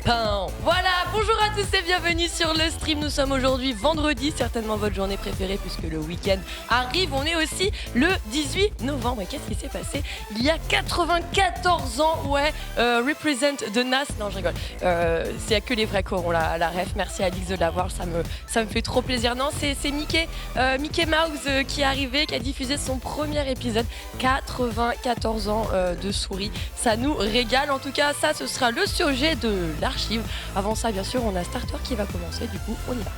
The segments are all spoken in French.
lapin. Voilà, bonjour à tous et bienvenue sur le stream. Nous sommes aujourd'hui vendredi, certainement votre journée préférée puisque le week-end arrive. On est aussi le 18 novembre. Et qu'est-ce qui s'est passé il y a 94 ans? Ouais, Represent de Nas. Non, je rigole. Il n'y a que les vrais corps ont la ref. Merci Alix de l'avoir, ça me fait trop plaisir. Non, c'est Mickey Mouse qui est arrivé, qui a diffusé son premier épisode. 94 ans de souris. Ça nous régale. En tout cas, ça, ce sera le sujet de l'archive. Avant ça, bien sûr, on a Starter qui va commencer. Du coup, on y va.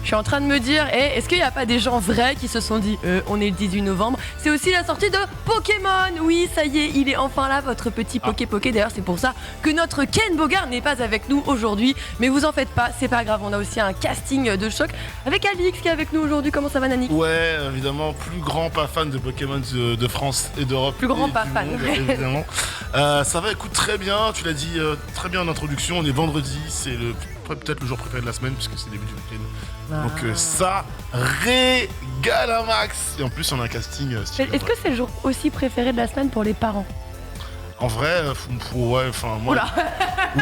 Je suis en train de me dire, est-ce qu'il n'y a pas des gens vrais qui se sont dit, on est le 18 novembre, c'est aussi la sortie de Pokémon. Oui, ça y est, il est enfin là, votre petit Poké. D'ailleurs, c'est pour ça que notre Ken Bogard n'est pas avec nous aujourd'hui. Mais vous en faites pas, c'est pas grave, on a aussi un casting de choc avec Alix qui est avec nous aujourd'hui. Comment ça va, Nanik? Ouais, évidemment, plus grand pas fan de Pokémon de France et d'Europe. Plus grand pas fan, évidemment. Ça va, écoute, très bien, tu l'as dit très bien en introduction, on est vendredi, c'est peut-être le jour préféré de la semaine puisque c'est le début du week-end. Donc ça régale un max. Et en plus on a un casting. Est-ce que c'est le jour aussi préféré de la semaine pour les parents? En vrai, ouais, enfin moi. Oula.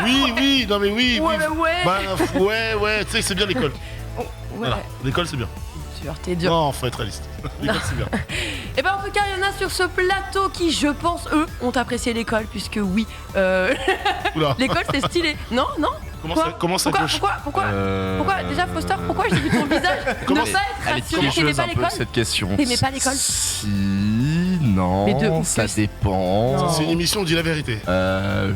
Oui, non mais oui. Ouais. Ouais, tu sais c'est bien l'école. Ouais. Voilà, l'école c'est bien. T'es dur. Non, faut être réaliste. L'école c'est bien. Et ben en tout cas, il y en a sur ce plateau qui, je pense, eux, ont apprécié l'école puisque oui, l'école c'est stylé. Non. Comment ça gauche? Pourquoi déjà Foster, pourquoi j'ai vu ton visage ne pas être rassuré? T'aimais pas l'école? Cette question. T'aimais pas l'école? Si, non, Mais de ça que dépend. Non. C'est une émission, dis la vérité.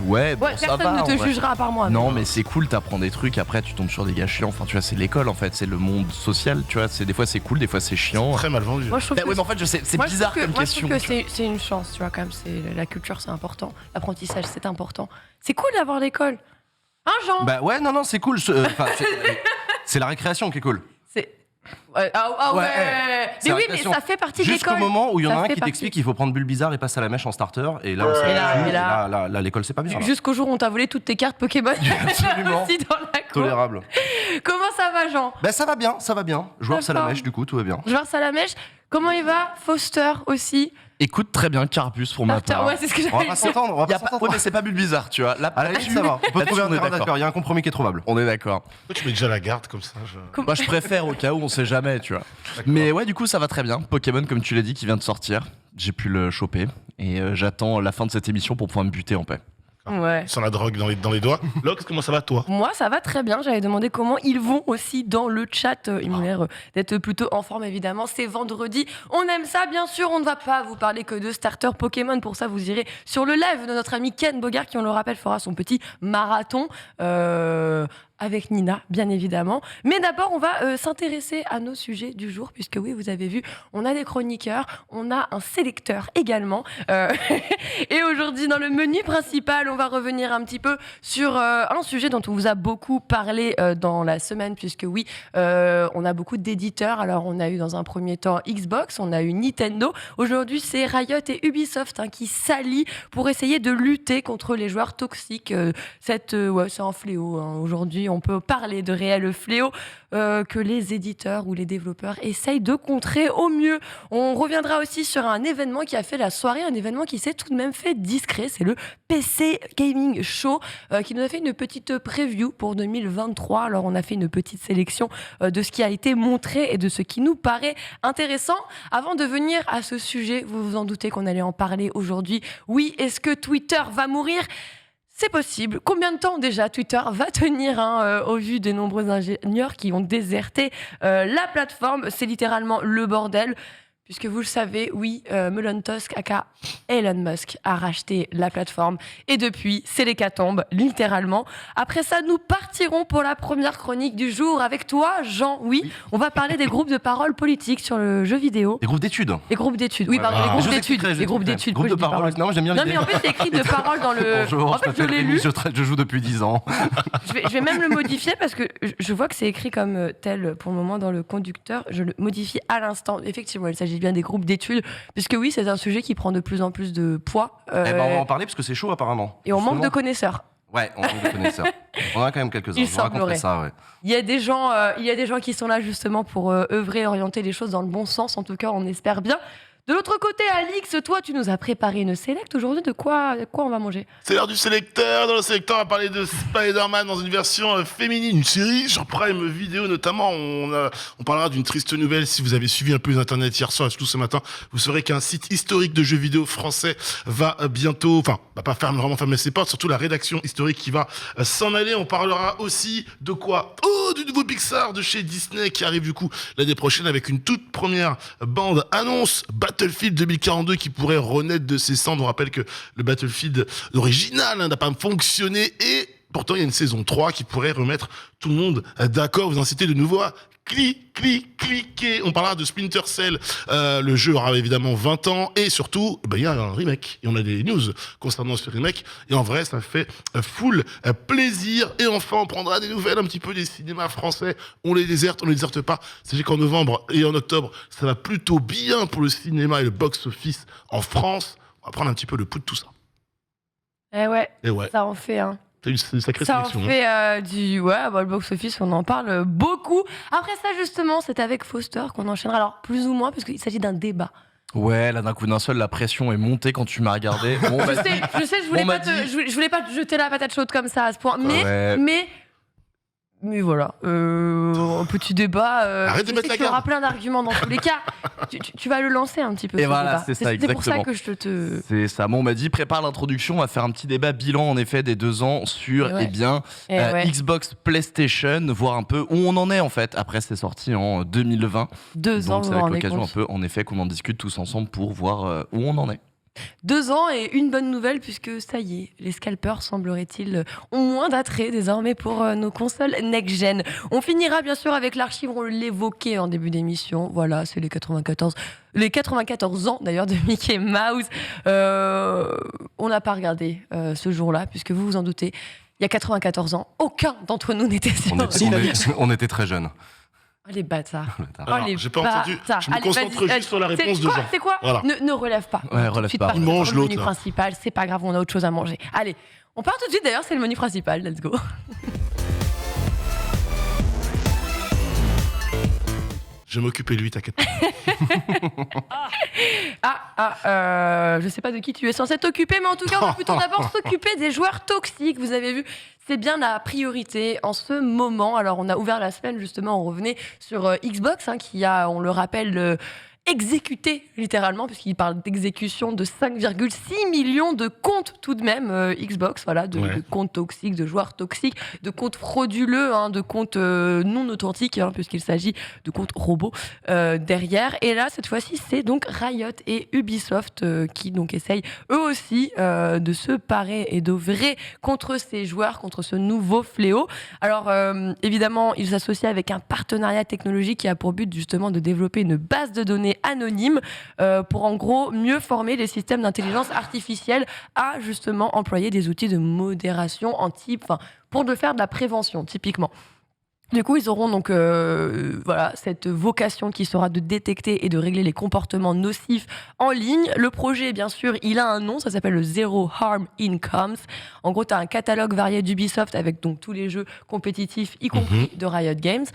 Ouais, bon, ça personne va, ne te jugera à part moi. Non, mais c'est cool, t'apprends des trucs, après tu tombes sur des gars chiants. Enfin, tu vois, c'est l'école en fait, c'est le monde social, tu vois. Des fois c'est cool, des fois c'est chiant. Très mal vendu. Moi, je trouve Ouais, mais en fait, c'est bizarre comme question. Moi, je trouve que c'est une chance, tu vois, quand même. La culture, c'est important. L'apprentissage, c'est important. C'est cool d'avoir l'école. Hein, Jean? Bah ouais, non, c'est cool. C'est la récréation qui est cool. Ouais. Mais oui, mais ça fait partie de l'école. Jusqu'au moment où il y en a un qui t'explique qu'il faut prendre Bulbizarre et passer à la mèche en starter. Et là, on s'est là, l'école, c'est pas bien. Jusqu'au jour où on t'a volé toutes tes cartes Pokémon. Absolument. Aussi dans la cour. Tolérable. Comment ça va, Jean? Bah ça va bien. Joueur Salamèche, du coup, tout va bien. Joueur Salamèche. Comment il va? Foster aussi. Écoute, très bien, Carapuce pour ma part. Ouais, c'est ce que On va pas s'entendre. Ouais, mais c'est pas Bulbizarre, tu vois. Là, ça va. On peut trouver un terrain d'accord. Il y a un compromis qui est trouvable. On est d'accord. Pourquoi tu mets déjà la garde comme ça? Moi, je préfère au cas où on sait jamais, tu vois. D'accord. Mais ouais, du coup, ça va très bien. Pokémon, comme tu l'as dit, qui vient de sortir. J'ai pu le choper. Et j'attends la fin de cette émission pour pouvoir me buter en paix. Ouais. Sans la drogue dans les doigts. Lox, comment ça va toi? Moi, ça va très bien. J'avais demandé comment ils vont aussi dans le chat. Ils m'ont l'air d'être plutôt en forme, évidemment. C'est vendredi. On aime ça, bien sûr. On ne va pas vous parler que de starter Pokémon. Pour ça, vous irez sur le live de notre ami Ken Bogard, qui, on le rappelle, fera son petit marathon. Avec Nina, bien évidemment. Mais d'abord, on va s'intéresser à nos sujets du jour, puisque oui, vous avez vu, on a des chroniqueurs, on a un sélecteur également. Et aujourd'hui, dans le menu principal, on va revenir un petit peu sur un sujet dont on vous a beaucoup parlé dans la semaine, puisque oui, on a beaucoup d'éditeurs. Alors, on a eu dans un premier temps Xbox, on a eu Nintendo. Aujourd'hui, c'est Riot et Ubisoft qui s'allient pour essayer de lutter contre les joueurs toxiques. C'est un fléau aujourd'hui. On peut parler de réel fléau que les éditeurs ou les développeurs essayent de contrer au mieux. On reviendra aussi sur un événement qui a fait la soirée, un événement qui s'est tout de même fait discret. C'est le PC Gaming Show qui nous a fait une petite preview pour 2023. Alors, on a fait une petite sélection de ce qui a été montré et de ce qui nous paraît intéressant. Avant de venir à ce sujet, vous vous en doutez qu'on allait en parler aujourd'hui. Oui, est-ce que Twitter va mourir ? C'est possible. Combien de temps déjà Twitter va tenir au vu des nombreux ingénieurs qui ont déserté la plateforme? C'est littéralement le bordel. Puisque vous le savez, oui, Elon Musk, aka Elon Musk, a racheté la plateforme. Et depuis, c'est l'hécatombe, littéralement. Après ça, nous partirons pour la première chronique du jour avec toi, Jean. Oui, on va parler des groupes de parole politiques sur le jeu vidéo. Des groupes d'études. Les groupes d'études, oui, pardon, les groupes d'études. Les groupes d'études. Groupes de parole. Non, j'aime bien l'idée. Non, mais en fait, c'est écrit de parole dans le... Bonjour, en fait, je l'ai lu. Je joue depuis 10 ans. Je vais même le modifier parce que je vois que c'est écrit comme tel pour le moment dans le conducteur. Je le modifie à l'instant. Effectivement, il s'agit bien des groupes d'études, puisque oui, c'est un sujet qui prend de plus en plus de poids. On va en parler parce que c'est chaud apparemment. Et on manque de connaisseurs. Ouais, on est des connaisseurs. On en a quand même quelques-uns. Il Je vous raconterai semblerait. ça, ouais. Il y a des gens qui sont là justement pour œuvrer et orienter les choses dans le bon sens. En tout cas, on espère bien. De l'autre côté, Alix, toi, tu nous as préparé une select aujourd'hui. De quoi on va manger? C'est l'heure du sélecteur. Dans le sélecteur, on va parler de Spider-Man dans une version féminine, une série sur Prime Video notamment. On parlera d'une triste nouvelle. Si vous avez suivi un peu les internets hier soir et surtout ce matin, vous saurez qu'un site historique de jeux vidéo français va bientôt, va pas vraiment fermer ses portes, surtout la rédaction historique qui va s'en aller. On parlera aussi de quoi? Du nouveau Pixar de chez Disney qui arrive du coup l'année prochaine avec une toute première bande annonce Battlefield 2042 qui pourrait renaître de ses cendres. On rappelle que le Battlefield original n'a pas fonctionné et pourtant il y a une saison 3 qui pourrait remettre tout le monde d'accord. Vous incitez de nouveau à cliquer. On parlera de Splinter Cell. Le jeu aura évidemment 20 ans et surtout, il y a un remake. Et on a des news concernant ce remake. Et en vrai, ça fait full plaisir. Et enfin, on prendra des nouvelles un petit peu des cinémas français. On les déserte pas. Sachez qu'en novembre et en octobre, ça va plutôt bien pour le cinéma et le box-office en France. On va prendre un petit peu le pouls de tout ça. Eh ouais, Et ouais, ça en fait, hein. t'as une sacrée Ça en sélection. fait le box-office, on en parle beaucoup. Après ça, justement, c'est avec Foster qu'on enchaînera. Alors, plus ou moins, parce qu'il s'agit d'un débat. Ouais, là d'un coup d'un seul, la pression est montée quand tu m'as regardé. Bon, Je sais, je voulais on m'a pas je voulais pas te jeter la patate chaude comme ça à ce point. Ouais. Mais voilà, un petit débat. Arrête de je mettre sais la qu'il y aura garde. plein d'arguments dans tous les cas. Tu vas le lancer un petit peu. Et ce voilà, débat. c'est ça, C'est pour ça exactement. que je te. C'est ça. Bon, on m'a dit, prépare l'introduction, on va faire un petit débat bilan en effet des 2 ans sur, Ouais. Ouais. Xbox, PlayStation, voir un peu où on en est en fait. Après, c'est sorti en 2020. 2 ans, Donc vous c'est vous avec rendez l'occasion un compte. peu, en effet, qu'on en discute tous ensemble pour voir où on en est. 2 ans et une bonne nouvelle puisque ça y est, les scalpers semblerait-il ont moins d'attrait désormais pour nos consoles next-gen. On finira bien sûr avec l'archive, on l'évoquait en début d'émission. Voilà, c'est les 94 ans d'ailleurs de Mickey Mouse. On n'a pas regardé ce jour-là puisque vous vous en doutez. Il y a 94 ans, aucun d'entre nous n'était sur. On était très jeunes. Oh, les bâtards. Alors, les j'ai pas entendu. bâtards. Je me Allez, concentre vas-y, juste sur la réponse c'est de quoi, Jean. C'est quoi Voilà. Ne relève pas. Ouais, Tout de relève suite pas. partir Il mange sur le l'autre, menu là. principal, c'est pas grave, on a autre chose à manger. Allez, on part tout de suite d'ailleurs, c'est le menu principal, let's go. Je m'occupais de lui, t'inquiète pas. Je sais pas de qui tu es censé t'occuper, mais en tout cas, on va plutôt d'abord s'occuper des joueurs toxiques. Vous avez vu, c'est bien la priorité en ce moment. Alors, on a ouvert la semaine, justement, on revenait sur Xbox, qui a, on le rappelle, exécuté littéralement, puisqu'il parle d'exécution de 5,6 millions de comptes tout de même Xbox, voilà, de comptes toxiques, de joueurs toxiques, de comptes frauduleux, de comptes non authentiques, puisqu'il s'agit de comptes robots derrière. Et là, cette fois-ci, c'est donc Riot et Ubisoft qui donc essayent eux aussi de se parer et d'œuvrer contre ces joueurs, contre ce nouveau fléau. Alors évidemment, ils s'associent avec un partenariat technologique qui a pour but justement de développer une base de données anonyme pour en gros mieux former les systèmes d'intelligence artificielle à justement employer des outils de modération pour faire de la prévention typiquement. Du coup, ils auront donc cette vocation qui sera de détecter et de régler les comportements nocifs en ligne. Le projet, bien sûr, il a un nom, ça s'appelle le Zero Harm Incomes. En gros, tu as un catalogue varié d'Ubisoft avec donc tous les jeux compétitifs, y compris de Riot Games,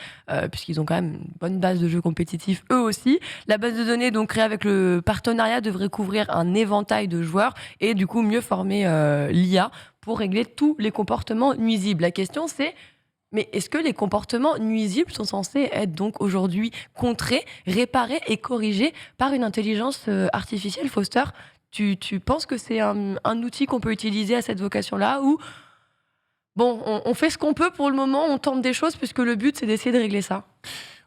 puisqu'ils ont quand même une bonne base de jeux compétitifs eux aussi. La base de données donc créée avec le partenariat devrait couvrir un éventail de joueurs et du coup mieux former l'IA pour régler tous les comportements nuisibles. La question c'est: mais est-ce que les comportements nuisibles sont censés être donc aujourd'hui contrés, réparés et corrigés par une intelligence artificielle, Foster? Tu penses que c'est un outil qu'on peut utiliser à cette vocation-là ou bon, on fait ce qu'on peut pour le moment, on tente des choses puisque le but c'est d'essayer de régler ça?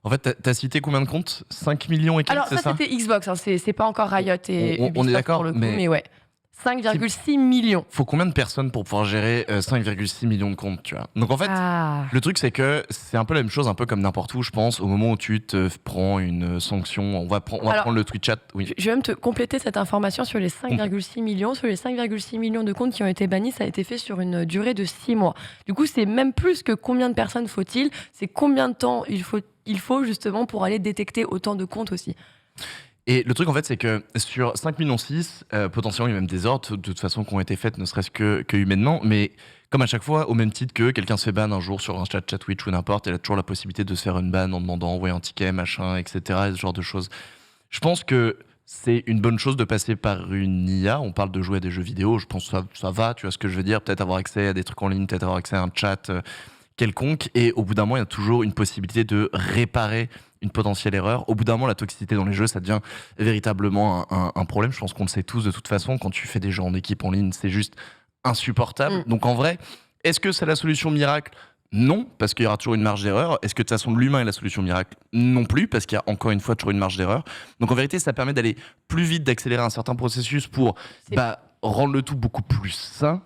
En fait, t'as cité combien de comptes? 5 millions et quelques, Alors c'est ça? c'était Xbox, c'est pas encore Riot et On est Ubisoft d'accord, pour le coup, mais- mais ouais. 5,6 millions. Faut combien de personnes pour pouvoir gérer 5,6 millions de comptes, tu vois? Donc en fait, le truc c'est que c'est un peu la même chose, un peu comme n'importe où, je pense, au moment où tu te prends une sanction, on va prendre le Twitch chat. Oui. Je vais même te compléter cette information sur les 5,6 millions. Sur les 5,6 millions de comptes qui ont été bannis, ça a été fait sur une durée de 6 mois. Du coup, c'est même plus que combien de personnes faut-il, c'est combien de temps il faut justement pour aller détecter autant de comptes aussi. Et le truc en fait c'est que sur 5,6 millions, potentiellement il y a même des ordres de toute façon qui ont été faites ne serait-ce que humainement, mais comme à chaque fois, au même titre que quelqu'un se fait ban un jour sur un chat Twitch ou n'importe, elle a toujours la possibilité de se faire une ban en demandant envoyer un ticket, machin, etc. Ce genre de choses. Je pense que c'est une bonne chose de passer par une IA. On parle de jouer à des jeux vidéo, je pense que ça va, tu vois ce que je veux dire. Peut-être avoir accès à des trucs en ligne, peut-être avoir accès à un chat quelconque. Et au bout d'un moment, il y a toujours une possibilité de réparer une potentielle erreur. Au bout d'un moment, la toxicité dans les jeux, ça devient véritablement un problème. Je pense qu'on le sait tous de toute façon. Quand tu fais des jeux en équipe en ligne, c'est juste insupportable. Donc en vrai, est-ce que c'est la solution miracle ? Non, parce qu'il y aura toujours une marge d'erreur. Est-ce que de toute façon l'humain est la solution miracle ? Non plus, parce qu'il y a encore une fois toujours une marge d'erreur. Donc en vérité, ça permet d'aller plus vite, d'accélérer un certain processus pour rendre le tout beaucoup plus sain.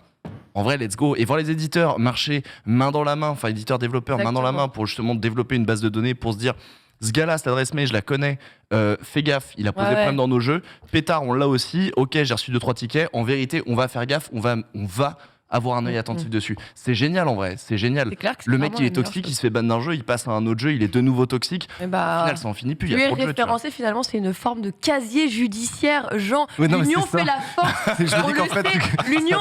En vrai, let's go. Et voir les éditeurs marcher main dans la main, enfin éditeurs, développeurs, main dans la main pour justement développer une base de données, pour se dire, ce gars-là, cette adresse mail, je la connais, fais gaffe, il a posé problème dans nos jeux. Pétard, on l'a aussi, ok, j'ai reçu 2-3 tickets. En vérité, on va faire gaffe, on va avoir un œil attentif dessus. C'est génial en vrai, c'est génial. C'est clair que le mec qui est toxique, il se fait ban d'un jeu, il passe à un autre jeu, il est de nouveau toxique. Au final, ça en finit plus. Il y a trop de jeux. Référencé, finalement, c'est une forme de casier judiciaire. Jean, l'union fait la force. Je dis qu'en fait, l'union.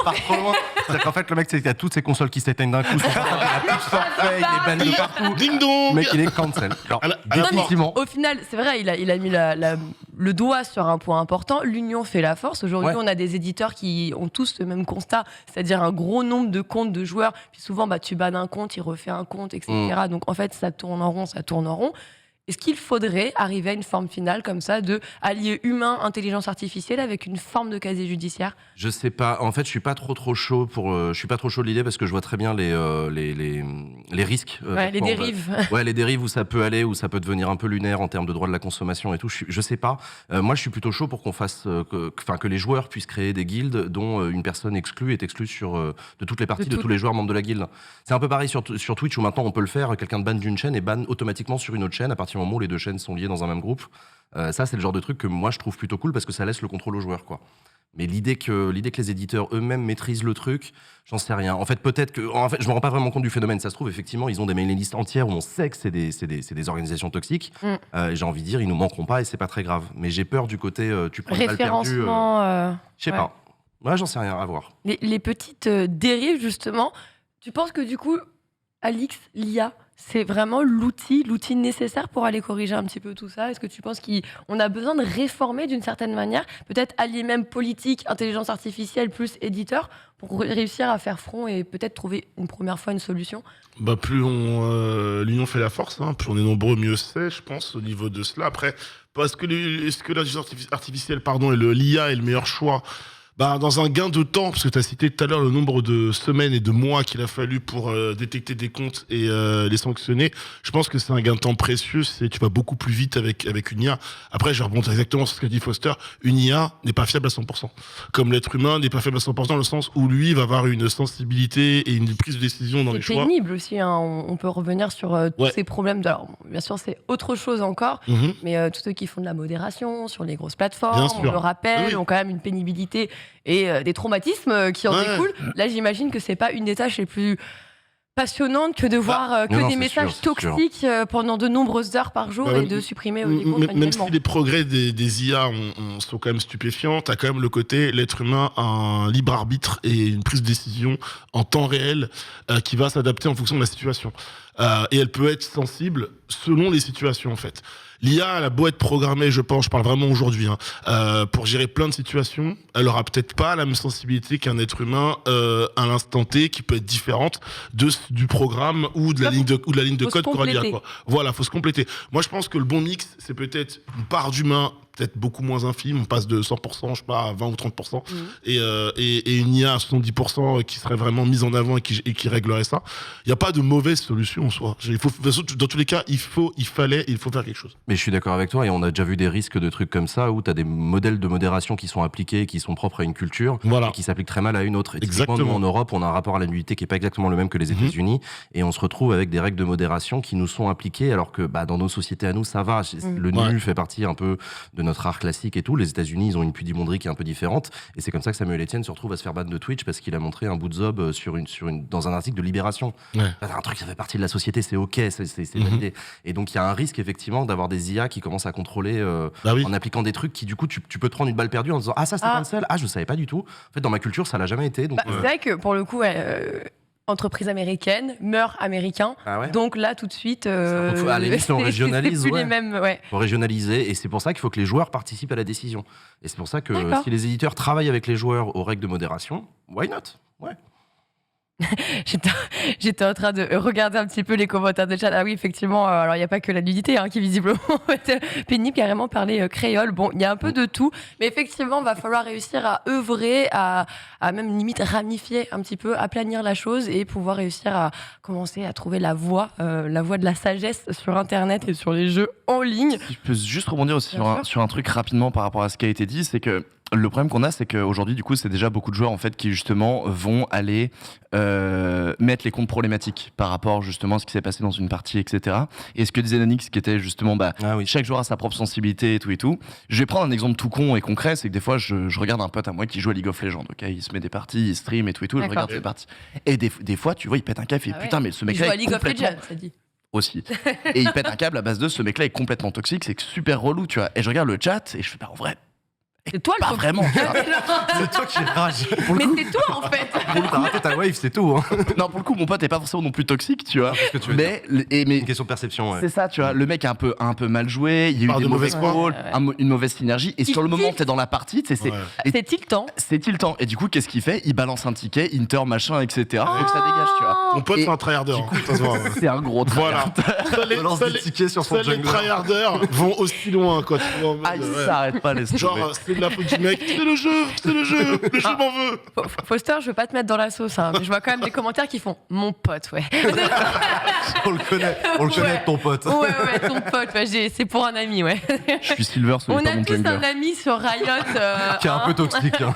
C'est-à-dire qu'en fait, le mec, c'est qu'il y a toutes ses consoles qui s'éteignent d'un coup. Il a plus de forfait, il est banni de partout. Ding dong. Le mec, il est cancel. Définitivement. Au final, c'est vrai, il a mis le doigt sur un point important. L'union fait la force. Aujourd'hui, on a des éditeurs qui ont tous le même constat, c'est-à-dire un gros nombre de comptes de joueurs. Puis souvent, tu bannes un compte, il refait un compte, etc. Donc en fait, ça tourne en rond. Est-ce qu'il faudrait arriver à une forme finale comme ça de allier humain, intelligence artificielle avec une forme de casier judiciaire ? Je sais pas. En fait, je suis pas trop chaud je suis pas trop chaud de l'idée parce que je vois très bien les risques. Les dérives. Les dérives où ça peut aller, où ça peut devenir un peu lunaire en termes de droit de la consommation et tout. Je sais pas. Moi, je suis plutôt chaud pour qu'on fasse, que les joueurs puissent créer des guildes dont une personne exclue est exclue de toutes les parties de tous les joueurs membres de la guilde. C'est un peu pareil sur Twitch où maintenant on peut le faire. Quelqu'un de ban d'une chaîne et ban automatiquement sur une autre chaîne à partir du moment où les deux chaînes sont liées dans un même groupe. Ça, c'est le genre de truc que moi je trouve plutôt cool parce que ça laisse le contrôle aux joueurs, quoi. Mais l'idée que les éditeurs eux-mêmes maîtrisent le truc, j'en sais rien. En fait, je me rends pas vraiment compte du phénomène. Ça se trouve, effectivement, ils ont des mailing lists entières où on sait que c'est des organisations toxiques. J'ai envie de dire, ils nous manqueront pas et c'est pas très grave. Mais j'ai peur du côté, tu prends une balle perdue. Je sais pas. Ouais, j'en sais rien, à voir. Les petites dérives, justement, tu penses que du coup, Alix, l'IA, c'est vraiment l'outil nécessaire pour aller corriger un petit peu tout ça ? Est-ce que tu penses qu'on a besoin de réformer d'une certaine manière, peut-être allier même politique, intelligence artificielle plus éditeur, pour réussir à faire front et peut-être trouver une première fois une solution ? Plus l'union fait la force, plus on est nombreux, mieux c'est, je pense, au niveau de cela. Après, est-ce que l'intelligence artificielle et l'IA est le meilleur choix ? Dans un gain de temps, parce que tu as cité tout à l'heure le nombre de semaines et de mois qu'il a fallu pour détecter des comptes et les sanctionner, je pense que c'est un gain de temps précieux, tu vas beaucoup plus vite avec une IA. Après, je rebondis exactement sur ce qu'a dit Foster, une IA n'est pas fiable à 100%. Comme l'être humain n'est pas fiable à 100% dans le sens où lui va avoir une sensibilité et une prise de décision dans les choix. C'est pénible aussi, on peut revenir sur tous ces problèmes. Alors, bien sûr, c'est autre chose encore, mais tous ceux qui font de la modération sur les grosses plateformes, on le rappelle, ont quand même une pénibilité et des traumatismes qui en découlent. Là, j'imagine que c'est pas une des tâches les plus passionnantes que de voir des messages toxiques pendant de nombreuses heures par jour et de supprimer les comptes manuellement. Même si les progrès des IA sont quand même stupéfiants, t'as quand même le côté l'être humain a un libre arbitre et une prise de décision en temps réel qui va s'adapter en fonction de la situation. Et elle peut être sensible selon les situations, en fait. L'IA, elle a beau être programmée, je parle vraiment aujourd'hui, pour gérer plein de situations, elle aura peut-être pas la même sensibilité qu'un être humain à l'instant T, qui peut être différente du programme ou de la ligne de code qu'aura l'IA, quoi. Voilà, faut se compléter. Moi, je pense que le bon mix, c'est peut-être une part d'humain, peut-être beaucoup moins infime, on passe de 100%, je sais pas, à 20 ou 30%, et une IA à 70% qui serait vraiment mise en avant et qui réglerait ça. Il n'y a pas de mauvaise solution en soi. Dans tous les cas, il faut faire quelque chose. Mais je suis d'accord avec toi, et on a déjà vu des risques de trucs comme ça, où tu as des modèles de modération qui sont appliqués, qui sont propres à une culture, et qui s'appliquent très mal à une autre. Et typiquement, nous, en Europe, on a un rapport à la nudité qui n'est pas exactement le même que les États-Unis, et on se retrouve avec des règles de modération qui nous sont appliquées, alors que dans nos sociétés à nous, ça va. Le nu fait partie un peu de notre art classique et tout. Les États-Unis, ils ont une pudibonderie qui est un peu différente, et c'est comme ça que Samuel Etienne se retrouve à se faire ban de Twitch parce qu'il a montré un bout de zob dans un article de Libération. Un truc, ça fait partie de la société, c'est ok, c'est validé. Et donc il y a un risque effectivement d'avoir des IA qui commencent à contrôler en appliquant des trucs qui du coup tu peux te prendre une balle perdue en disant ça c'était cancel, je savais pas du tout. En fait dans ma culture ça l'a jamais été. Donc, c'est vrai que pour le coup entreprise américaine, mœurs américains. Ah ouais. Donc là, tout de suite, À la limite, on régionalise, c'est plus ouais. les mêmes, ouais. Faut régionaliser, et c'est pour ça qu'il faut que les joueurs participent à la décision. Et c'est pour ça que D'accord. si les éditeurs travaillent avec les joueurs aux règles de modération, why not? Ouais. J'étais en train de regarder un petit peu les commentaires de chat. Ah oui, effectivement, alors il n'y a pas que la nudité qui visiblement est pénible, carrément parler créole. Bon, il y a un peu de tout, mais effectivement, il va falloir réussir à œuvrer, à même limite ramifier un petit peu, aplanir la chose et pouvoir réussir à commencer à trouver la voie de la sagesse sur Internet et sur les jeux en ligne. Si je peux juste rebondir aussi Bien sûr. sur un truc rapidement par rapport à ce qui a été dit, c'est que le problème qu'on a, c'est qu'aujourd'hui, du coup, c'est déjà beaucoup de joueurs en fait qui justement vont aller mettre les comptes problématiques par rapport justement à ce qui s'est passé dans une partie, etc. Et ce que disait Nanix, qui était justement, Ah oui. chaque joueur a sa propre sensibilité et tout et tout. Je vais prendre un exemple tout con et concret, c'est que des fois, je regarde un pote à moi qui joue à League of Legends, ok, il se met des parties, il stream et tout, je D'accord. regarde ses parties. Et des fois, tu vois, il pète un câble, il fait Ah ouais. putain, mais ce Il joue mec-là à est League of complètement Legends, ça dit. aussi. Et il pète un câble à base de ce mec-là est complètement toxique, c'est super relou, tu vois. Et je regarde le chat et je fais, en vrai, C'est toi le pas toxique. vraiment. tu vois. C'est toi qui rage. Mais c'est toi en fait. T'as raté ta wave, c'est tout. Hein. Non, pour le coup, mon pote est pas forcément non plus toxique, tu vois. Ce que tu veux Mais, mais Une question de perception, ouais. c'est ça, tu vois. Le mec est un peu mal joué, il y a eu Par des de mauvais mauvaise foi. calls, Ouais. une mauvaise synergie. Et Il sur le moment, tilt. t'es dans la partie, tu sais, c'est Ouais. et- C'est le temps. c'est tiltant. Et du coup, qu'est-ce qu'il fait? Il balance un ticket, Inter, machin, etc. Faut que ça dégage, tu vois. Ton pote, Et c'est un tryharder. du coup, ça se voit, ouais. C'est un gros Voilà. tryhard. Ça, les, Balance ça, des les- tickets sur son ça, les jungler. tryharders vont aussi loin, quoi. Tu vois, en mode, Ah, il ouais. s'arrête pas, les Genre, c'est de la faute du mec. C'est le jeu, le jeu m'en veut. Foster, je veux pas te mettre dans la sauce, mais je vois quand même des commentaires qui font mon pote, ouais. On le connaît, ton pote. Ouais, ton pote, ouais, c'est pour un ami, ouais. Je suis Silver, ce On n'est pas a mon tous jungler. un ami sur Riot Qui est un peu toxique. Hein.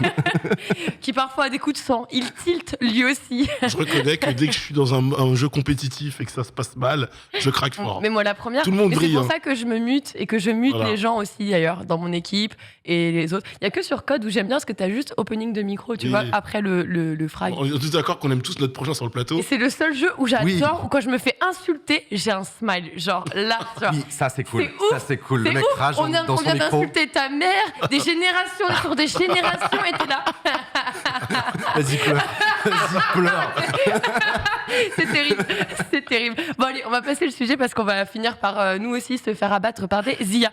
qui parfois a des coups de sang. Il tilte lui aussi. Je reconnais que dès que je suis dans un jeu compétitif et que ça se passe mal, je craque fort. Mais moi, la première. Tout le monde mais c'est brille, pour hein. ça que je me mute et que je mute Voilà. les gens aussi, d'ailleurs, dans mon équipe et les autres. Il y a que sur Code où j'aime bien parce que t'as juste opening de micro, tu Oui. vois, après le frag. On est tous d'accord qu'on aime tous notre prochain sur le plateau. Et c'est le seul jeu où j'adore, Oui. où quand je me fais insulter, j'ai un smile. Genre là, tu vois. Oui, ça c'est cool. C'est ouf. Ça c'est cool. Le C'est mec ouf. rage On vient, dans on son vient micro. d'insulter ta mère, des générations sur des générations, et t'es là. Vas-y, pleure. Vas-y, pleure. C'est terrible, c'est terrible. Bon allez, on va passer le sujet parce qu'on va finir par nous aussi se faire abattre par des IA.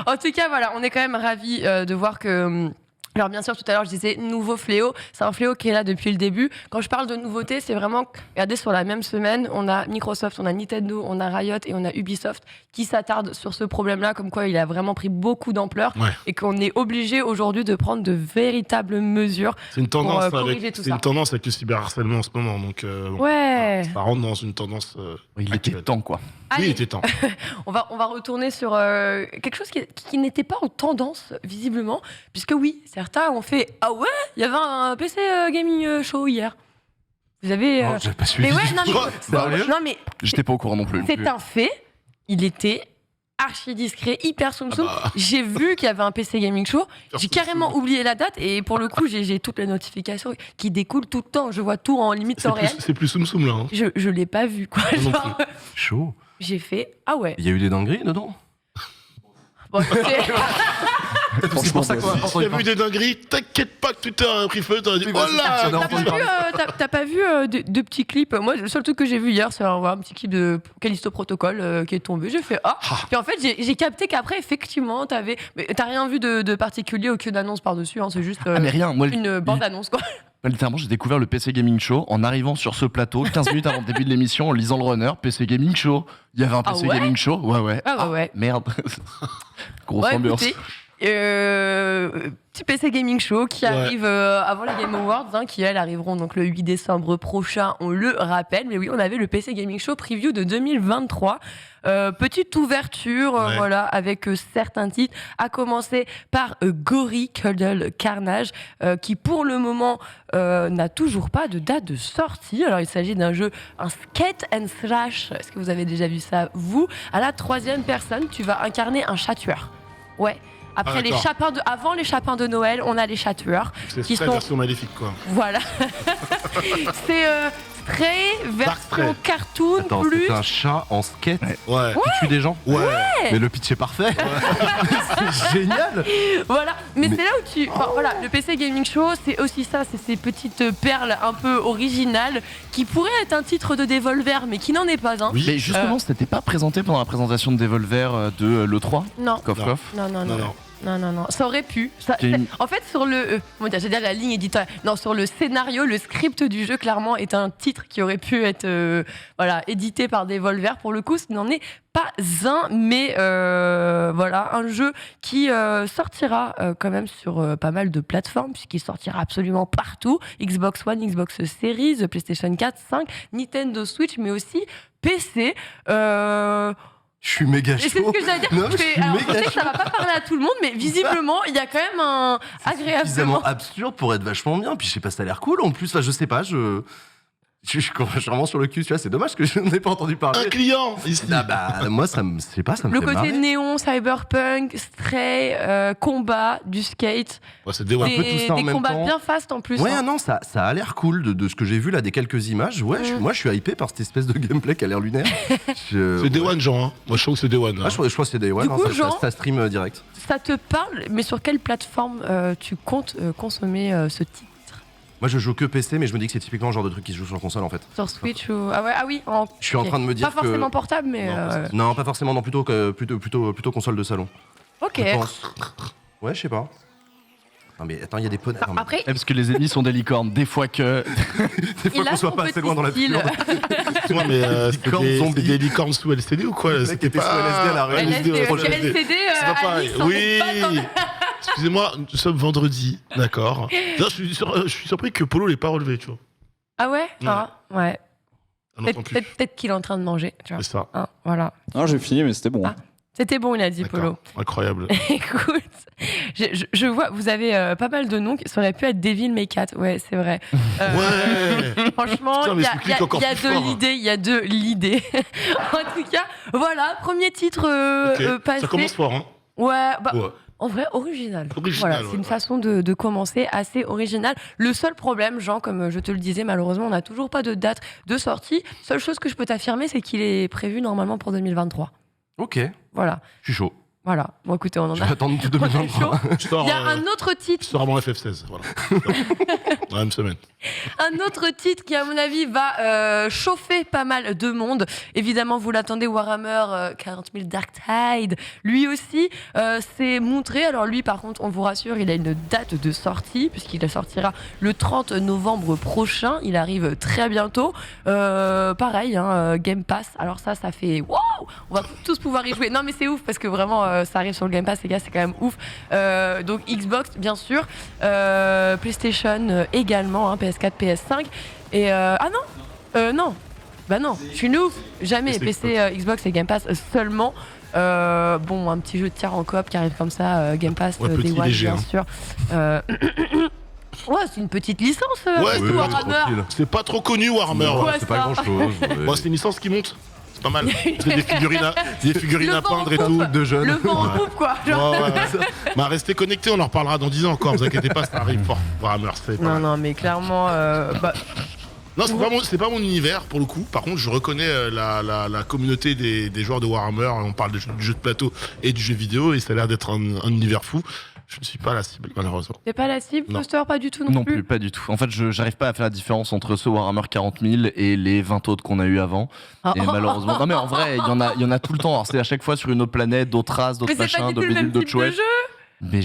En tout cas, voilà, on est quand même ravis de voir que... Alors bien sûr, tout à l'heure, je disais nouveau fléau. C'est un fléau qui est là depuis le début. Quand je parle de nouveauté, c'est vraiment... Regardez, sur la même semaine, on a Microsoft, on a Nintendo, on a Riot et on a Ubisoft qui s'attardent sur ce problème-là, comme quoi il a vraiment pris beaucoup d'ampleur Ouais. et qu'on est obligé aujourd'hui de prendre de véritables mesures. C'est une tendance pour corriger avec, tout c'est ça. une tendance avec le cyberharcèlement en ce moment. Donc, bon, Ouais. ça rentre dans une tendance. Il était actuelle. temps, quoi. Oui, il Allez, était temps. on va retourner sur quelque chose qui n'était pas en tendance, visiblement, puisque oui, certains ont fait « Ah ouais, il y avait un PC Gaming Show hier ». Vous avez... Oh, j'ai pas suivi. mais ouais, non Quoi mais, Sérieux non, mais J'étais pas au courant non plus. c'est un fait, il était archi discret, hyper soum soum. Ah bah. J'ai vu qu'il y avait un PC Gaming Show, j'ai soum carrément soum. oublié la date, et pour le coup, j'ai toutes les notifications qui découlent tout le temps, je vois tout en limite C'est temps plus, réel. c'est plus soum soum là. Hein. Je l'ai pas vu, quoi. Moi non Genre, Chaud. j'ai fait « Ah ouais ». Il y a eu des dingueries dedans. Bon, écoutez, C'est pour ça qu'on a S'il y avait eu des dingueries, t'inquiète pas que Twitter a pris feu, t'aurais dit Oui, oh vas-y, là on a T'as pas vu, t'as pas vu de petits clips? Moi, le seul truc que j'ai vu hier, c'est un petit clip de Callisto Protocol qui est tombé. J'ai fait ah. Puis en fait, j'ai capté qu'après, effectivement, mais t'as rien vu de particulier, aucune annonce par-dessus. Hein, c'est juste Ah, mais rien, moi, une bande-annonce, quoi. littéralement, j'ai découvert le PC Gaming Show en arrivant sur ce plateau, 15 minutes avant le début de l'émission, en lisant le runner, PC Gaming Show. Il y avait un Ah PC ouais Gaming Show, ouais. Ah ouais. Merde. Grosse Ouais, ambiance. écoutez, petit PC Gaming Show qui Ouais. arrive avant les Game Awards, qui elles arriveront donc le 8 décembre prochain, on le rappelle. Mais oui, on avait le PC Gaming Show preview de 2023. Petite ouverture, Ouais. voilà, avec certains titres, à commencer par Gory Cuddle Carnage, qui pour le moment n'a toujours pas de date de sortie. Alors il s'agit d'un jeu, un skate and slash. Est-ce que vous avez déjà vu ça, vous? À la 3e personne, tu vas incarner un chat tueur. Ouais. Après d'accord. avant les chapins de Noël, on a les chats tueurs. C'est qui la sont- version maléfique quoi. Voilà. C'est Stray, version Stray. cartoon, Attends, plus. c'est un chat en skate Ouais. qui tue des gens. Ouais. Mais le pitch est parfait. C'est génial. Voilà, mais c'est là où tu. Enfin, voilà, le PC Gaming Show, c'est aussi ça, c'est ces petites perles un peu originales qui pourraient être un titre de Devolver, mais qui n'en est pas un. Oui. Mais justement, c'était pas présenté pendant la présentation de Devolver de l'E3 Non. Coff Non. Coff. Non, non, non. Non. Non, ça aurait pu. J'ai une- En fait, sur le. Comment dire, j'allais dire la ligne éditoriale. Non, sur le scénario, le script du jeu, clairement, est un titre qui aurait pu être voilà, édité par Devolver. Pour le coup, ce n'en est pas un, mais voilà, un jeu qui sortira quand même sur pas mal de plateformes, puisqu'il sortira absolument partout. Xbox One, Xbox Series, PlayStation 4, 5, Nintendo Switch, mais aussi PC. Je suis méga Et c'est ce chaud. que j'allais dire. Non, Je je suis alors, je méga sais que ça va pas parler à tout le monde, mais visiblement, il y a quand même un Suffisamment agréablement. absurde pour être vachement bien. Puis je sais pas, ça a l'air cool en plus. Enfin, je sais pas, je suis vraiment sur le cul. Tu vois, c'est dommage que je n'ai pas entendu Un parler. client ici. Ah bah, moi, ça me, je sais pas, ça me Le fait côté marrer. néon, cyberpunk, stray, combat, du skate, Ouais, c'est Day One. peu tout ça en des même combats temps. bien fast en plus. Ouais, hein. non, ça a l'air cool de ce que j'ai vu là, des quelques images. Ouais, moi je suis hypé par cette espèce de gameplay qui a l'air lunaire. C'est Day One, Jean. Hein. Moi, je trouve que c'est Day One. Ah, je crois que c'est Day One, Du coup, ça, Jean- ça stream direct. Ça te parle, mais sur quelle plateforme tu comptes consommer ce titre? Moi je joue que PC, mais je me dis que c'est typiquement le genre de truc qui se joue sur console en fait. Sur Switch ou. Ah, ouais, ah oui, en... Je suis en ok. train de me dire Pas forcément que. portable, mais. Non, pas forcément, non, plutôt console de salon. Ok. Je pense. Ouais, je sais pas. Non, mais attends, il y a des poneys. Non, mais Après, Parce que les ennemis sont des licornes, des fois que. des fois il a qu'on son soit pas assez petit loin dans la style. pure. Excuse-moi, mais Licorne c'est zombie. des licornes sous LCD ou quoi? Le mec C'était était sous LSD à la Ouais, réunion. LSD, ouais, parce que LSD. LCD, C'est pas pareil. Alice, on est pas Oui. Excusez-moi, nous sommes vendredi, d'accord. D'ailleurs, je suis surpris que Polo l'ait pas relevé, tu vois. Ah ouais. Ah, ouais. On n'entend plus. Peut-être qu'il est en train de manger. Tu vois. C'est ça. Hein, voilà. Non, j'ai fini, mais c'était bon. Ah. C'était bon, il a dit, Polo. D'accord. Incroyable. Écoute, je vois, vous avez pas mal de noms qui ça aurait pu être Devil May 4. Ouais, c'est vrai. Ouais. Franchement, Putain, il mais y a, ce il y a- clic encore il y a plus de fort. l'idée, il y a de l'idée. En tout cas, voilà, premier titre Ok. passé. Ça commence fort, hein. Ouais, bah, Ouais. en vrai, original. Original, Voilà, c'est ouais. une façon de commencer assez originale. Le seul problème, Jean, comme je te le disais, malheureusement, on n'a toujours pas de date de sortie. Seule chose que je peux t'affirmer, c'est qu'il est prévu normalement pour 2023. Ok, je Voilà, suis chaud. voilà. Bon, écoutez, on en Je a. vais attendre tout on a 2023. chaud. Je sors, Il y a un autre titre je sors avant FF16. Voilà. Dans la même semaine. Un autre titre qui, à mon avis, va chauffer pas mal de monde. Évidemment, vous l'attendez, Warhammer 40 000 Dark Tide. Lui aussi s'est montré. Alors lui, par contre, on vous rassure, il a une date de sortie, puisqu'il sortira le 30 novembre prochain. Il arrive très bientôt. Pareil, hein, Game Pass. Alors ça fait... Waouh, on va tous pouvoir y jouer. Non, mais c'est ouf, parce que vraiment, ça arrive sur le Game Pass, les gars, c'est quand même ouf. Donc Xbox, bien sûr. PlayStation également, hein, PS4, PS5. Et ah non, non, bah non, je suis ouf. Jamais PC, Xbox et Game Pass seulement. Bon, un petit jeu de tir en coop qui arrive comme ça, Game Pass, Ouais, petit, Day One, léger, bien hein. sûr. Ouais, c'est une petite licence, Ouais, tout c'est pas Warhammer. tranquille. C'est pas trop connu, Warhammer. Ouais, Ouais. C'est pas ça. grand chose. Bon, c'est une licence qui monte. C'est pas mal. C'est des figurines Le à vent en peindre et poupe. tout. de jeunes. Le vent en Ouais. poupe, quoi. Ouais, Genre. ouais, ouais. Bah, restez connectés, on en reparlera dans 10 ans encore. Vous inquiétez pas, ça arrive fort. Warhammer, c'est pas Non, mal. non, mais clairement, bah, Non, c'est pas mon univers pour le coup. Par contre, je reconnais la communauté des joueurs de Warhammer. On parle du jeu de plateau et du jeu vidéo et ça a l'air d'être un univers fou. Je ne suis pas la cible, malheureusement. c'est pas la cible, Non. Foster, pas du tout Non plus, pas du tout. En fait, j'arrive pas à faire la différence entre ce Warhammer 40 000 et les 20 autres qu'on a eu avant. Ah. Et malheureusement, non mais en vrai, il y en a tout le temps. Alors, c'est à chaque fois sur une autre planète, d'autres races, d'autres Mais c'est pas machins, du tout d'autres le même bidules, type d'autres de chouettes. jeu. Mais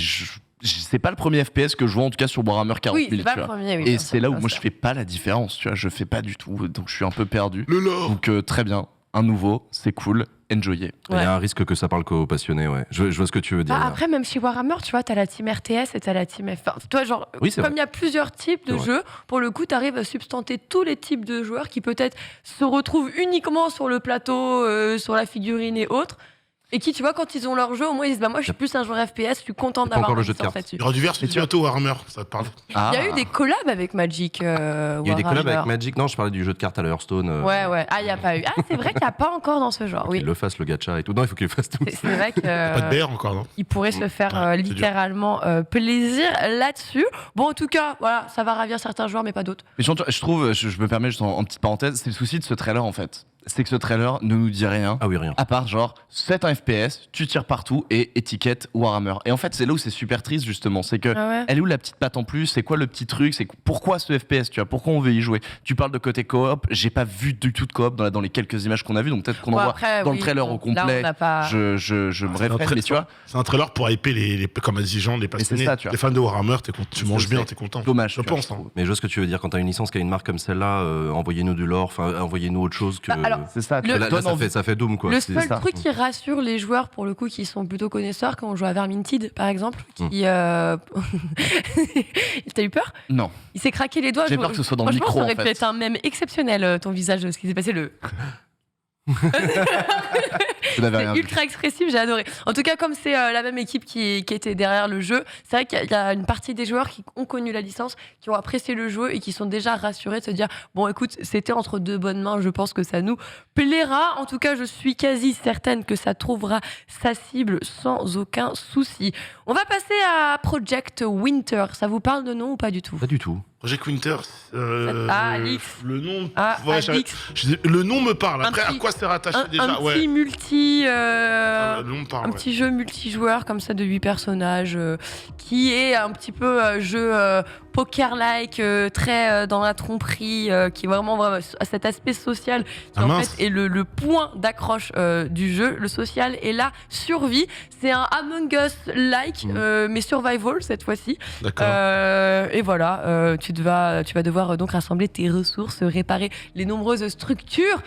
c'est pas le premier FPS que je vois en tout cas sur Warhammer 40 Oui, 000. c'est pas tu le vois. premier, oui. Et bien c'est sûr, là où bien moi je sûr. fais pas la différence, tu vois. Je fais pas du tout, donc je suis un peu perdu. Le lore. Donc très bien, un nouveau, c'est cool, enjoyez. Il y a un risque que ça parle qu'aux passionnés, ouais. Je vois ce que tu veux dire. Bah, là. après, même chez Warhammer, tu vois, t'as la team RTS et t'as la team F. Enfin, toi, genre, Oui, c'est comme vrai. il y a plusieurs types de C'est vrai. jeux, pour le coup, t'arrives à substanter tous les types de joueurs qui peut-être se retrouvent uniquement sur le plateau, sur la figurine et autres. Et qui, tu vois, quand ils ont leur jeu, au moins ils disent moi je suis plus un joueur FPS, je suis content pas d'avoir encore le ma jeu de licence cartes. là-dessus. Il y aura du versus bientôt Warhammer, ça te parle. Il y a eu des collabs avec Magic. Il y a eu des collabs avec Magic. Non, je parlais du jeu de cartes à la Hearthstone. Ouais. Ah, il n'y a pas eu. Ah, c'est vrai qu'il n'y a pas encore dans ce genre. Faut Oui. qu'il le fasse, le gacha et tout. Non, il faut qu'il le fasse tout. C'est vrai que. Pas de BR encore, non? Il pourrait se faire Ouais, c'est dur. littéralement plaisir là-dessus. Bon, en tout cas, voilà, ça va ravir certains joueurs, mais pas d'autres. Mais je trouve, je me permets juste en petite parenthèse, c'est le souci de ce trailer en fait. C'est que ce trailer ne nous dit rien. Ah oui, rien. À part genre, c'est un FPS, tu tires partout et étiquette Warhammer. Et en fait, c'est là où c'est super triste justement. C'est que, Ah ouais. elle est où la petite patte en plus? C'est quoi le petit truc? C'est pourquoi ce FPS? Tu vois, pourquoi on veut y jouer? Tu parles de côté coop, j'ai pas vu du tout de coop dans les quelques images qu'on a vues, donc peut-être qu'on en voit Après, dans oui, le trailer bon, au complet. Là, on n'a pas. Je me C'est un répète, mais tu vois, C'est un trailer pour hyper comme a dit Jean, les passionnés. ça, tu vois. Les fans de Warhammer, tu manges bien, c'est t'es content. dommage. Je tu vois, pense. je Hein. trouve. Mais je vois ce que tu veux dire. Quand t'as une licence qui a une marque comme celle-là, envoyez-nous du lore, enfin, envoyez-nous autre chose que. Bah, alors, C'est ça, tu Le- vois, Là, donne envie. ça fait Doom, quoi. Le C'est seul ça. truc qui rassure les joueurs, pour le coup, qui sont plutôt connaisseurs, quand on joue à Vermintide, par exemple, qui. T'as eu peur? Non, Il s'est craqué les doigts. j'ai peur que ce soit dans le Franchement, micro ça aurait en pu fait. être un mème exceptionnel, ton visage, ce qui s'est passé. Je n'avais rien C'est vu. ultra expressif, j'ai adoré. En tout cas, comme c'est la même équipe qui était derrière le jeu, c'est vrai qu'il y a une partie des joueurs qui ont connu la licence, qui ont apprécié le jeu et qui sont déjà rassurés de se dire bon, écoute, c'était entre deux bonnes mains, je pense que ça nous plaira. En tout cas, je suis quasi certaine que ça trouvera sa cible sans aucun souci. On va passer à Project Winter. Ça vous parle de nom ou pas du tout? Pas du tout. Project Winter, Alix. le nom. Ah, Ouais, Alix. le nom me parle. Un Après, petit- à quoi c'est rattaché Un déjà? petit multi. Le nom me parle. Un ouais. petit jeu multijoueur comme ça de 8 personnages qui est un petit peu jeu poker-like, très dans la tromperie, qui est vraiment à cet aspect social qui Ah, en mince. fait est le point d'accroche du jeu, le social et la survie. C'est un Among Us-like, mais survival cette fois-ci. D'accord. Et voilà, tu vas devoir donc rassembler tes ressources, réparer les nombreuses structures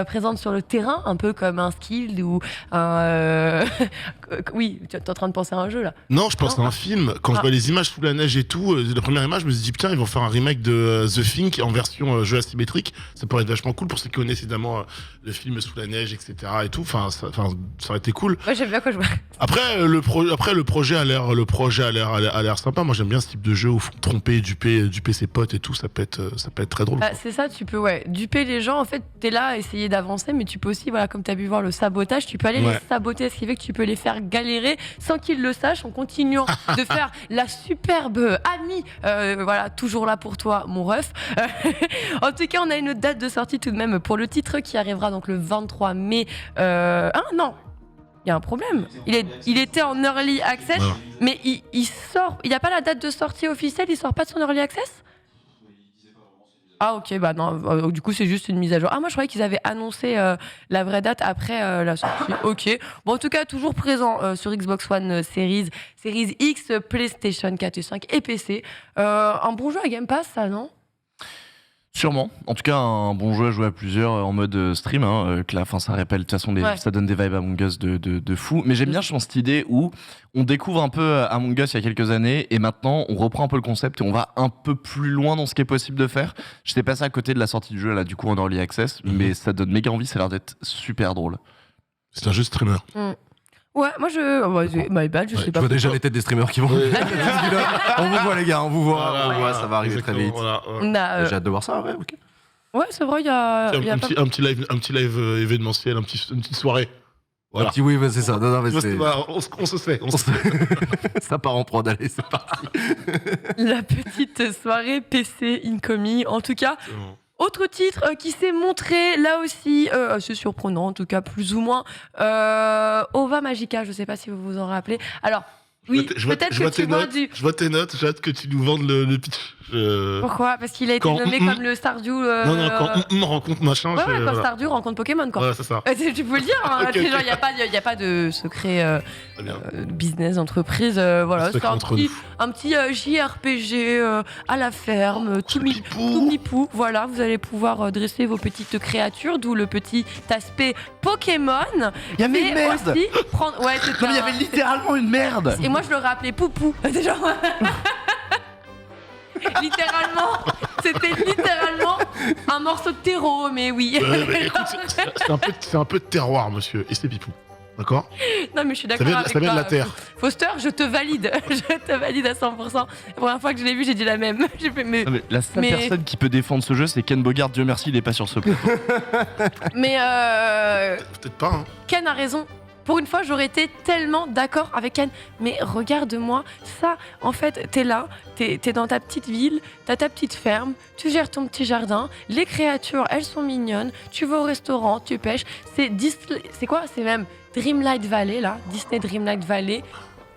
présentes sur le terrain, un peu comme un skill ou un... oui, tu es en train de penser à un jeu là. Non, je pense non. à un film. Quand je vois les images sous la neige et tout, la première image, je me suis dit, putain, ils vont faire un remake de The Thing en version jeu asymétrique. Ça pourrait être vachement cool pour ceux qui connaissent évidemment le film sous la neige, etc. et tout. Enfin, ça aurait été cool. Moi j'aime bien quoi jouer. Après, le projet a l'air sympa. Moi, j'aime bien ce type de jeu où faut tromper, duper ses potes et tout. Ça peut être très drôle. Bah, c'est ça, tu peux duper les gens. En fait, t'es là à essayer d'avancer, mais tu peux aussi, voilà, comme tu as pu voir le sabotage, tu peux aller Ouais. les saboter, ce qui fait que tu peux les faire galérer sans qu'ils le sachent, en continuant de faire la superbe amie. Voilà, toujours là pour toi, mon ref. En tout cas, on a une date de sortie tout de même pour le titre qui arrivera donc le 23 mai. Non. Il y a un problème. Il était en early access, Voilà. mais il sort. Il n'y a pas la date de sortie officielle. Il sort pas de son early access. Ah ok, bah non, du coup c'est juste une mise à jour. Ah moi je croyais qu'ils avaient annoncé la vraie date après la sortie. Ok, bon en tout cas toujours présent sur Xbox One Series X, PlayStation 4 et 5 et PC. Un bon jeu à Game Pass ça non? Sûrement. En tout cas, un bon jeu à jouer à plusieurs en mode stream. Que là, ça rappelle, de toute façon, Ouais. ça donne des vibes Among Us de fou. Mais j'aime bien, je pense, cette idée où on découvre un peu Among Us il y a quelques années et maintenant on reprend un peu le concept et on va un peu plus loin dans ce qui est possible de faire. J'étais passé à côté de la sortie du jeu, là, du coup, en early access, mais ça donne méga envie, ça a l'air d'être super drôle. C'est un jeu streamer. Ouais, moi my bad, je sais Je pas. vois déjà les têtes des streamers qui vont. Ouais. On vous voit, les gars, on vous voit. Voilà, on vous voit, ça va arriver très vite. Voilà, ouais. On a, J'ai hâte de voir ça, ouais, ok. ouais c'est vrai, il y a, Un, il y a pas- petit live événementiel, une petite soirée. Voilà. Un petit oui, ouais, c'est ça. Non, non, mais c'est- Voilà, on se sait. ça part en prod, allez, c'est parti. la petite soirée PC incoming. En tout cas, autre titre qui s'est montré là aussi, assez surprenant en tout cas plus ou moins, Ova Magica, je sais pas si vous vous en rappelez. Alors oui, peut-être que tu vois du... Je vois tes notes, j'ai hâte que tu nous vendes le pitch. Pourquoi? Parce qu'il a été Quand nommé comme le Stardew... Non, quand on rencontre machin, Ouais, quand voilà. Stardew rencontre Pokémon quoi. Voilà, c'est ça. Tu peux le dire, hein, Ok, tu sais, ok. genre, il n'y a pas de secret Très bien. business, entreprise. Voilà, Secret c'est entre nous. un petit JRPG à la ferme, tout Pipou. mipou. Voilà, vous allez pouvoir dresser vos petites créatures, d'où le petit aspect Pokémon. Il y avait Mais une merde. aussi prendre... Ouais, c'était Non, mais il y avait littéralement une merde. Et moi, je l'aurais appelé Poupou. C'est genre... littéralement, c'était littéralement un morceau de terreau, mais oui. Mais écoute, c'est un peu de terroir, monsieur. Et c'est Pipou. D'accord. Non, mais je suis d'accord avec Ça vient de la toi. terre. Foster, je te valide. Je te valide à 100%. La première fois que je l'ai vu, j'ai dit la même. J'ai fait, Non, mais la seule Mais- personne qui peut défendre ce jeu, c'est Ken Bogard. Dieu merci, il est pas sur ce plateau. mais Peut-être pas, hein. Ken a raison. Pour une fois, j'aurais été tellement d'accord avec Ken. Mais regarde-moi, ça, en fait, t'es là, t'es dans ta petite ville, t'as ta petite ferme, tu gères ton petit jardin, les créatures, elles sont mignonnes, tu vas au restaurant, tu pêches. C'est quoi? C'est même Dreamlight Valley, là, Disney Dreamlight Valley,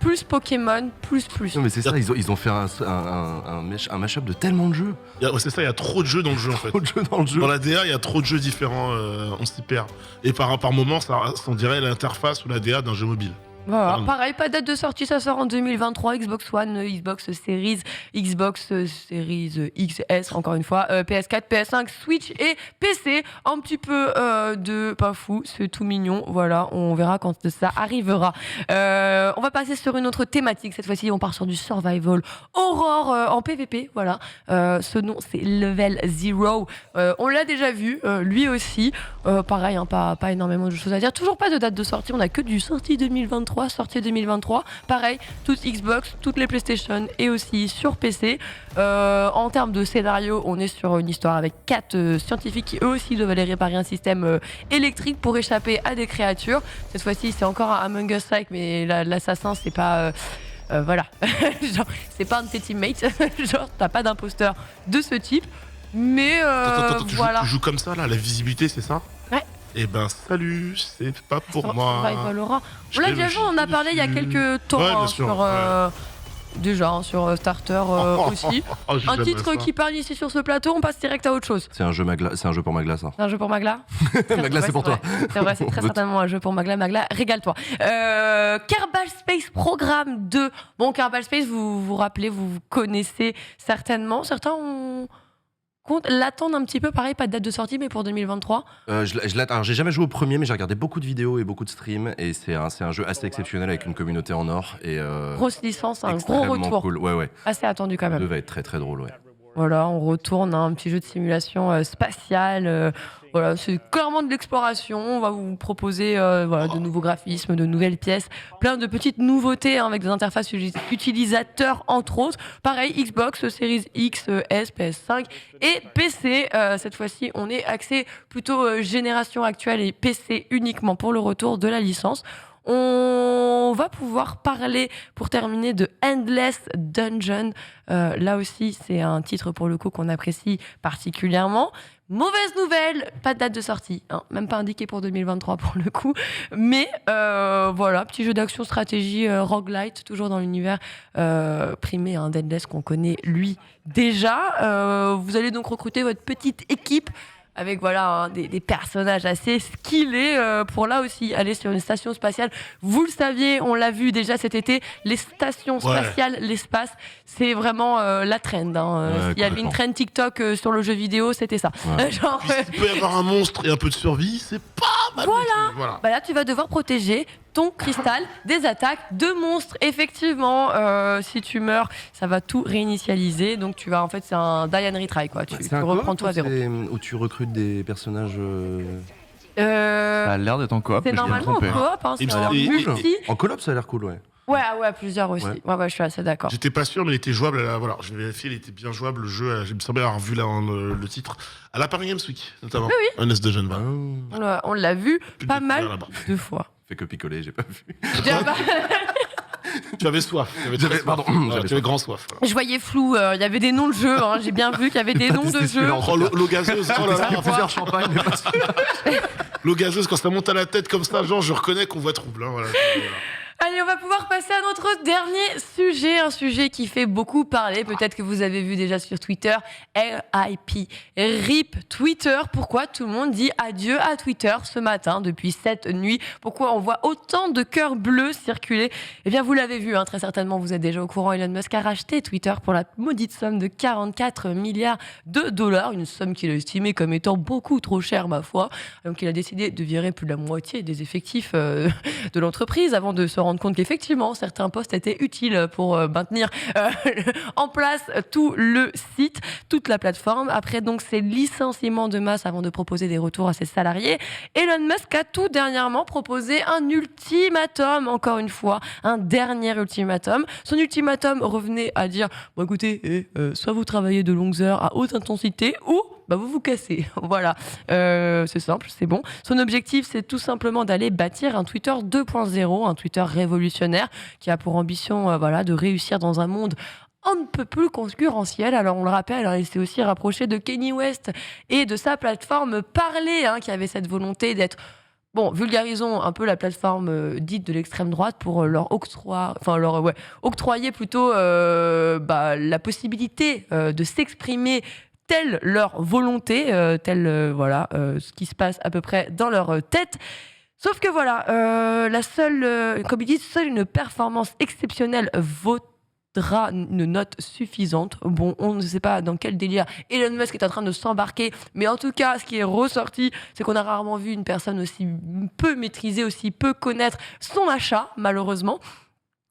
plus Pokémon, plus. Non mais c'est ça, ils ont fait un mashup de tellement de jeux. Ouais, c'est ça, il y a trop de jeux dans le jeu en fait. Trop de jeux dans le jeu. Dans la DA, il y a trop de jeux différents, on s'y perd. Et par moment, on dirait l'interface ou la DA d'un jeu mobile. Voilà. Pardon. Pareil, pas de date de sortie, ça sort en 2023. Xbox One, Xbox Series, Xbox Series XS, encore une fois, PS4, PS5, Switch et PC. Un petit peu de pas fou, c'est tout mignon. Voilà, on verra quand ça arrivera. On va passer sur une autre thématique. Cette fois-ci, on part sur du survival horror en PVP. Voilà, ce nom c'est Level Zero. On l'a déjà vu, lui aussi. Pareil, hein, pas énormément de choses à dire. Toujours pas de date de sortie. On a que du sortie 2023. Sortie 2023, pareil, toutes Xbox, toutes les PlayStation et aussi sur PC. En termes de scénario, on est sur une histoire avec 4 scientifiques qui eux aussi doivent aller réparer un système électrique pour échapper à des créatures. Cette fois-ci, c'est encore un Among Us-like, mais l'assassin, c'est pas... voilà, genre, c'est pas un de tes teammates, genre, t'as pas d'imposteur de ce type. Mais Attends, voilà. tu joues comme ça là, la visibilité, c'est ça? Ouais. Eh ben salut, c'est pas pour Sur moi. Survival Horror. Je On l'a l'ai déjà vu, vu, on en a parlé il y a quelques temps Ouais, bien hein, sûr, sur déjà hein, sur Starter aussi. Oh, Un j'aimerais titre ça. qui parle ici sur ce plateau, on passe direct à autre chose. C'est un jeu pour Magla ça. C'est un jeu pour Magla. Magla c'est pour toi. C'est vrai, c'est très certainement un jeu pour Magla. Magla, régale-toi. Kerbal Space Programme 2. Bon, Kerbal Space, vous vous rappelez, vous connaissez certainement. Certains l'attendent un petit peu, pareil, pas de date de sortie, mais pour 2023. Je l'attends. Alors, j'ai jamais joué au premier, mais j'ai regardé beaucoup de vidéos et beaucoup de streams. Et c'est un jeu assez exceptionnel avec une communauté en or. Et, Grosse licence, un gros extrêmement retour. cool. Ouais. Assez attendu quand Le même. 2 va être très très drôle, ouais. Voilà, on retourne à un petit jeu de simulation spatiale. Voilà, c'est clairement de l'exploration. On va vous proposer voilà, de nouveaux graphismes, de nouvelles pièces, plein de petites nouveautés hein, avec des interfaces utilisateurs entre autres. Pareil, Xbox, Series X, S, PS5 et PC. Cette fois-ci, on est axé plutôt génération actuelle et PC uniquement pour le retour de la licence. On va pouvoir parler, pour terminer, de Endless Dungeon. Là aussi, c'est un titre, pour le coup, qu'on apprécie particulièrement. Mauvaise nouvelle, pas de date de sortie, hein, même pas indiqué pour 2023 pour le coup. Mais voilà, petit jeu d'action stratégie roguelite, toujours dans l'univers primé d'Endless qu'on connaît lui déjà. Vous allez donc recruter votre petite équipe avec voilà hein, des personnages assez skillés pour là aussi aller sur une station spatiale. Vous le saviez, on l'a vu déjà cet été, les stations spatiales, l'espace, c'est vraiment la trend. Hein. Ouais, Il y avait une trend TikTok sur le jeu vidéo, c'était ça. Ouais. Genre, Puis s'il peut y avoir un monstre et un peu de survie, c'est pas mal. Voilà. bah là, tu vas devoir protéger ton cristal des attaques de monstres. Effectivement, si tu meurs, ça va tout réinitialiser. Donc tu vas, en fait, c'est un die and retry quoi. Tu C'est un reprends coop tout à ou zéro. où tu recrutes des personnages Ça a l'air d'être en coop, C'est mais je viens de normalement en tromper. coop, hein, Il me c'est en semble- multi. en coop, ça a l'air cool, ouais. Ouais, plusieurs aussi. Ouais. Ouais, je suis assez d'accord. J'étais pas sûr, mais il était jouable. Voilà, je vais vérifier, il était bien jouable le jeu. Je me semblais avoir vu là, le titre à la Paris Games Week, notamment. Oui. Honest Dungeon. Voilà. On l'a vu Plus pas de mal découvert là-bas. de fois. Fait que picoler, j'ai pas vu. Tu avais soif. Pardon, j'avais tu avais grand soif. Voilà. Je voyais flou, il y avait des noms de jeux, hein, j'ai bien vu qu'il y avait des pas noms de testé jeux. celui-là, Oh, l'eau gazeuse. Oh là là. plusieurs champagnes, mais pas L'eau gazeuse, quand ça monte à la tête comme ça, genre, je reconnais qu'on voit trouble. Hein, voilà. Allez, on va pouvoir passer à notre dernier sujet, un sujet qui fait beaucoup parler. Peut-être que vous avez vu déjà sur Twitter, RIP, RIP Twitter. Pourquoi tout le monde dit adieu à Twitter ce matin, depuis cette nuit? Pourquoi on voit autant de cœurs bleus circuler? Eh bien, vous l'avez vu, hein, très certainement, vous êtes déjà au courant. Elon Musk a racheté Twitter pour la maudite somme de 44 milliards de dollars, une somme qu'il a estimée comme étant beaucoup trop chère, ma foi. Donc, il a décidé de virer plus de la moitié des effectifs de l'entreprise avant de se rendre rendre compte qu'effectivement, certains posts étaient utiles pour maintenir en place tout le site, toute la plateforme. Après donc ces licenciements de masse avant de proposer des retours à ses salariés, Elon Musk a tout dernièrement proposé un ultimatum, encore une fois, un dernier ultimatum. Son ultimatum revenait à dire, bon écoutez, soit vous travaillez de longues heures à haute intensité, ou vous vous cassez. Voilà, c'est simple, c'est bon. Son objectif, c'est tout simplement d'aller bâtir un Twitter 2.0, un Twitter révolutionnaire qui a pour ambition de réussir dans un monde un peu plus concurrentiel. Alors on le rappelle, il s'est aussi rapproché de Kanye West et de sa plateforme Parler, qui avait cette volonté d'être... Bon, vulgarisons un peu la plateforme dite de l'extrême droite pour leur octroyer plutôt la possibilité de s'exprimer telle leur volonté, ce qui se passe à peu près dans leur tête. Sauf que comme ils disent, seule une performance exceptionnelle vaudra une note suffisante. Bon, on ne sait pas dans quel délire Elon Musk est en train de s'embarquer, mais en tout cas, ce qui est ressorti, c'est qu'on a rarement vu une personne aussi peu maîtriser, aussi peu connaître son achat, malheureusement.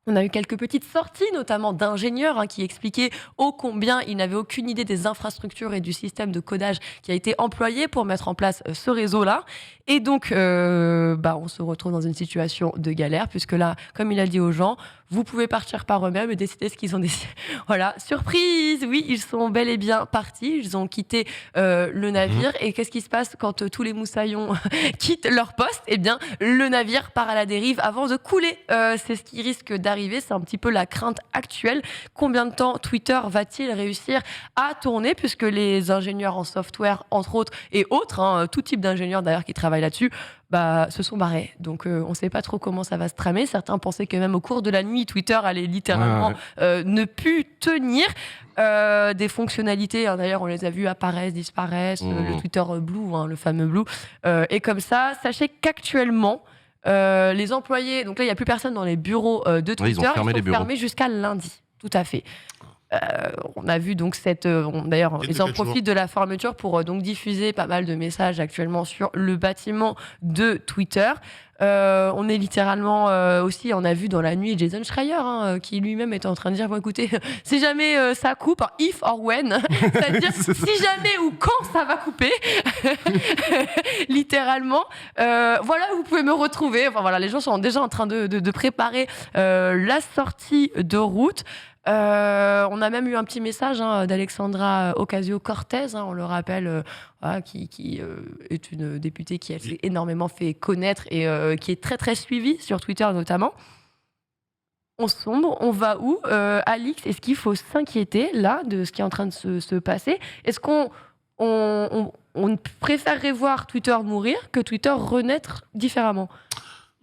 On a eu quelques petites sorties, notamment d'ingénieurs qui expliquaient ô combien ils n'avaient aucune idée des infrastructures et du système de codage qui a été employé pour mettre en place ce réseau-là. Et donc, on se retrouve dans une situation de galère, puisque là, comme il a dit aux gens, vous pouvez partir par eux-mêmes et décider ce qu'ils ont décidé. Voilà, surprise, oui, ils sont bel et bien partis, ils ont quitté le navire. Et qu'est-ce qui se passe quand tous les moussaillons quittent leur poste ? Eh bien, le navire part à la dérive avant de couler. C'est ce qui risque d'arriver, c'est un petit peu la crainte actuelle. Combien de temps Twitter va-t-il réussir à tourner, puisque les ingénieurs en software, entre autres, et autres, tout type d'ingénieurs d'ailleurs qui travaillent là-dessus, se sont barrés. Donc on ne sait pas trop comment ça va se tramer. Certains pensaient que même au cours de la nuit, Twitter allait littéralement ne plus tenir. Des fonctionnalités, d'ailleurs on les a vues apparaissent, disparaissent, le Twitter Blue, le fameux Blue. Et comme ça, sachez qu'actuellement, les employés, donc là il n'y a plus personne dans les bureaux de Twitter, ils ont fermé les bureaux. fermés jusqu'à lundi. Tout à fait. On a vu donc d'ailleurs, ils en profitent de la fermeture pour donc diffuser pas mal de messages actuellement sur le bâtiment de Twitter. On est littéralement aussi, on a vu dans la nuit Jason Schreier qui lui-même était en train de dire, bon écoutez, si jamais ça coupe, if or when, c'est-à-dire si jamais ou quand ça va couper, littéralement, vous pouvez me retrouver. Enfin voilà, les gens sont déjà en train de préparer la sortie de route. On a même eu un petit message d'Alexandra Ocasio-Cortez, on le rappelle, qui est une députée qui a énormément fait connaître et qui est très très suivie sur Twitter notamment. On sombre, on va où, Alix? Est-ce qu'il faut s'inquiéter là de ce qui est en train de se passer? Est-ce qu'on préférerait voir Twitter mourir que Twitter renaître différemment?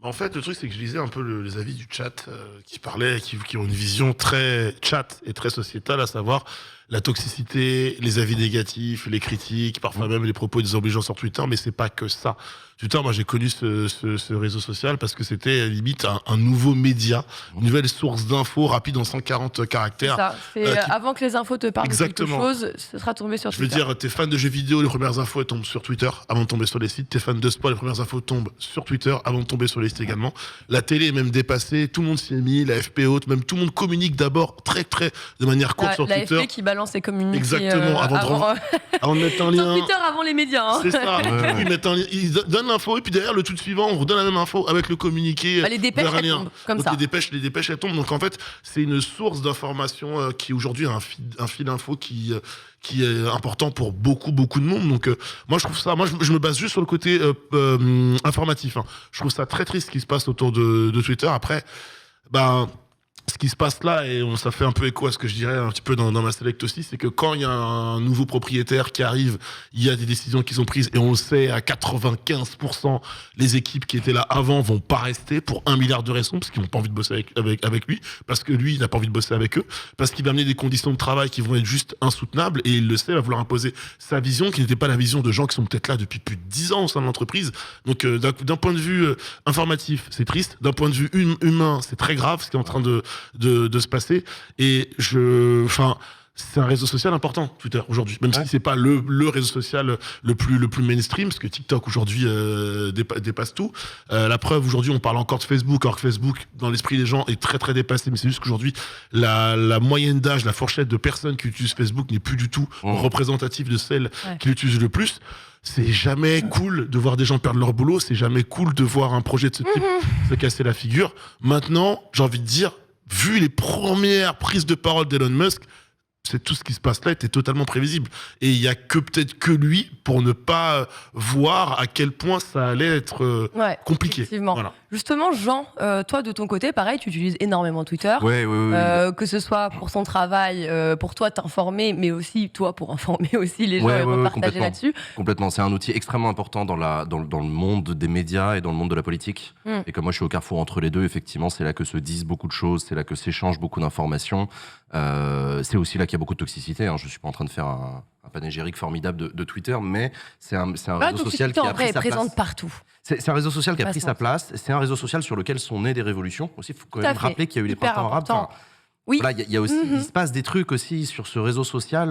En fait, le truc, c'est que je lisais un peu les avis du chat qui parlaient, qui ont une vision très chat et très sociétale, à savoir la toxicité, les avis négatifs, les critiques, parfois même les propos désobligeants sur Twitter, mais c'est pas que ça. Twitter, moi j'ai connu ce réseau social parce que c'était limite un nouveau média, une nouvelle source d'infos rapide en 140 caractères. C'est ça, avant que les infos te parlent de quelque chose, ce sera tombé sur Twitter. Je veux dire, t'es fan de jeux vidéo, les premières infos elles tombent sur Twitter avant de tomber sur les sites. T'es fan de sport, les premières infos tombent sur Twitter avant de tomber sur les sites également. La télé est même dépassée, tout le monde s'y est mis, la FPO, même tout le monde communique d'abord très de manière courte sur Twitter. La FP qui balance ses communiqués. Exactement, avant de mettre un lien. Sur Twitter avant les médias. C'est ça. Ils donnent l'info et puis derrière le tout suivant, on redonne la même info avec le communiqué. Les dépêches elles tombent comme donc ça. Les dépêches elles tombent. Donc en fait, c'est une source d'information qui aujourd'hui a un fil info qui est important pour beaucoup de monde. Donc moi je me base juste sur le côté informatif. Je trouve ça très triste ce qui se passe autour de Twitter. Après, ce qui se passe là, et ça fait un peu écho à ce que je dirais un petit peu dans ma select aussi, c'est que quand il y a un nouveau propriétaire qui arrive, il y a des décisions qui sont prises, et on le sait, à 95%, les équipes qui étaient là avant vont pas rester pour 1 milliard de raisons, parce qu'ils n'ont pas envie de bosser avec lui, parce que lui, il n'a pas envie de bosser avec eux, parce qu'il va amener des conditions de travail qui vont être juste insoutenables, et il le sait, il va vouloir imposer sa vision, qui n'était pas la vision de gens qui sont peut-être là depuis plus de 10 ans au sein de l'entreprise. Donc d'un point de vue informatif, c'est triste, d'un point de vue humain, c'est très grave ce qui est en train de se passer, et c'est un réseau social important, Twitter, aujourd'hui. Même si c'est pas le réseau social le plus mainstream, parce que TikTok, aujourd'hui, dépasse tout. La preuve, aujourd'hui, on parle encore de Facebook, alors que Facebook, dans l'esprit des gens, est très, très dépassé. Mais c'est juste qu'aujourd'hui, la moyenne d'âge, la fourchette de personnes qui utilisent Facebook n'est plus du tout représentative de celles qui l'utilisent le plus. C'est jamais cool de voir des gens perdre leur boulot. C'est jamais cool de voir un projet de ce type se casser la figure. Maintenant, j'ai envie de dire, vu les premières prises de parole d'Elon Musk, c'est tout ce qui se passe là était totalement prévisible. Et il y a peut-être que lui pour ne pas voir à quel point ça allait être compliqué. Effectivement. Voilà. Justement, Jean, toi de ton côté, pareil, tu utilises énormément Twitter. Oui. Que ce soit pour son travail, pour toi t'informer, mais aussi toi pour informer aussi les gens et repartager là-dessus. Complètement. C'est un outil extrêmement important dans le monde des médias et dans le monde de la politique. Et comme moi je suis au carrefour entre les deux, effectivement, c'est là que se disent beaucoup de choses, c'est là que s'échangent beaucoup d'informations. C'est aussi là qu'il y a beaucoup de toxicité. Je ne suis pas en train de faire un panégyrique formidable de Twitter, mais c'est un réseau social qui a pris sa place. Partout. C'est un réseau social qui a pris sa place. C'est un réseau social sur lequel sont nées des révolutions. Aussi, il faut quand même rappeler qu'il y a eu les printemps arabes. Oui. Voilà, il y a aussi, il se passe des trucs aussi sur ce réseau social.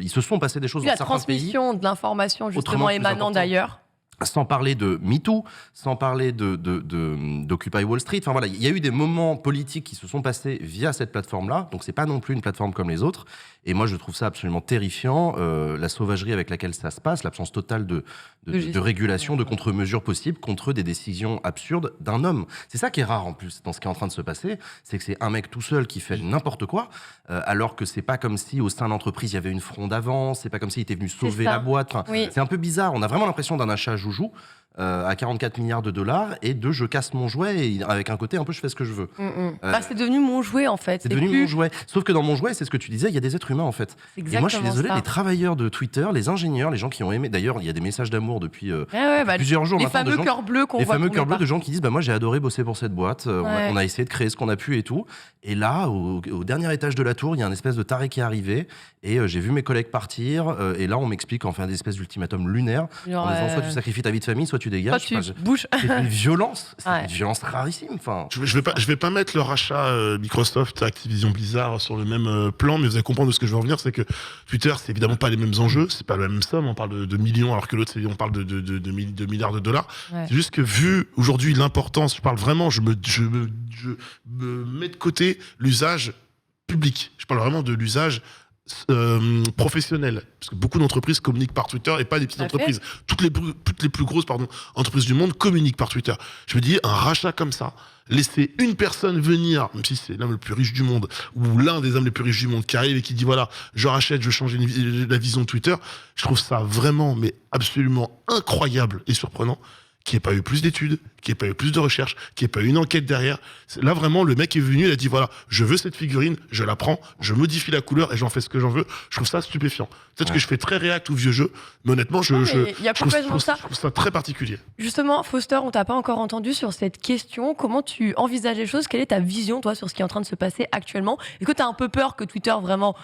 Il se sont passés des choses dans certains pays. La transmission de l'information justement émanant d'ailleurs. Sans parler de MeToo, sans parler d'Occupy Wall Street. Enfin voilà, il y a eu des moments politiques qui se sont passés via cette plateforme-là. Donc c'est pas non plus une plateforme comme les autres. Et moi je trouve ça absolument terrifiant, la sauvagerie avec laquelle ça se passe, l'absence totale de régulation, de contre-mesures possibles contre des décisions absurdes d'un homme. C'est ça qui est rare en plus dans ce qui est en train de se passer, c'est que c'est un mec tout seul qui fait n'importe quoi, alors que c'est pas comme si au sein de l'entreprise il y avait une fronde d'avance, c'est pas comme s'il était venu sauver la boîte. Enfin, c'est un peu bizarre. On a vraiment l'impression d'un achat joujou à 44 milliards de dollars et de je casse mon jouet et avec un côté un peu je fais ce que je veux. C'est devenu mon jouet en fait. C'est devenu mon jouet. Sauf que dans mon jouet, c'est ce que tu disais, il y a des êtres humains en fait. Et moi je suis désolé, les travailleurs de Twitter, les ingénieurs, les gens qui ont aimé, d'ailleurs il y a des messages d'amour depuis plusieurs jours. Les fameux cœurs bleus qu'on voit. Les fameux cœurs bleus de gens qui disent moi j'ai adoré bosser pour cette boîte, on a essayé de créer ce qu'on a pu et tout. Et là, au dernier étage de la tour, il y a un espèce de taré qui est arrivé et j'ai vu mes collègues partir et là on m'explique enfin des espèces d'ultimatum lunaires en disant soit tu sacrifies ta vie de famille, soit tu dégages. C'est une violence, une violence rarissime. Enfin, je vais pas mettre le rachat Microsoft, Activision Blizzard sur le même plan, mais vous allez comprendre de ce que je veux en venir, c'est que Twitter, c'est évidemment pas les mêmes enjeux, c'est pas la même somme, on parle de millions alors que l'autre, on parle de milliards de dollars. C'est juste que vu aujourd'hui l'importance, je parle vraiment, je me mets de côté l'usage public. Je parle vraiment de l'usage professionnel, parce que beaucoup d'entreprises communiquent par Twitter et pas des petites entreprises. Toutes les plus grosses entreprises du monde communiquent par Twitter. Je me dis, un rachat comme ça, laisser une personne venir, même si c'est l'homme le plus riche du monde, ou l'un des hommes les plus riches du monde qui arrive et qui dit voilà, je rachète, je veux changer la vision de Twitter, je trouve ça vraiment, mais absolument incroyable et surprenant. Qu'il n'y ait pas eu plus d'études, qu'il n'y ait pas eu plus de recherches, qu'il n'y ait pas eu une enquête derrière. Là, vraiment, le mec est venu, il a dit, voilà, je veux cette figurine, je la prends, je modifie la couleur et j'en fais ce que j'en veux. Je trouve ça stupéfiant. Peut-être que je fais très réact ou vieux jeu, mais honnêtement, je trouve ça très particulier. Justement, Foster, on t'a pas encore entendu sur cette question. Comment tu envisages les choses? Quelle est ta vision, toi, sur ce qui est en train de se passer actuellement? Est-ce que tu as un peu peur que Twitter, vraiment...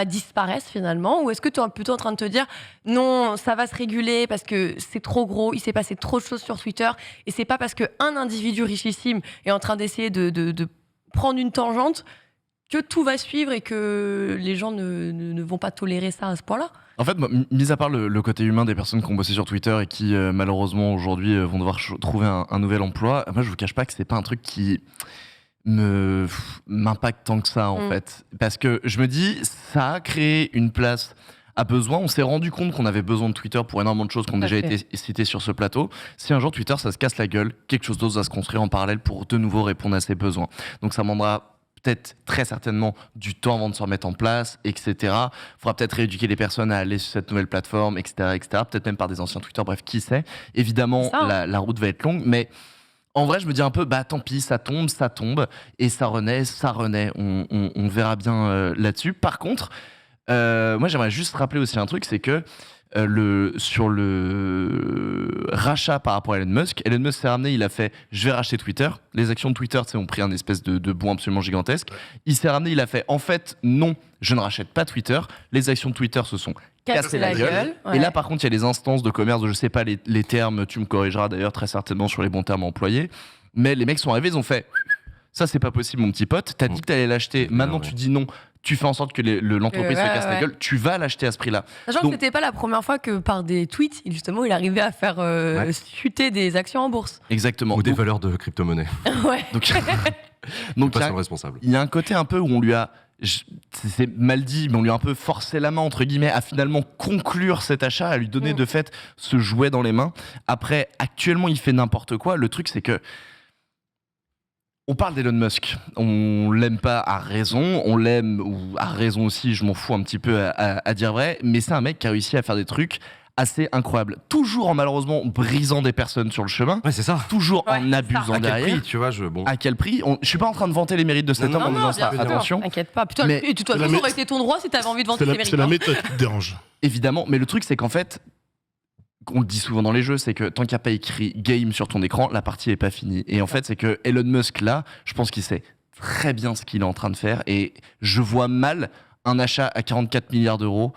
disparaissent finalement, ou est-ce que tu es plutôt en train de te dire non, ça va se réguler parce que c'est trop gros, il s'est passé trop de choses sur Twitter et c'est pas parce qu'un individu richissime est en train d'essayer de prendre une tangente que tout va suivre et que les gens ne vont pas tolérer ça à ce point-là? En fait, mis à part le côté humain des personnes qui ont bossé sur Twitter et qui malheureusement aujourd'hui vont devoir trouver un nouvel emploi, moi je vous cache pas que c'est pas un truc qui m'impacte tant que ça en fait, parce que je me dis ça a créé une place à besoin. On s'est rendu compte qu'on avait besoin de Twitter pour énormément de choses qui ont déjà été citées sur ce plateau. Si un jour Twitter ça se casse la gueule, quelque chose d'autre va se construire en parallèle pour de nouveau répondre à ces besoins. Donc ça demandera peut-être très certainement du temps avant de se remettre en place, etc. Il faudra peut-être rééduquer les personnes à aller sur cette nouvelle plateforme, etc. Peut-être même par des anciens Twitter, bref, qui sait. Évidemment, la route va être longue, mais en vrai, je me dis un peu, tant pis, ça tombe, et ça renaît, on verra bien là-dessus. Par contre, moi, j'aimerais juste rappeler aussi un truc, c'est que sur le rachat par rapport à Elon Musk s'est ramené, il a fait « je vais racheter Twitter ». Les actions de Twitter ont pris un espèce de bond absolument gigantesque. Il s'est ramené, il a fait « en fait, non, je ne rachète pas Twitter ». Les actions de Twitter se sont casser la gueule. Et là, par contre, il y a les instances de commerce, je sais pas les termes, tu me corrigeras d'ailleurs très certainement sur les bons termes employés. Mais les mecs sont arrivés, ils ont fait ça, c'est pas possible, mon petit pote. T'as dit que t'allais l'acheter, maintenant tu dis non. tu fais en sorte que l'entreprise se casse la gueule, tu vas l'acheter à ce prix-là. Sachant que c'était pas la première fois que par des tweets, justement, il arrivait à faire chuter des actions en bourse. Exactement. Ou des valeurs de crypto-monnaie. Ouais. Donc Pas sur responsable. il y a un côté un peu où on lui a, c'est mal dit, mais on lui a un peu forcé la main, entre guillemets, à finalement conclure cet achat, à lui donner de fait ce jouet dans les mains. Après, actuellement, il fait n'importe quoi. Le truc, c'est que on parle d'Elon Musk. On l'aime pas à raison, on l'aime ou à raison aussi, je m'en fous un petit peu à dire vrai, mais c'est un mec qui a réussi à faire des trucs assez incroyables. Toujours en malheureusement brisant des personnes sur le chemin. Ouais, c'est ça. Toujours en abusant À quel derrière. prix, tu vois, À quel prix Je suis pas en train de vanter les mérites de cet homme en disant ça. bien sûr. Attention. T'inquiète pas. Putain, Mais- et de toute façon, ça aurait été ton droit si t'avais envie de vanter tes mérites. C'est la méthode qui te dérange. Évidemment, mais le truc c'est qu'en fait, on le dit souvent dans les jeux, c'est que tant qu'il n'y a pas écrit game sur ton écran, la partie est pas finie. Et en fait, c'est que Elon Musk là, je pense qu'il sait très bien ce qu'il est en train de faire et je vois mal un achat à 44 milliards d'euros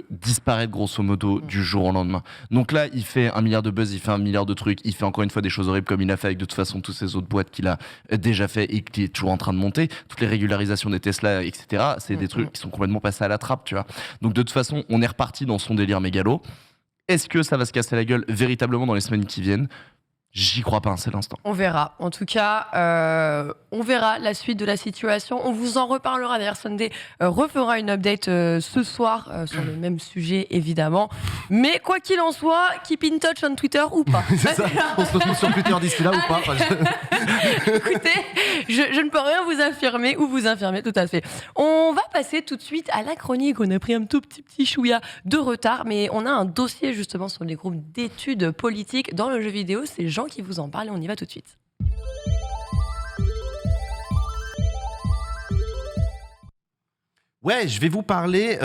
disparaître grosso modo du jour au lendemain. Donc là, il fait 1 milliard de buzz, il fait 1 milliard de trucs, il fait encore une fois des choses horribles comme il a fait avec de toute façon toutes ces autres boîtes qu'il a déjà fait et qui est toujours en train de monter. Toutes les régularisations des Tesla, etc. C'est des trucs qui sont complètement passés à la trappe, tu vois. Donc de toute façon, on est reparti dans son délire mégalo. Est-ce que ça va se casser la gueule véritablement dans les semaines qui viennent ? J'y crois pas un seul instant. On verra. En tout cas, on verra la suite de la situation. On vous en reparlera. D'ailleurs, Sunday refera une update ce soir sur le même sujet, évidemment. Mais quoi qu'il en soit, keep in touch on Twitter ou pas. C'est ça. On se retrouve sur Twitter d'ici là ou pas Écoutez, je ne peux rien vous affirmer ou vous infirmer, tout à fait. On va passer tout de suite à la chronique. On a pris un tout petit chouïa de retard, mais on a un dossier justement sur les groupes d'études politiques dans le jeu vidéo. C'est Jean qui vous en parle et on y va tout de suite. Ouais, je vais vous parler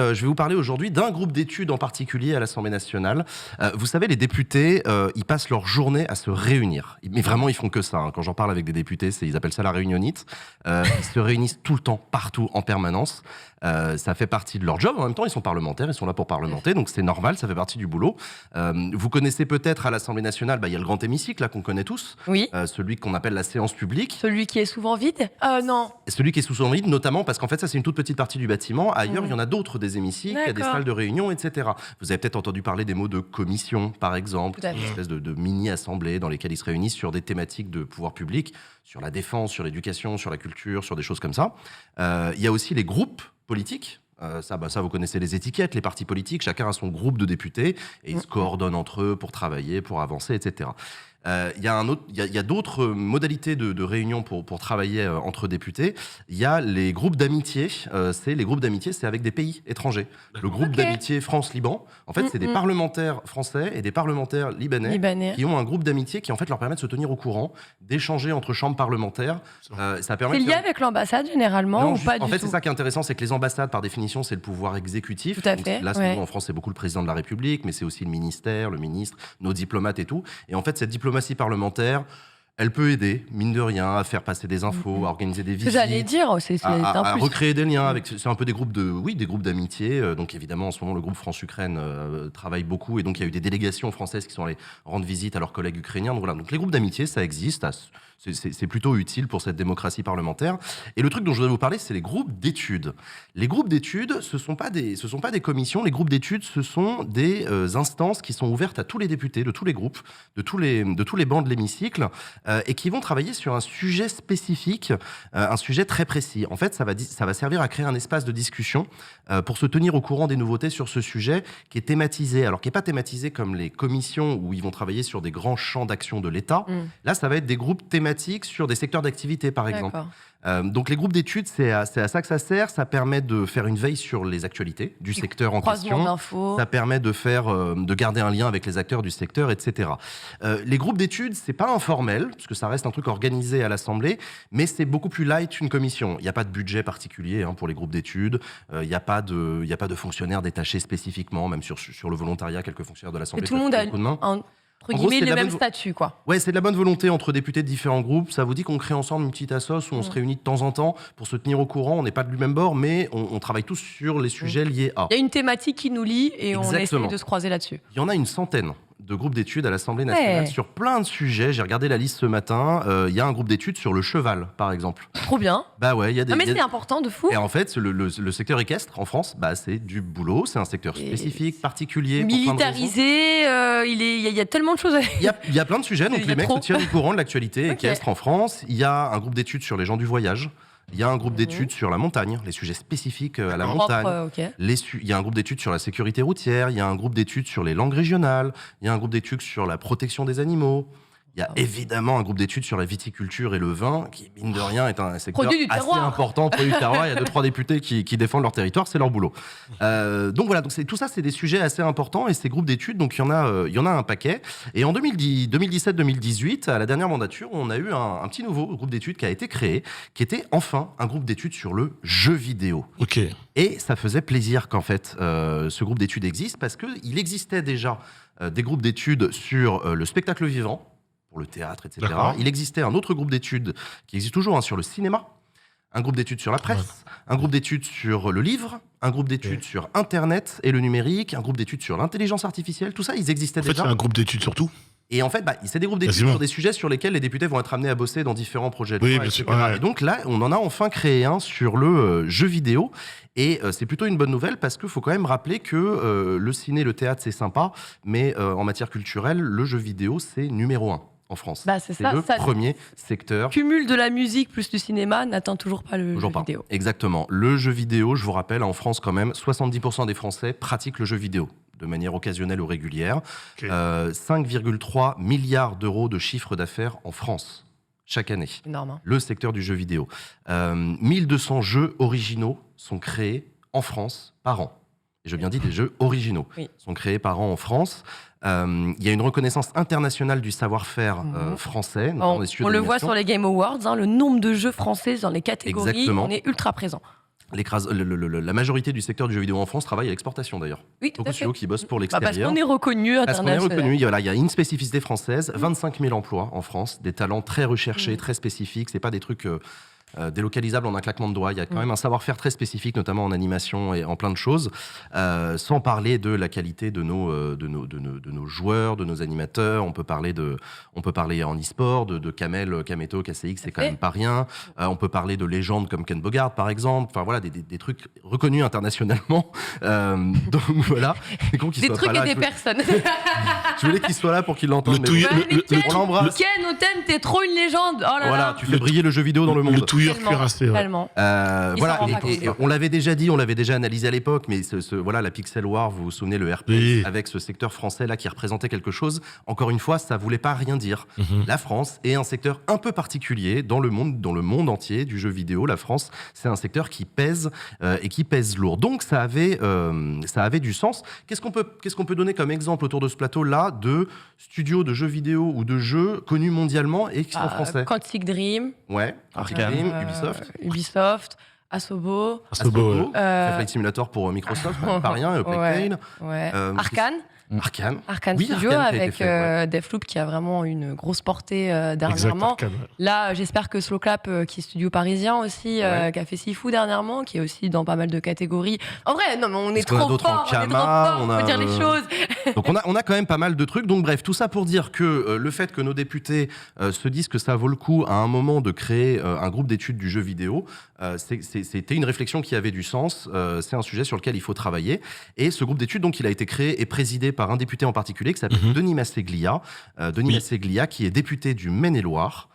aujourd'hui d'un groupe d'études en particulier à l'Assemblée nationale. Vous savez, les députés, ils passent leur journée à se réunir. Mais vraiment, ils font que ça. Hein. Quand j'en parle avec des députés, ils appellent ça la réunionite. Ils se réunissent tout le temps, partout, en permanence. Ça fait partie de leur job. En même temps, ils sont parlementaires, ils sont là pour parlementer, donc c'est normal, ça fait partie du boulot. Vous connaissez peut-être à l'Assemblée nationale, il y a le grand hémicycle là qu'on connaît tous, Oui. celui qu'on appelle la séance publique. Celui qui est souvent vide Non. Celui qui est sous vide, notamment parce qu'en fait, ça c'est une toute petite partie du bâtiment. Ailleurs, il y en a d'autres, des hémicycles, il y a des D'accord. salles de réunion, etc. Vous avez peut-être entendu parler des mots de commission, par exemple, Tout à fait. une espèce de mini-assemblée dans lesquelles ils se réunissent sur des thématiques de pouvoir public, sur la défense, sur l'éducation, sur la culture, sur des choses comme ça. Il y a aussi les groupes politiques. Ça, vous connaissez les étiquettes, les partis politiques, chacun a son groupe de députés et ils se coordonnent entre eux pour travailler, pour avancer, etc. Il y a d'autres modalités de réunion pour travailler entre députés. Il y a les groupes d'amitié. Les groupes d'amitié, c'est avec des pays étrangers. Le groupe d'amitié France-Liban, en fait, c'est des parlementaires français et des parlementaires libanais qui ont un groupe d'amitié qui en fait leur permet de se tenir au courant, d'échanger entre chambres parlementaires. Ça permet C'est lié avec l'ambassade généralement ou pas du En fait, tout c'est ça qui est intéressant, c'est que les ambassades, par définition, c'est le pouvoir exécutif. Tout à Donc, fait, là, ouais. en France, c'est beaucoup le président de la République, mais c'est aussi le ministère, le ministre, nos diplomates et tout. Et en fait, cette diplomatie parlementaire, elle peut aider, mine de rien, à faire passer des infos, à organiser des visites. J'allais dire, c'est un À plus. recréer des liens avec. C'est un peu des groupes d'amitié. Donc évidemment, en ce moment, le groupe France-Ukraine travaille beaucoup, et donc il y a eu des délégations françaises qui sont allées rendre visite à leurs collègues ukrainiens. Donc voilà. Donc les groupes d'amitié, ça existe. C'est plutôt utile pour cette démocratie parlementaire. Et le truc dont je voudrais vous parler, c'est les groupes d'études. Les groupes d'études, ce sont pas des commissions. Les groupes d'études, ce sont des instances qui sont ouvertes à tous les députés de tous les groupes, de tous les bancs de l'hémicycle, et qui vont travailler sur un sujet spécifique, un sujet très précis. En fait, ça va servir à créer un espace de discussion pour se tenir au courant des nouveautés sur ce sujet qui est thématisé. Alors, qui n'est pas thématisé comme les commissions où ils vont travailler sur des grands champs d'action de l'État. Là, ça va être des groupes thématiques sur des secteurs d'activité, par exemple. Donc les groupes d'études, c'est à ça que ça sert. Ça permet de faire une veille sur les actualités du secteur en question. Ça permet de garder un lien avec les acteurs du secteur, etc. Les groupes d'études, c'est pas informel, parce que ça reste un truc organisé à l'Assemblée, mais c'est beaucoup plus light qu'une commission. Il n'y a pas de budget particulier pour les groupes d'études. Il n'y a pas de fonctionnaires détachés spécifiquement, même sur le volontariat, quelques fonctionnaires de l'Assemblée. Et tout le monde a entre guillemets, les mêmes statuts, quoi. Ouais, c'est de la bonne volonté entre députés de différents groupes. Ça vous dit qu'on crée ensemble une petite assoce où on se réunit de temps en temps pour se tenir au courant. On n'est pas du même bord, mais on travaille tous sur les sujets liés à. Il y a une thématique qui nous lie et on essaie de se croiser là-dessus. Il y en a une centaine de groupes d'études à l'Assemblée nationale sur plein de sujets. J'ai regardé la liste ce matin. Il y a un groupe d'études sur le cheval, par exemple. Trop bien. Bah ouais, il y a des. Non mais c'est important de fou. Et en fait, le secteur équestre en France, c'est du boulot. C'est un secteur spécifique, particulier. Militarisé. Il y a tellement de choses. Il y a plein de sujets. Donc les mecs se tiennent au courant de l'actualité équestre en France. Il y a un groupe d'études sur les gens du voyage. Il y a un groupe d'études sur la montagne, les sujets spécifiques à la montagne. Il y a un groupe d'études sur la sécurité routière. Il y a un groupe d'études sur les langues régionales. Il y a un groupe d'études sur la protection des animaux. Il y a évidemment un groupe d'études sur la viticulture et le vin, qui, mine de rien, est un secteur assez important, produit du terroir. Il y a 2-3 députés qui défendent leur territoire, c'est leur boulot. Donc voilà, tout ça, c'est des sujets assez importants, et ces groupes d'études, donc il y en a un paquet. Et en 2017-2018, à la dernière mandature, on a eu un petit nouveau groupe d'études qui a été créé, qui était enfin un groupe d'études sur le jeu vidéo. Ok. Et ça faisait plaisir qu'en fait, ce groupe d'études existe, parce qu'il existait déjà des groupes d'études sur le spectacle vivant, pour le théâtre, etc. D'accord. Il existait un autre groupe d'études qui existe toujours sur le cinéma, un groupe d'études sur la presse, un groupe d'études sur le livre, un groupe d'études sur Internet et le numérique, un groupe d'études sur l'intelligence artificielle. Tout ça, ils existaient déjà. En fait, c'est un groupe d'études sur tout. Et en fait, c'est des groupes d'études sur des sujets sur lesquels les députés vont être amenés à bosser dans différents projets de loi, etc. Et donc là, on en a enfin créé un sur le jeu vidéo. Et c'est plutôt une bonne nouvelle, parce qu'il faut quand même rappeler que le ciné, le théâtre, c'est sympa, mais en matière culturelle, le jeu vidéo, c'est numéro 1. En France. C'est le premier secteur. Cumul de la musique plus du cinéma n'atteint toujours pas le jeu vidéo. Exactement. Le jeu vidéo, je vous rappelle, en France quand même, 70% des Français pratiquent le jeu vidéo de manière occasionnelle ou régulière. 5,3 milliards d'euros de chiffre d'affaires en France chaque année. Énorme. Hein. Le secteur du jeu vidéo. 1200 jeux originaux sont créés en France par an. Et je bien dit des jeux originaux sont créés par an en France. Il y a une reconnaissance internationale du savoir-faire français. On le voit sur les Game Awards, le nombre de jeux français dans les catégories, on est ultra présent. La majorité du secteur du jeu vidéo en France travaille à l'exportation d'ailleurs. Oui, tout à fait. Beaucoup de qui bossent pour l'extérieur. Parce qu'on est reconnu internationalement. Il y a une spécificité française, 25 000 emplois en France, des talents très recherchés, très spécifiques. C'est pas des trucs délocalisable en un claquement de doigts. Il y a quand même un savoir-faire très spécifique, notamment en animation et en plein de choses, sans parler de la qualité de nos joueurs, de nos animateurs. On peut parler en e-sport, de Kamel, Kameto, KCX, c'est quand même pas rien. On peut parler de légendes comme Ken Bogard, par exemple. Enfin voilà, des trucs reconnus internationalement. Donc voilà. C'est con qu'il soit trucs pas là. Et des personnes. Je voulais qu'il soit là pour qu'il l'entende. On l'embrasse. Ken, au thème, t'es trop une légende. Oh là voilà, tu fais briller le jeu vidéo dans le monde. Cuirassé, tellement. Voilà, et on l'avait déjà dit, on l'avait déjà analysé à l'époque, mais voilà, la Pixel War, vous vous souvenez, le RP, avec ce secteur français là qui représentait quelque chose. Encore une fois, ça voulait pas rien dire. La France est un secteur un peu particulier dans le monde entier du jeu vidéo. La France, c'est un secteur qui pèse et qui pèse lourd. Donc ça avait du sens. Qu'est-ce qu'on peut donner comme exemple autour de ce plateau là de studios de jeux vidéo ou de jeux connus mondialement et qui sont français? Quantic Dream. Ouais. Arkane. Ubisoft, Asobo. Flight Simulator pour Microsoft, pas rien, Plague Arkane Studio avec Deathloop qui a vraiment une grosse portée dernièrement. Là, j'espère que Slowclap, qui est studio parisien aussi, qui a fait Sifu dernièrement, qui est aussi dans pas mal de catégories. En vrai, non, mais on est trop fort, on peut dire les choses. Donc on a quand même pas mal de trucs. Donc bref, tout ça pour dire que le fait que nos députés se disent que ça vaut le coup à un moment de créer un groupe d'études du jeu vidéo, c'était une réflexion qui avait du sens. C'est un sujet sur lequel il faut travailler. Et ce groupe d'études, donc, il a été créé et présidé par un député en particulier qui s'appelle Denis Masseglia. Masseglia, qui est député du Maine-et-Loire.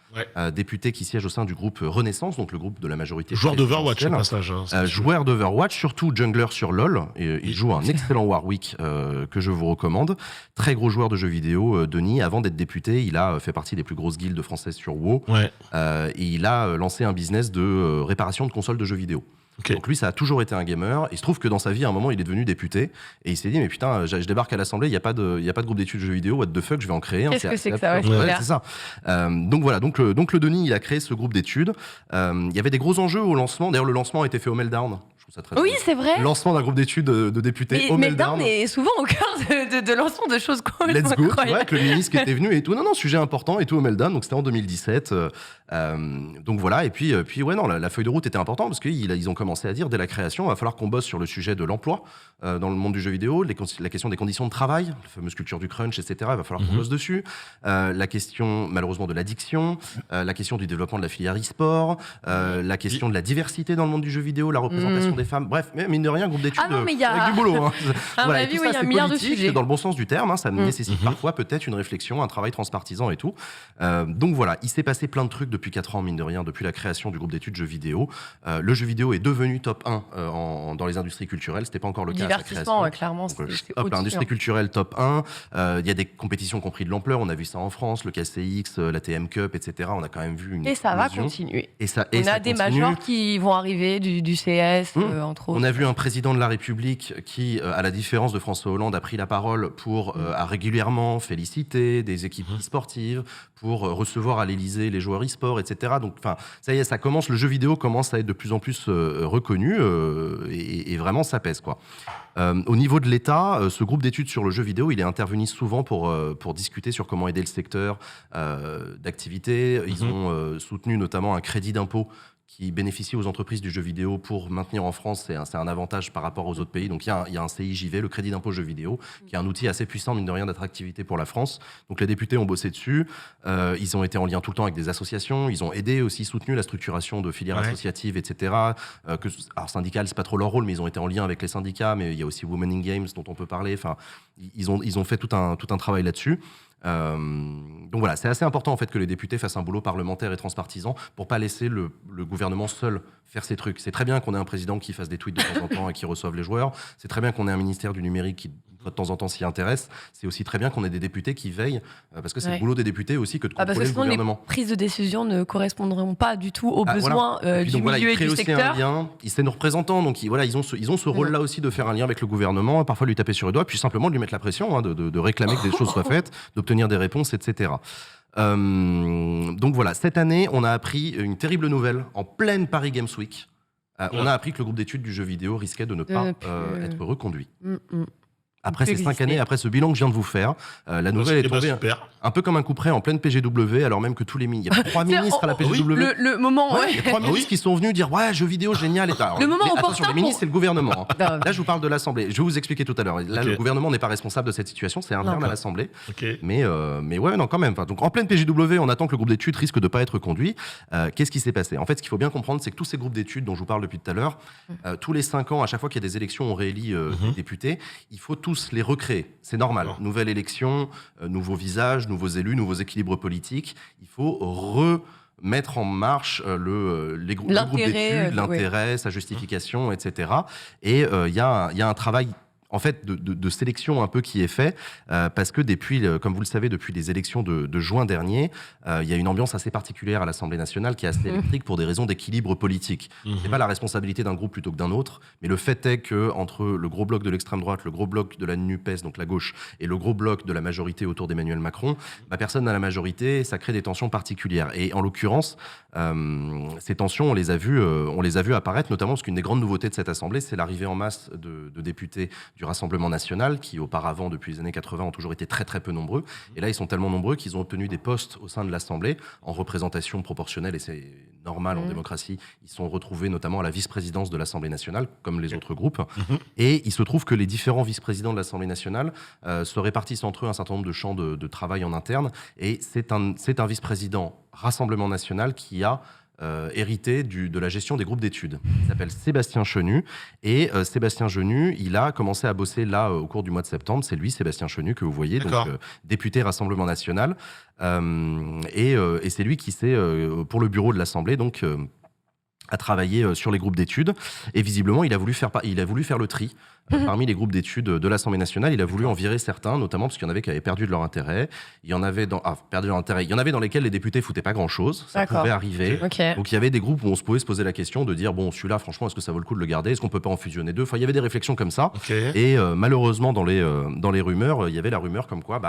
Député qui siège au sein du groupe Renaissance, donc le groupe de la majorité. Joueur d'Overwatch au passage. Joueur d'Overwatch, surtout jungler sur LoL. Et il joue un excellent Warwick que je vous recommande. Très gros joueur de jeux vidéo, Denis. Avant d'être député, il a fait partie des plus grosses guildes françaises sur WoW. Et il a lancé un business de réparation de consoles de jeux vidéo. Donc lui, ça a toujours été un gamer. Il se trouve que dans sa vie, à un moment, il est devenu député. Et il s'est dit, mais putain, je débarque à l'Assemblée, il n'y a pas de groupe d'études de jeux vidéo, what the fuck, je vais en créer un. Qu'est-ce que c'est que ça? C'est ça. Donc voilà, donc le Denis, il a créé ce groupe d'études. Il y avait des gros enjeux au lancement. D'ailleurs, le lancement a été fait au Meltdown. Je trouve ça très Oui, drôle. c'est vrai. Lancement d'un groupe d'études de députés au Meltdown Meltdown. est souvent au cœur de lancement de choses complètement Let's go, tu vois, incroyables. avec le ministre qui était venu et tout. Non, sujet important et tout au Meltdown, donc c'était en 2017. Donc voilà, et puis ouais, non, la feuille de route était importante parce qu'ils ont commencé à dire dès la création, il va falloir qu'on bosse sur le sujet de l'emploi dans le monde du jeu vidéo, la question des conditions de travail, la fameuse culture du crunch, etc. Il va falloir qu'on bosse dessus. La question, malheureusement, de l'addiction, la question du développement de la filière e-sport, la question de la diversité dans le monde du jeu vidéo, la représentation des femmes. Bref, mais mine de rien, groupe d'études Ah non, mais il y a- avec du boulot. Hein. À mon Voilà, et avis, tout oui, ça, il y a un c'est milliard de politique, sujets. c'est dans le bon sens du terme, hein, ça nécessite parfois peut-être une réflexion, un travail transpartisan et tout. Donc voilà, il s'est passé plein de trucs depuis 4 ans, mine de rien, depuis la création du groupe d'études jeux vidéo. Le jeu vidéo est devenu top 1 dans les industries culturelles, c'était pas encore le cas à sa création. Divertissement, ouais, clairement. Donc, C'est hop, au-dessus, l'industrie hein. culturelle top 1. Il y a des compétitions qui ont pris de l'ampleur. On a vu ça en France, le KCX, la TM Cup, etc. On a quand même vu une Et ça va explosion. continuer. Et ça On a des continue. majors qui vont arriver du CS, entre autres. On a vu un président de la République qui, à la différence de François Hollande, a pris la parole pour à régulièrement féliciter des équipes e-sportives, pour recevoir à l'Élysée les joueurs e-sport, etc. Donc, enfin, ça y est, ça commence. Le jeu vidéo commence à être de plus en plus reconnu et vraiment ça pèse, quoi. Au niveau de l'État, ce groupe d'études sur le jeu vidéo, il est intervenu souvent pour discuter sur comment aider le secteur d'activité. Ils ont soutenu notamment un crédit d'impôt qui bénéficie aux entreprises du jeu vidéo pour maintenir en France, c'est un avantage par rapport aux autres pays. Donc il y a un CIJV, le crédit d'impôt jeu vidéo, qui est un outil assez puissant, mine de rien, d'attractivité pour la France. Donc les députés ont bossé dessus, ils ont été en lien tout le temps avec des associations, ils ont aidé aussi, soutenu la structuration de filières associatives, etc. Alors syndicales, c'est pas trop leur rôle, mais ils ont été en lien avec les syndicats, mais il y a aussi Women in Games dont on peut parler. Enfin, ils ont fait tout un travail là-dessus. Donc voilà, c'est assez important en fait que les députés fassent un boulot parlementaire et transpartisan pour pas laisser le gouvernement seul faire ses trucs. C'est très bien qu'on ait un président qui fasse des tweets de temps en temps et qui reçoive les joueurs. C'est très bien qu'on ait un ministère du numérique qui de temps en temps s'y intéresse. C'est aussi très bien qu'on ait des députés qui veillent parce que c'est le boulot des députés aussi que de parce contrôler que le sinon, gouvernement. les prises de décision ne correspondront pas du tout aux besoins Et puis du donc, voilà, milieu ils et créent du aussi secteur. un lien. C'est nos représentants, donc ils ont ce rôle-là aussi de faire un lien avec le gouvernement, parfois lui taper sur les doigts, puis simplement de lui mettre la pression, hein, de réclamer que des choses soient faites, d'obtenir des réponses, etc. Donc voilà, cette année, on a appris une terrible nouvelle en pleine Paris Games Week. On a appris que le groupe d'études du jeu vidéo risquait de ne pas être reconduit. Après ces 5 années, après ce bilan que je viens de vous faire, la nouvelle est tombée un peu comme un coup près en pleine PGW, alors même que tous les il y a 3 ministres à la PGW. Le moment, Il y a 3 ministres qui sont venus dire ouais, jeu vidéo génial. Et alors, Le moment attention, opportun les ministres, pour- c'est le gouvernement. hein. Non. Là, je vous parle de l'Assemblée. Je vais vous expliquer tout à l'heure. Là, le gouvernement n'est pas responsable de cette situation, c'est interne à l'Assemblée. Mais ouais, non, quand même. Enfin, donc, en pleine PGW, on attend que le groupe d'études risque de pas être conduit. Qu'est-ce qui s'est passé? En fait, ce qu'il faut bien comprendre, c'est que tous ces groupes d'études dont je vous parle depuis tout à l'heure, tous les 5 ans, à chaque fois qu'il y a des élections, on réélit des députés. Il faut tous les recréer. C'est normal. Nouvelle élection, nouveaux visages, nouveaux élus, nouveaux équilibres politiques. Il faut remettre en marche les groupes d'études, l'intérêt, sa justification, etc. Et il y a un travail en fait de sélection un peu qui est fait parce que depuis, comme vous le savez, depuis les élections de juin dernier, il y a une ambiance assez particulière à l'Assemblée nationale qui est assez électrique pour des raisons d'équilibre politique. C'est pas la responsabilité d'un groupe plutôt que d'un autre, mais le fait est que entre le gros bloc de l'extrême droite, le gros bloc de la NUPES, donc la gauche, et le gros bloc de la majorité autour d'Emmanuel Macron, personne n'a la majorité, ça crée des tensions particulières. Et en l'occurrence, ces tensions, on les a vues apparaître, notamment parce qu'une des grandes nouveautés de cette Assemblée, c'est l'arrivée en masse de députés du Rassemblement national, qui auparavant, depuis les années 80, ont toujours été très très peu nombreux. Et là, ils sont tellement nombreux qu'ils ont obtenu des postes au sein de l'Assemblée, en représentation proportionnelle, et c'est normal en démocratie. Ils sont retrouvés notamment à la vice-présidence de l'Assemblée nationale, comme les autres groupes. Et il se trouve que les différents vice-présidents de l'Assemblée nationale se répartissent entre eux un certain nombre de champs de travail en interne. Et c'est un vice-président Rassemblement national qui a hérité de la gestion des groupes d'études. Il s'appelle Sébastien Chenu. Et Sébastien Chenu, il a commencé à bosser là au cours du mois de septembre. C'est lui, Sébastien Chenu, que vous voyez, donc député Rassemblement national. Et c'est lui qui s'est, pour le bureau de l'Assemblée, donc à travailler sur les groupes d'études. Et visiblement, il a voulu faire le tri parmi les groupes d'études de l'Assemblée nationale. Il a voulu en virer certains, notamment parce qu'il y en avait qui avaient perdu de leur intérêt. Il y en avait dans lesquels les députés foutaient pas grand-chose. Ça pouvait arriver. Donc il y avait des groupes où on pouvait se poser la question de dire, bon, celui-là, franchement, est-ce que ça vaut le coup de le garder? Est-ce qu'on peut pas en fusionner deux? Enfin, il y avait des réflexions comme ça. Et malheureusement, dans les rumeurs, il y avait la rumeur comme quoi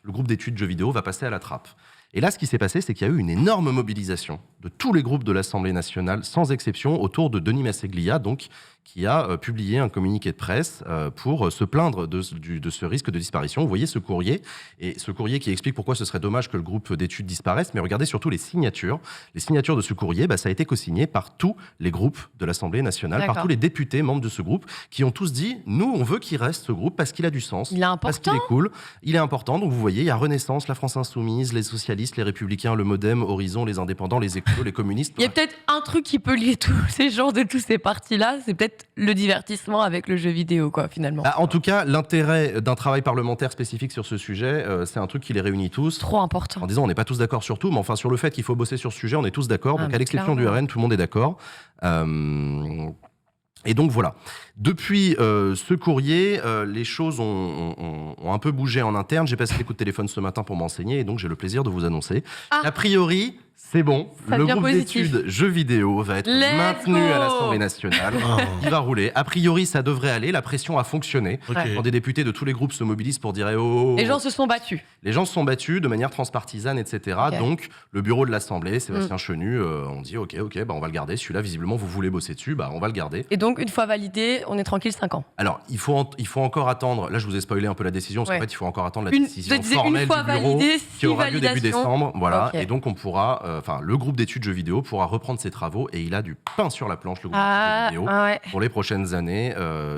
le groupe d'études jeux vidéo va passer à la trappe. Et là, ce qui s'est passé, c'est qu'il y a eu une énorme mobilisation de tous les groupes de l'Assemblée nationale, sans exception, autour de Denis Masseglia, donc, qui a publié un communiqué de presse pour se plaindre de ce risque de disparition. Vous voyez ce courrier, et ce courrier qui explique pourquoi ce serait dommage que le groupe d'études disparaisse, mais regardez surtout les signatures. Les signatures de ce courrier, ça a été co-signé par tous les groupes de l'Assemblée nationale, par tous les députés membres de ce groupe, qui ont tous dit, nous, on veut qu'il reste ce groupe parce qu'il a du sens, parce qu'il est cool, il est important. Donc vous voyez, il y a Renaissance, la France Insoumise, les socialistes, les Républicains, le Modem, Horizon, les indépendants, les écolos, les communistes. Il y a peut-être un truc qui peut lier tous ces gens de tous ces partis-là, c'est peut-être le divertissement avec le jeu vidéo, quoi, finalement. En tout cas, l'intérêt d'un travail parlementaire spécifique sur ce sujet, c'est un truc qui les réunit tous. Trop important. En disant, on n'est pas tous d'accord sur tout, mais enfin, sur le fait qu'il faut bosser sur ce sujet, on est tous d'accord. Donc, à l'exception du RN, tout le monde est d'accord. Et donc voilà. Depuis ce courrier, les choses ont un peu bougé en interne. J'ai passé des coups de téléphone ce matin pour m'enseigner, et donc j'ai le plaisir de vous annoncer. A priori, c'est bon. Le groupe d'études jeux vidéo va être maintenu à l'Assemblée nationale. Il va rouler. A priori, ça devrait aller. La pression a fonctionné. Quand des députés de tous les groupes se mobilisent pour dire les gens se sont battus. Les gens se sont battus de manière transpartisane, etc. Donc, le bureau de l'Assemblée, Sébastien Chenu, on dit OK, on va le garder. Celui-là, visiblement, vous voulez bosser dessus, on va le garder. Et donc, une fois validé, on est tranquille 5 ans. Alors, il faut encore attendre. Là, je vous ai spoilé un peu la décision, parce qu'en fait, il faut encore attendre la décision formelle du bureau qui aura lieu début décembre. Voilà. Et donc, on pourra. Le groupe d'études jeux vidéo pourra reprendre ses travaux, et il a du pain sur la planche, le groupe d'études jeux vidéo. Pour les prochaines années,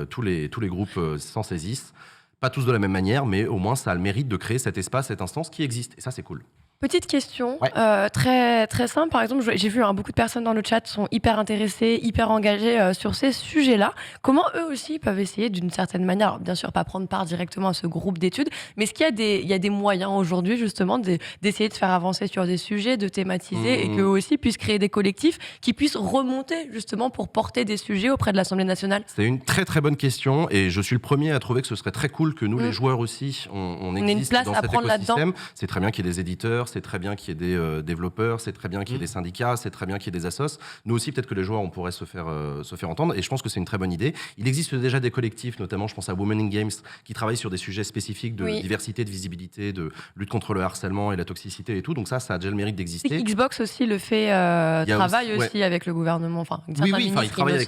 tous les groupes s'en saisissent. Pas tous de la même manière, mais au moins ça a le mérite de créer cet espace, cette instance qui existe. Et ça, c'est cool. Petite question, très, très simple. Par exemple, j'ai vu beaucoup de personnes dans le chat sont hyper intéressées, hyper engagées sur ces sujets-là. Comment eux aussi peuvent essayer d'une certaine manière, alors, bien sûr pas prendre part directement à ce groupe d'études, mais est-ce qu'il y a des moyens aujourd'hui justement d'essayer de faire avancer sur des sujets, de thématiser, et qu'eux aussi puissent créer des collectifs qui puissent remonter justement pour porter des sujets auprès de l'Assemblée nationale? C'est une très très bonne question, et je suis le premier à trouver que ce serait très cool que nous, les joueurs aussi, on existe une place dans à cet prendre écosystème. là-dedans. C'est très bien qu'il y ait des éditeurs, c'est très bien qu'il y ait des développeurs, c'est très bien qu'il y ait des syndicats, c'est très bien qu'il y ait des assos. Nous aussi, peut-être que les joueurs, on pourrait se faire entendre, et je pense que c'est une très bonne idée. Il existe déjà des collectifs, notamment je pense à Women in Games, qui travaillent sur des sujets spécifiques de diversité, de visibilité, de lutte contre le harcèlement et la toxicité et tout. Donc ça a déjà le mérite d'exister. Xbox aussi le fait, travaille aussi avec le gouvernement, enfin, il travaille avec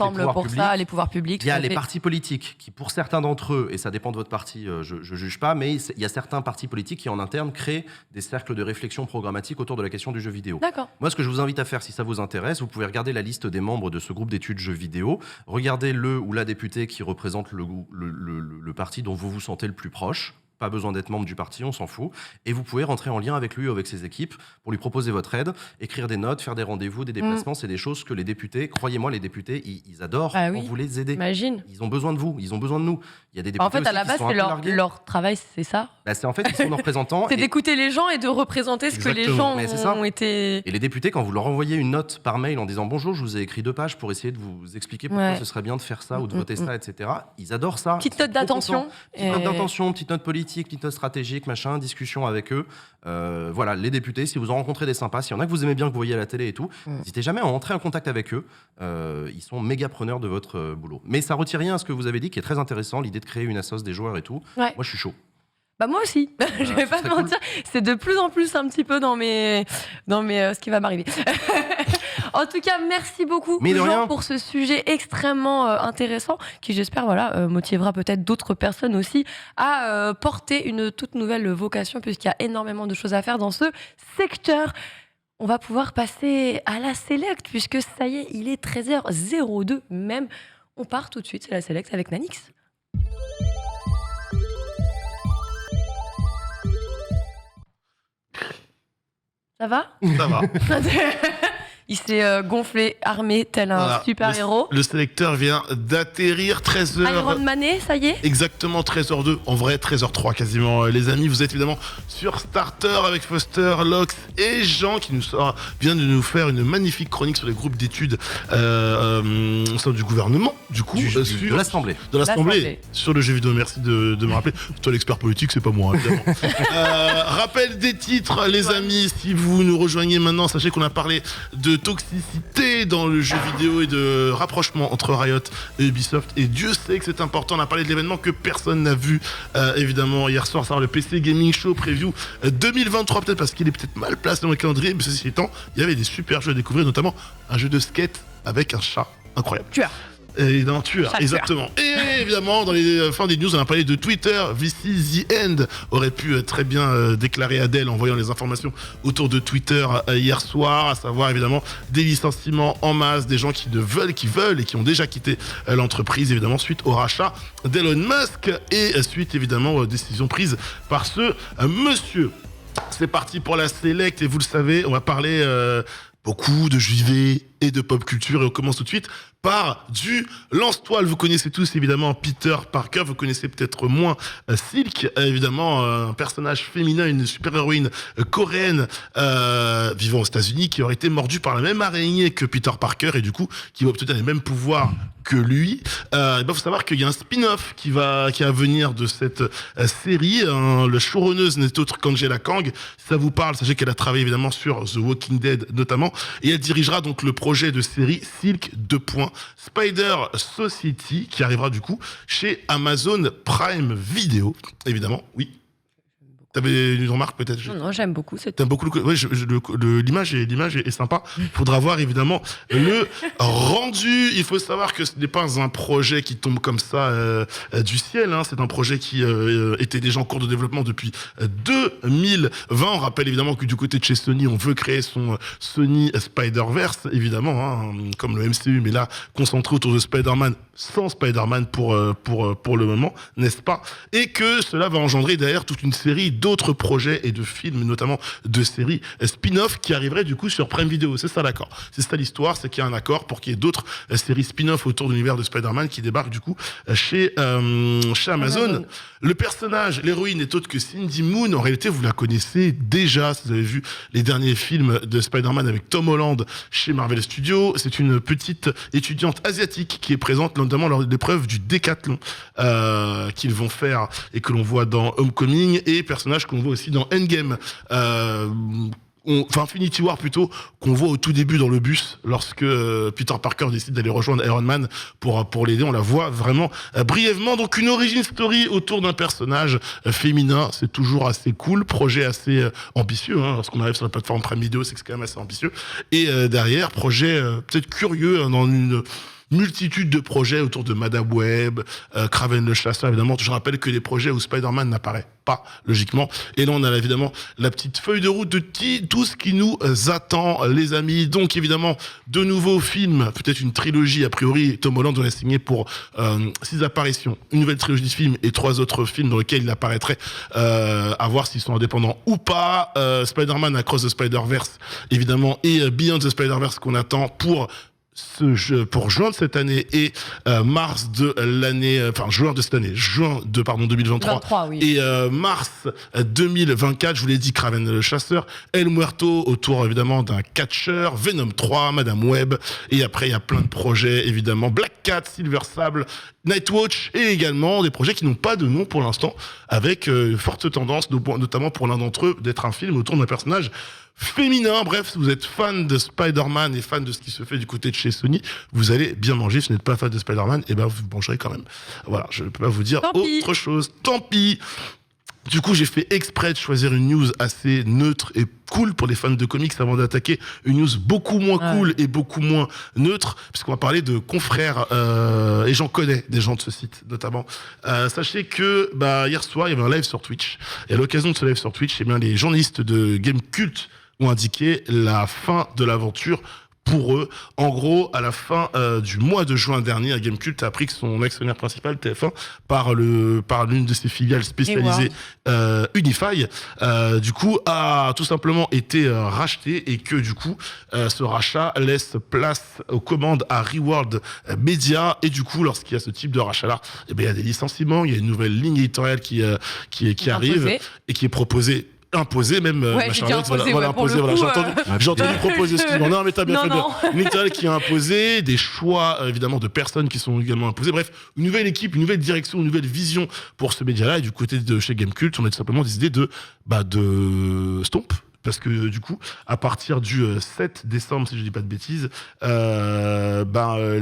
les pouvoirs publics. Il y a les partis politiques qui, pour certains d'entre eux, et ça dépend de votre parti, je juge pas, mais il y a certains partis politiques qui en interne créent des cercles de réflexion programmatique autour de la question du jeu vidéo. D'accord. Moi, ce que je vous invite à faire, si ça vous intéresse, vous pouvez regarder la liste des membres de ce groupe d'études jeux vidéo, regardez le ou la députée qui représente le parti dont vous vous sentez le plus proche. Pas besoin d'être membre du parti, on s'en fout. Et vous pouvez rentrer en lien avec lui ou avec ses équipes pour lui proposer votre aide, écrire des notes, faire des rendez-vous, des déplacements. C'est des choses que les députés, croyez-moi, les députés, ils adorent quand vous les aidez. Imagine. Ils ont besoin de vous, ils ont besoin de nous. Il y a des députés en fait, à la base, c'est leur travail, c'est ça. C'est en fait, ils sont nos représentants. C'est d'écouter les gens et de représenter ce que les gens ont été. Et les députés, quand vous leur envoyez une note par mail en disant bonjour, je vous ai écrit 2 pages pour essayer de vous expliquer pourquoi ce serait bien de faire ça ou de voter ça, etc. Ils adorent ça. Petite note d'attention. Petite note politique, petite note stratégique, machin, discussion avec eux. Voilà, les députés, si vous en rencontrez des sympas, s'il y en a que vous aimez bien, que vous voyez à la télé et tout, n'hésitez jamais à entrer en contact avec eux. Ils sont méga preneurs de votre boulot. Mais ça retire rien à ce que vous avez dit, qui est très intéressant, l'idée de créer une assoce des joueurs et tout. Moi, je suis chaud. Moi aussi, je vais pas te mentir, c'est de plus en plus un petit peu dans mes ce qui va m'arriver. En tout cas, merci beaucoup Jean pour ce sujet extrêmement intéressant qui, j'espère, motivera peut-être d'autres personnes aussi à porter une toute nouvelle vocation, puisqu'il y a énormément de choses à faire dans ce secteur. On va pouvoir passer à la Select, puisque ça y est, il est 13h02 même. On part tout de suite, c'est la Select avec Nanix. Ça va ? Ça va. Il s'est gonflé, armé, tel un super-héros. Le sélecteur vient d'atterrir, 13h. Iron Mané, ça y est ? Exactement, 13h02. En vrai, 13h03 quasiment. Les amis, vous êtes évidemment sur Starter avec Foster, Lox et Jean qui vient de nous faire une magnifique chronique sur les groupes d'études au sein du gouvernement. Du coup, de l'Assemblée. De l'Assemblée. Sur le jeu vidéo, merci de me rappeler. Toi, l'expert politique, c'est pas moi, évidemment. Rappel des titres, les amis. Si vous nous rejoignez maintenant, sachez qu'on a parlé de toxicité dans le jeu vidéo et de rapprochement entre Riot et Ubisoft, et Dieu sait que c'est important. On a parlé de l'événement que personne n'a vu évidemment hier soir, ça le PC Gaming Show Preview 2023, peut-être parce qu'il est peut-être mal placé dans le calendrier, mais ceci étant, il y avait des super jeux à découvrir, notamment un jeu de skate avec un chat incroyable. Et d'un tueur, Chasseur. exactement. Et évidemment, dans les fins des news, on a parlé de Twitter. This is the end aurait pu très bien déclarer Adèle en voyant les informations autour de Twitter hier soir, à savoir évidemment des licenciements en masse, des gens qui veulent et qui ont déjà quitté l'entreprise, évidemment, suite au rachat d'Elon Musk et suite évidemment aux décisions prises par ce monsieur. C'est parti pour la Select et vous le savez, on va parler beaucoup de JV et de pop culture et on commence tout de suite par du lance-toile. Vous connaissez tous évidemment Peter Parker, vous connaissez peut-être moins Silk, évidemment un personnage féminin, une super-héroïne coréenne vivant aux États-Unis qui aurait été mordue par la même araignée que Peter Parker et du coup qui va obtenir les mêmes pouvoirs que lui. Il faut savoir qu'il y a un spin-off qui va venir de cette série. Le showrunneuse n'est autre qu'Angela Kang. Si ça vous parle, sachez qu'elle a travaillé évidemment sur The Walking Dead notamment et elle dirigera donc le projet de série Silk 2. Spider Society qui arrivera du coup chez Amazon Prime Video, évidemment, oui. T'avais une remarque peut-être? Non, j'aime beaucoup cette. T'aimes beaucoup l'image est sympa. Faudra voir évidemment le rendu. Il faut savoir que ce n'est pas un projet qui tombe comme ça du ciel. Hein. C'est un projet qui était déjà en cours de développement depuis 2020. On rappelle évidemment que du côté de chez Sony, on veut créer son Sony Spider-Verse, évidemment, hein, comme le MCU, mais là concentré autour de Spider-Man, sans Spider-Man pour le moment, n'est-ce pas? Et que cela va engendrer d'ailleurs toute une série d'autres projets et de films, notamment de séries spin-off qui arriveraient du coup sur Prime Video. C'est ça l'accord. C'est ça l'histoire, c'est qu'il y a un accord pour qu'il y ait d'autres séries spin-off autour de l'univers de Spider-Man qui débarquent du coup chez Amazon. Le personnage, l'héroïne est autre que Cindy Moon. En réalité, vous la connaissez déjà si vous avez vu les derniers films de Spider-Man avec Tom Holland chez Marvel Studios. C'est une petite étudiante asiatique qui est présente notamment lors de l'épreuve du décathlon qu'ils vont faire et que l'on voit dans Homecoming et personnage qu'on voit aussi dans Endgame. Infinity War plutôt, qu'on voit au tout début dans le bus lorsque Peter Parker décide d'aller rejoindre Iron Man pour l'aider. On la voit vraiment brièvement. Donc une origin story autour d'un personnage féminin, c'est toujours assez cool, projet assez ambitieux. Hein. Lorsqu'on arrive sur la plateforme Prime Video, c'est que c'est quand même assez ambitieux. Et derrière, projet peut-être curieux hein, dans une multitude de projets autour de Madame Web, Kraven le chasseur, évidemment. Je rappelle que les projets où Spider-Man n'apparaît pas, logiquement. Et là, on a évidemment la petite feuille de route de tout ce qui nous attend, les amis. Donc, évidemment, de nouveaux films, peut-être une trilogie, a priori. Tom Holland en a signé pour 6 apparitions, une nouvelle trilogie de films et 3 autres films dans lesquels il apparaîtrait, à voir s'ils sont indépendants ou pas. Spider-Man Across the Spider-Verse, évidemment, et Beyond the Spider-Verse qu'on attend pour ce jeu pour juin de cette année et mars de l'année, juin de cette année, 2023 oui. et mars 2024, je vous l'ai dit, Kraven le chasseur, El Muerto autour évidemment d'un catcheur, Venom 3, Madame Web, et après il y a plein de projets évidemment, Black Cat, Silver Sable, Nightwatch et également des projets qui n'ont pas de nom pour l'instant avec forte tendance, notamment pour l'un d'entre eux, d'être un film autour d'un personnage féminin. Bref, si vous êtes fan de Spider-Man et fan de ce qui se fait du côté de chez Sony, vous allez bien manger. Si vous n'êtes pas fan de Spider-Man, eh ben vous mangerez quand même. Voilà, je ne peux pas vous dire autre chose. Tant pis. Du coup, j'ai fait exprès de choisir une news assez neutre et cool pour les fans de comics avant d'attaquer une news beaucoup moins cool et beaucoup moins neutre, puisqu'on va parler de confrères, et j'en connais des gens de ce site notamment. Sachez que hier soir, il y avait un live sur Twitch. Et à l'occasion de ce live sur Twitch, eh bien, les journalistes de Gamecult ont indiqué la fin de l'aventure pour eux. En gros, à la fin du mois de juin dernier, Gamecult a appris que son actionnaire principal, TF1, par l'une de ses filiales spécialisées, Unify, du coup, a tout simplement été racheté et que du coup, ce rachat laisse place aux commandes à Reward Media. Et du coup, lorsqu'il y a ce type de rachat-là, il y a des licenciements, il y a une nouvelle ligne éditoriale qui arrive et qui est proposée. Imposé même j'ai entendu proposer non mais t'as bien fait bien. Une éditoriale qui a imposé des choix évidemment de personnes qui sont également imposés. Bref, une nouvelle équipe, une nouvelle direction, une nouvelle vision pour ce média-là. Et du côté de chez Gamecult, on a tout simplement décidé de stomp. Parce que du coup, à partir du 7 décembre, si je dis pas de bêtises,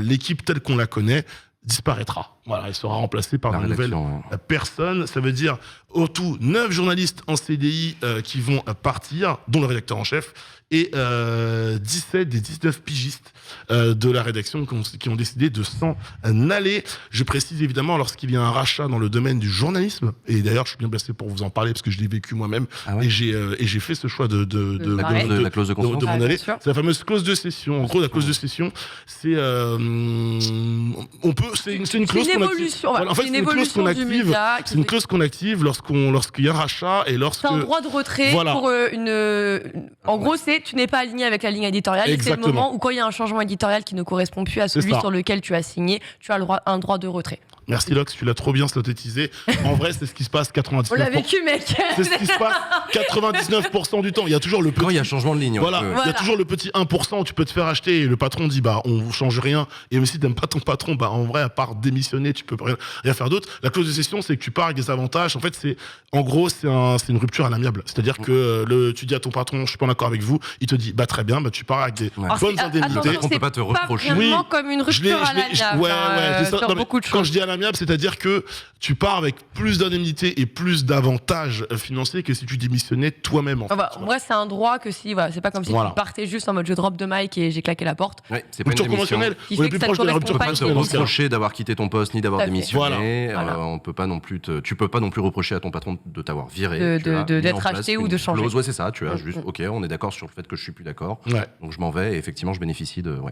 l'équipe telle qu'on la connaît disparaîtra. Voilà, elle sera remplacée par une nouvelle personne. Ça veut dire au tout 9 journalistes en CDI qui vont partir, dont le rédacteur en chef, et 17 des 19 pigistes de la rédaction qui ont décidé de s'en aller. Je précise évidemment lorsqu'il y a un rachat dans le domaine du journalisme, et d'ailleurs je suis bien placé pour vous en parler parce que je l'ai vécu moi-même, et j'ai fait ce choix de la clause de conscience. de m'en aller. Sûr. C'est la fameuse clause de cession. En gros, la clause de cession, c'est c'est une clause C'est une qu'on active. évolution. Voilà, en fait, C'est c'est une clause qu'on du active. média. C'est une clause qu'on active lorsqu'il y a un rachat et lorsque. C'est un droit de retrait Voilà. pour En gros, tu n'es pas aligné avec la ligne éditoriale. Et c'est le Exactement. moment où, quand il y a un changement éditorial qui ne correspond plus à C'est celui ça. sur lequel tu as signé, tu as un droit de retrait. Merci Lox, tu l'as trop bien synthétisé. En vrai, c'est ce qui se passe 99%. On l'a vécu, mec. C'est ce qui se passe 99% du temps. Il y a toujours le Quand il y a petit. changement de ligne. Voilà, ouais. il y Voilà. a toujours le petit 1% où tu peux te faire acheter et le patron dit bah on change rien. Et même si t'aimes pas ton patron, bah en vrai à part démissionner, tu peux rien faire d'autre. La clause de cession, c'est que tu pars avec des avantages. En fait, c'est une rupture à l'amiable. C'est-à-dire que tu dis à ton patron, je suis pas d'accord avec vous, il te dit bah très bien, bah tu pars avec des Ouais. Alors, bonnes c'est- indemnités. attention, On peut c'est pas te reprocher. Pas vraiment Oui. comme une Je l'ai- rupture à je l'ai- l'amiable. ouais, c'est ça. Sur Non, mais beaucoup de quand choses. je dis à l'amiable, c'est-à-dire que tu pars avec plus d'indemnités et plus d'avantages financiers que si tu démissionnais toi-même. En fait, Enfin, tu vois. moi, c'est un droit que si, voilà, c'est pas comme si Voilà. tu partais juste en mode je drop de mic et j'ai claqué la porte. Ouais, c'est pas Rupture une démission. conventionnelle, Qui on fait est que plus ça proche ne de la correspond rupture pas On peut pas te conventionnelle. reprocher d'avoir quitté ton poste ni d'avoir Tout à fait. démissionné. Voilà. On peut pas non plus tu peux pas non plus reprocher à ton patron de t'avoir viré. D'être acheté ou de changer. Ouais, c'est ça. Tu as Mm, juste, ok, on est d'accord sur le fait que je suis plus d'accord. Ouais. Donc je m'en vais et effectivement je bénéficie de. Ouais.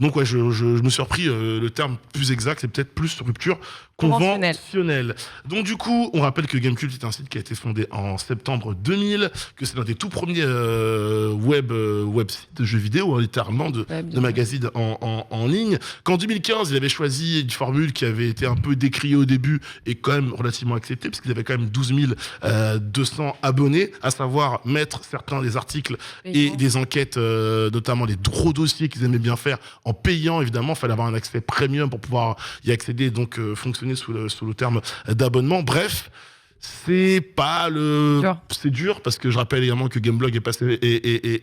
Donc ouais, je me suis repris le terme plus exact, c'est peut-être plus rupture Conventionnelle. conventionnelle. Donc du coup, on rappelle que Gamecult est un site qui a été fondé en septembre 2000, que c'est l'un des tout premiers web sites de jeux vidéo, hein, littéralement, de magazines en ligne. Qu'en 2015, il avait choisi une formule qui avait été un peu décriée au début et quand même relativement acceptée, parce qu'il avait quand même 12 200 abonnés, à savoir mettre certains des articles et des enquêtes, notamment les gros dossiers qu'ils aimaient bien faire, en payant évidemment. Il fallait avoir un accès premium pour pouvoir y accéder, donc fonctionner sous le terme d'abonnement. Bref, c'est pas c'est dur, parce que je rappelle également que Gameblog est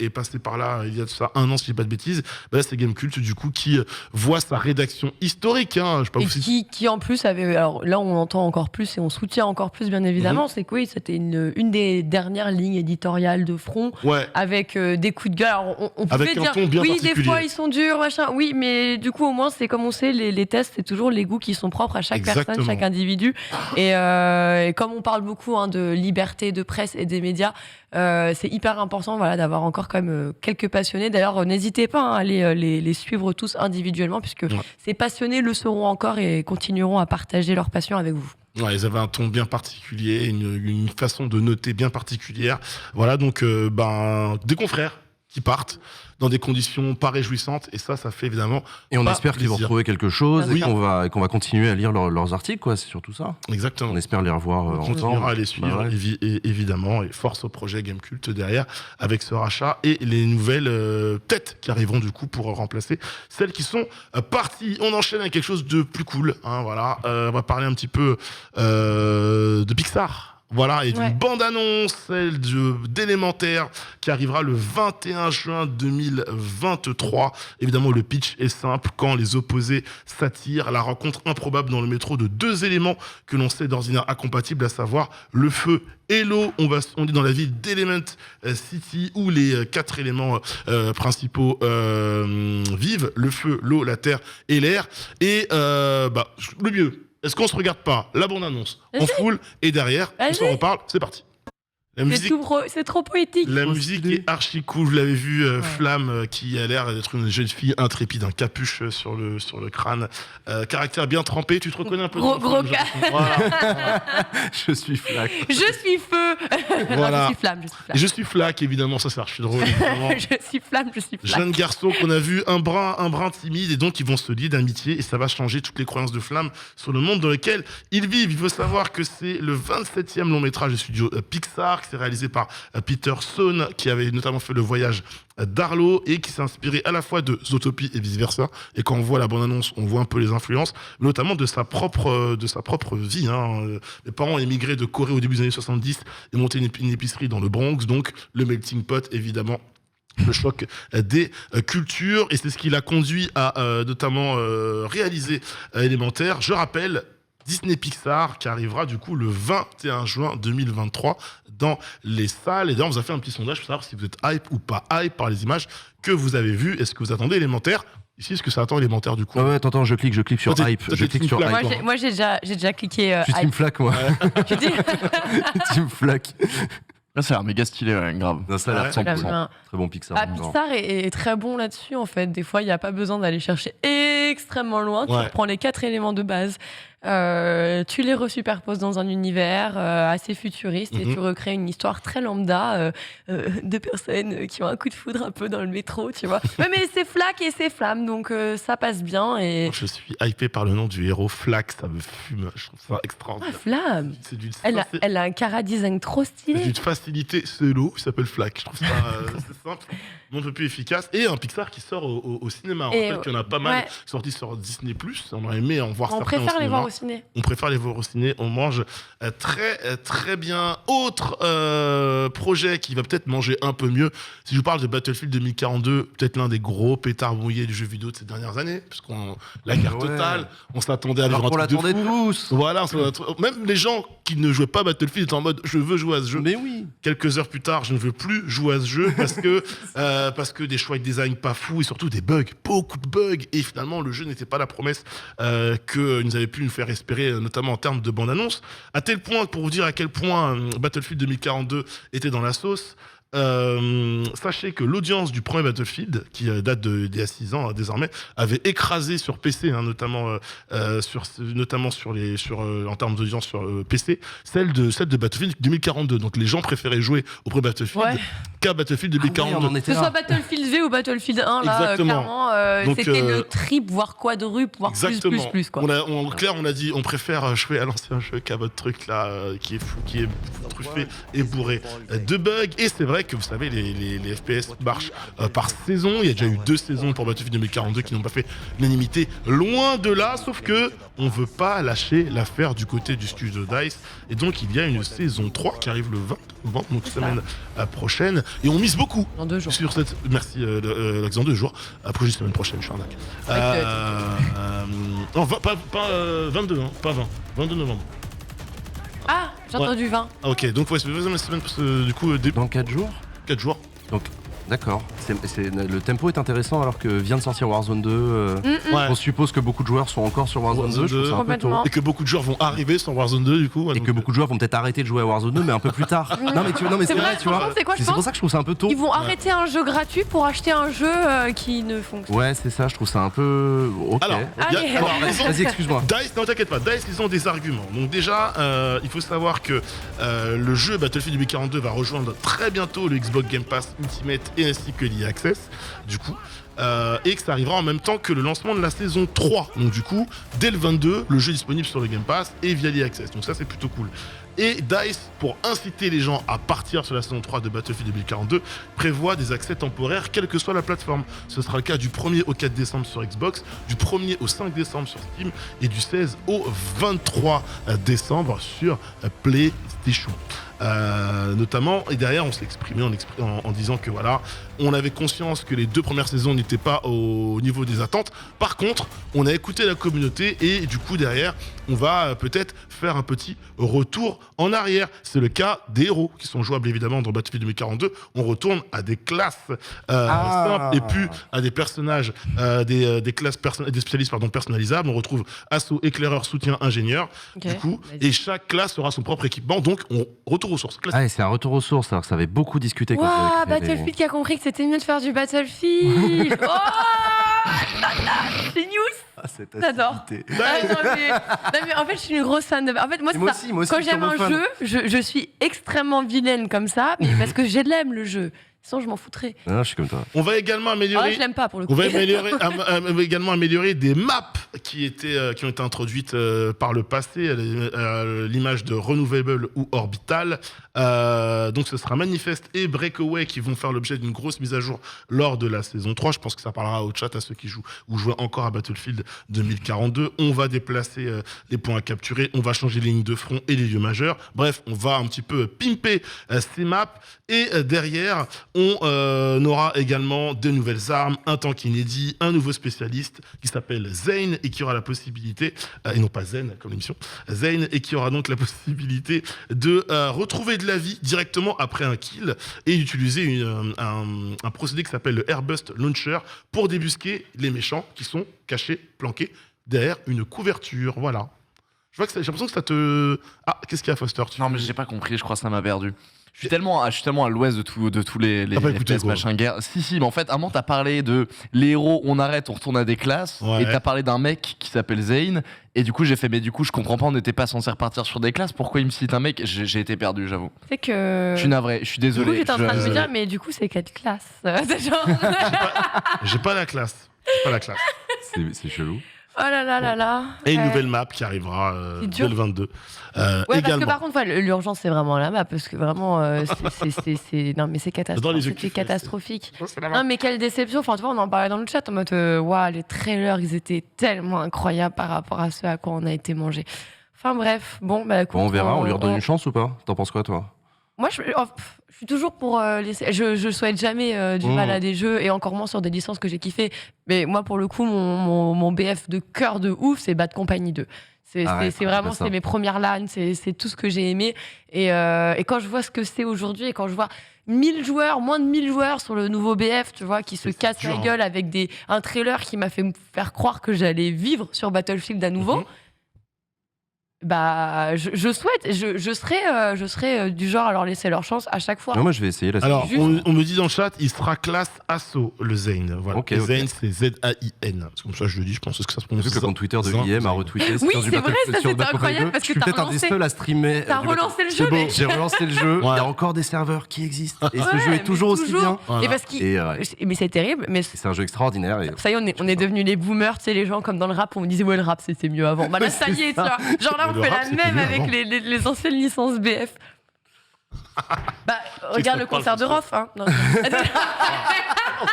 passé par là il y a de ça un an, si je dis pas de bêtises. Bah là, c'est Gamecult du coup qui voit sa rédaction historique, hein, je sais pas Et qui en plus avait, alors là on entend encore plus et on soutient encore plus bien évidemment, c'est que oui, c'était une des dernières lignes éditoriales de front, ouais, avec des coups de gueule. Alors, on pouvait avec un dire ton bien oui, particulier. des fois ils sont durs, machin, oui, mais du coup au moins c'est comme on sait, les tests c'est toujours les goûts qui sont propres à chaque Exactement. personne, chaque individu, et comme on parle beaucoup de liberté de presse et des médias, c'est hyper important, voilà, d'avoir encore quand même quelques passionnés. D'ailleurs, n'hésitez pas à aller les suivre tous individuellement, puisque ces passionnés le seront encore et continueront à partager leur passion avec vous. Ouais, ils avaient un ton bien particulier, une façon de noter bien particulière. Voilà, donc des confrères qui partent dans des conditions pas réjouissantes, et ça fait évidemment. Et on pas espère qu'ils vont plaisir. retrouver quelque chose Oui. et qu'on va continuer à lire leurs articles, quoi. C'est surtout ça. Exactement. On espère les revoir On ensemble. continuera à les suivre, Bah ouais. évidemment, et force au projet Gamecult derrière, avec ce rachat et les nouvelles têtes qui arriveront du coup pour remplacer celles qui sont parties. On enchaîne avec quelque chose de plus cool, hein, voilà. On va parler un petit peu de Pixar. Voilà, et d'une bande-annonce, celle d'Élémentaire, qui arrivera le 21 juin 2023. Évidemment, le pitch est simple. Quand les opposés s'attirent, la rencontre improbable dans le métro de deux éléments que l'on sait d'ordinaire incompatibles, à savoir le feu et l'eau. On est dans la ville d'Element City, où les quatre éléments principaux vivent: le feu, l'eau, la terre et l'air. Et le mieux, est-ce qu'on se regarde pas la bande-annonce en full, et derrière, on s'en reparle, c'est parti. La musique, C'est trop poétique. la musique est archi cool. Vous l'avez vu, Flamme, qui a l'air d'être une jeune fille intrépide, un capuche sur le crâne. Caractère bien trempé. Tu te reconnais un peu Gros dans le film, cas. Je suis flac. Je suis feu. Voilà. Non, je suis flamme. Et je suis Flac, évidemment, ça archi drôle. Évidemment. Je suis flamme. Jeune garçon qu'on a vu un brin timide, et donc ils vont se lier d'amitié, et ça va changer toutes les croyances de Flamme sur le monde dans lequel ils vivent. Il faut savoir que c'est le 27e long métrage du studio Pixar, qui s'est réalisé par Peter Sohn, qui avait notamment fait Le Voyage d'Arlo, et qui s'est inspiré à la fois de Zootopie et vice versa. Et quand on voit la bande-annonce, on voit un peu les influences, notamment de sa propre vie, hein. Les parents ont émigré de Corée au début des années 70 et monté une épicerie dans le Bronx, donc le melting pot, évidemment. Le choc des cultures, et c'est ce qui l'a conduit à notamment réaliser Élémentaire. Je rappelle, Disney Pixar qui arrivera du coup le 21 juin 2023 dans les salles. Et d'ailleurs, on vous a fait un petit sondage pour savoir si vous êtes hype ou pas hype par les images que vous avez vues. Est-ce que vous attendez élémentaire? Ici, est-ce que ça attend élémentaire du coup? Ouais, attends, je clique sur Toi, t'es- hype. toi, Je t'es clique team sur Flack. hype. Moi, j'ai déjà cliqué. Je suis hype. team flac, moi. Tu dis Team flac. Là, ça a l'air méga stylé, ouais, grave. Non, ça a Ouais. l'air 100%. Bien. Très bon Pixar. Ah, Pixar est très bon là-dessus en fait. Des fois, il n'y a pas besoin d'aller chercher extrêmement loin. Tu Ouais. reprends les 4 éléments de base, tu les resuperposes dans un univers assez futuriste et Mhm. tu recrées une histoire très lambda de personnes qui ont un coup de foudre un peu dans le métro, tu vois. Ouais, mais c'est Flack et c'est Flamme, donc ça passe bien. Et Je suis hypé par le nom du héros Flack, ça me fume. Je trouve ça ah, extraordinaire. Flamme. C'est d'une Elle a un chara-design trop stylé. d'une facilité solo, il s'appelle Flack. Je trouve ça c'est simple, non un peu plus efficace. Et un Pixar qui sort au cinéma. On Et rappelle qu'il y en a pas mal ouais. sortis sur Disney+. On aurait aimé en voir On certains au préfère les cinéma. voir au ciné. On préfère les voir au ciné, on mange très bien. Autre projet qui va peut-être manger un peu mieux, si je vous parle de Battlefield 2042, peut-être l'un des gros pétards mouillés du jeu vidéo de ces dernières années, parce qu'on la guerre Ouais. totale, on s'attendait à vivre Alors un qu'on truc de l'attendait fou. tous. Voilà, même les gens qui ne jouaient pas à Battlefield étaient en mode je veux jouer à ce jeu. Mais oui. Quelques heures plus tard, je ne veux plus jouer à ce jeu parce que des choix de design pas fous et surtout des bugs, beaucoup de bugs. Et finalement, le jeu n'était pas la promesse que nous avait pu nous faire espérer, notamment en termes de bande-annonce. À tel point, pour vous dire à quel point Battlefield 2042 était dans la sauce, sachez que l'audience du premier Battlefield, qui date d'il y a 6 ans désormais, avait écrasé sur PC, notamment en termes d'audience sur PC, celle de Battlefield 2042. Donc les gens préféraient jouer au premier Battlefield Ouais. qu'à Battlefield Ah ouais, 2042. on en Que était ce soit là. Battlefield V ou Battlefield 1, là, Exactement. clairement, Donc, c'était le triple, voire quadruple, voire Exactement. plus, quoi. En clair, on a dit, on préfère jouer à l'ancien jeu qu'à votre truc là, qui est fou, qui est truffé et bourré de bugs. Et c'est vrai que vous savez, les FPS marchent par saison. Il y a déjà eu 2 saisons pour Battlefield 2042 qui n'ont pas fait l'unanimité. Loin de là, sauf que on veut pas lâcher l'affaire du côté du studio DICE. Et donc, il y a une saison 3 qui arrive le 20 novembre, donc semaine prochaine. Et on mise beaucoup Dans 2 jours. sur cette. Merci, dans 2 jours. Après, semaine prochaine, je suis arnaque. Non, pas 22, hein, pas 20. 22 novembre. Ah, j'ai entendu 20. Ah, ok, donc ouais, c'est la semaine, parce que, du coup, Dans 4 jours. 4 jours. Donc, d'accord. Le tempo est intéressant alors que vient de sortir Warzone 2. Ouais. On suppose que beaucoup de joueurs sont encore sur Warzone 2. Je trouve ça un peu tôt. Complètement. Et que beaucoup de joueurs vont arriver sur Warzone 2, du coup. Et que beaucoup de joueurs vont peut-être arrêter de jouer à Warzone 2, mais un peu plus tard. non, mais c'est vrai, tu vois. franchement, c'est quoi, je C'est pour pense ça que je trouve ça un peu tôt. Ils vont arrêter un jeu gratuit pour acheter un jeu qui ne fonctionne Ouais, c'est ça, je trouve ça un peu. Ok. Alors, Allez. ils Vas-y, excuse-moi. DICE, non t'inquiète pas, DICE ils ont des arguments. Donc déjà, il faut savoir que le jeu Battlefield 2042 va rejoindre très bientôt le Xbox Game Pass Ultimate et ainsi que l'EA Access, du coup. Et que ça arrivera en même temps que le lancement de la saison 3. Donc du coup, dès le 22, le jeu est disponible sur le Game Pass et via l'EA Access. Donc ça c'est plutôt cool. Et DICE, pour inciter les gens à partir sur la saison 3 de Battlefield 2042, prévoit des accès temporaires, quelle que soit la plateforme. Ce sera le cas du 1er au 4 décembre sur Xbox, du 1er au 5 décembre sur Steam et du 16 au 23 décembre sur PlayStation. Notamment, et derrière on s'est exprimé en disant que voilà, on avait conscience que les 2 premières saisons n'étaient pas au niveau des attentes. Par contre, on a écouté la communauté et du coup derrière, on va peut-être faire un petit retour en arrière. C'est le cas des héros qui sont jouables évidemment dans Battlefield 2042. On retourne à des classes simples et plus à des personnages, des classes des spécialistes personnalisables. On retrouve assaut, éclaireur, soutien, ingénieur. Ok, Du coup, vas-y. et chaque classe aura son propre équipement. Donc on retourne aux sources. Ah, et c'est un retour aux sources, alors que ça avait beaucoup discuté quand Waouh, j'avais créé Battlefield qui a compris que c'était mieux de faire du Battlefield. Oh, génius. cette J'adore. acidité. Ah, non, mais en fait, je suis une grosse fan de. En fait, moi, c'est Moi ça. aussi, moi aussi, Quand je suis j'aime un fan. jeu, je suis extrêmement vilaine comme ça, mais parce que j'aime le jeu. Sinon, je m'en foutrais. Non, je suis comme toi. On va également Ah, améliorer. je l'aime pas pour le coup. On va également améliorer des maps qui ont été introduites par le passé, à l'image de Renewable ou Orbital. Donc ce sera Manifest et Breakaway qui vont faire l'objet d'une grosse mise à jour lors de la saison 3. Je pense que ça parlera au chat à ceux qui jouent ou jouent encore à Battlefield 2042. On va déplacer les points à capturer, on va changer les lignes de front et les lieux majeurs. Bref, on va un petit peu pimper ces maps. Et derrière, On aura également de nouvelles armes, un tank inédit, un nouveau spécialiste qui s'appelle Zane et qui aura la possibilité, et non pas Zen comme l'émission, Zane et qui aura donc la possibilité de retrouver de la vie directement après un kill et d'utiliser un procédé qui s'appelle le Airbust Launcher pour débusquer les méchants qui sont cachés, planqués derrière une couverture. Voilà. Je vois que j'ai l'impression que ça te... Ah, qu'est-ce qu'il y a, Foster? Non, mais j'ai pas compris, je crois que ça m'a perdu. Je suis tellement à l'ouest de tous les pas écouté, FPS quoi. machin guerre. Si, mais en fait, à un moment, t'as parlé de les héros, on arrête, on retourne à des classes. Ouais. Et t'as parlé d'un mec qui s'appelle Zane. Et du coup, j'ai fait, mais du coup, je comprends pas, on n'était pas censé repartir sur des classes. Pourquoi il me cite un mec? J'ai été perdu, j'avoue. C'est que. Je suis navré, je suis Du coup, désolé. j'étais en train de me Je- dire, mais du coup, c'est quelle classe? C'est genre. J'ai pas la classe. J'ai pas la classe. C'est chelou. Oh là là là là. Et une Ouais. nouvelle map qui arrivera C'est dur. 2022. Ouais, parce également. que par contre, ouais, l'urgence, c'est vraiment la map, parce que vraiment, non, mais c'est Dans les yeux c'était qui catastrophique. C'est la map. Non, mais quelle déception. Enfin, tu vois, on en parlait dans le chat en mode, waouh, les trailers, ils étaient tellement incroyables par rapport à ce à quoi on a été mangé. Enfin, bref, bon, bah, écoute, Bon, on verra, on lui redonne une chance ou pas? T'en penses quoi, toi? Moi, je suis toujours pour laisser. Je souhaite jamais du mal à des jeux et encore moins sur des licences que j'ai kiffé. Mais moi, pour le coup, mon BF de cœur de ouf, c'est Bad Company 2. C'est vraiment ça. c'est mes premières LAN, c'est tout ce que j'ai aimé. Et quand je vois ce que c'est aujourd'hui et quand je vois 1000 joueurs, moins de 1000 joueurs sur le nouveau BF, tu vois, qui se cassent dur, la hein. gueule avec un trailer qui m'a fait me faire croire que j'allais vivre sur Battlefield à nouveau. Mhm. Bah, je souhaite, je serais du genre à leur laisser leur chance à chaque fois. Non, moi, je vais essayer la Alors, Juste- on me dit dans le chat, il sera classe Asso, le Zane. Voilà. Ok, Et ok. Zane, c'est Z-A-I-n. C'est comme ça que je le dis, je pense que ça se prononce. Vu que le ça. compte Twitter de Zane, IM a Zane. retweeté. Oui, sur du c'est vrai, Battlefield- ça, sur c'était Battlefield incroyable 2. parce que Je suis t'as peut-être un des relancé- seuls à streamer. T'as du relancé le C'est jeu, beau. mais J'ai relancé le jeu, il Ouais. y a encore des serveurs qui existent. Et ce Ouais, jeu est mais toujours aussi bien. Voilà. Et parce qu'il- Et ouais, mais c'est terrible, mais c'est un jeu extraordinaire. Et... ça y est, on est devenus les boomers, tu sais, les gens comme dans le rap, on me disait ouais, le rap c'était mieux avant. Bah là, ça y est, tu vois. Genre là, on Le fait rap, la c'était même mieux avec avant. les anciennes licences BF. Bah, regarde le pas le concert de Foster. Rof, hein. Non.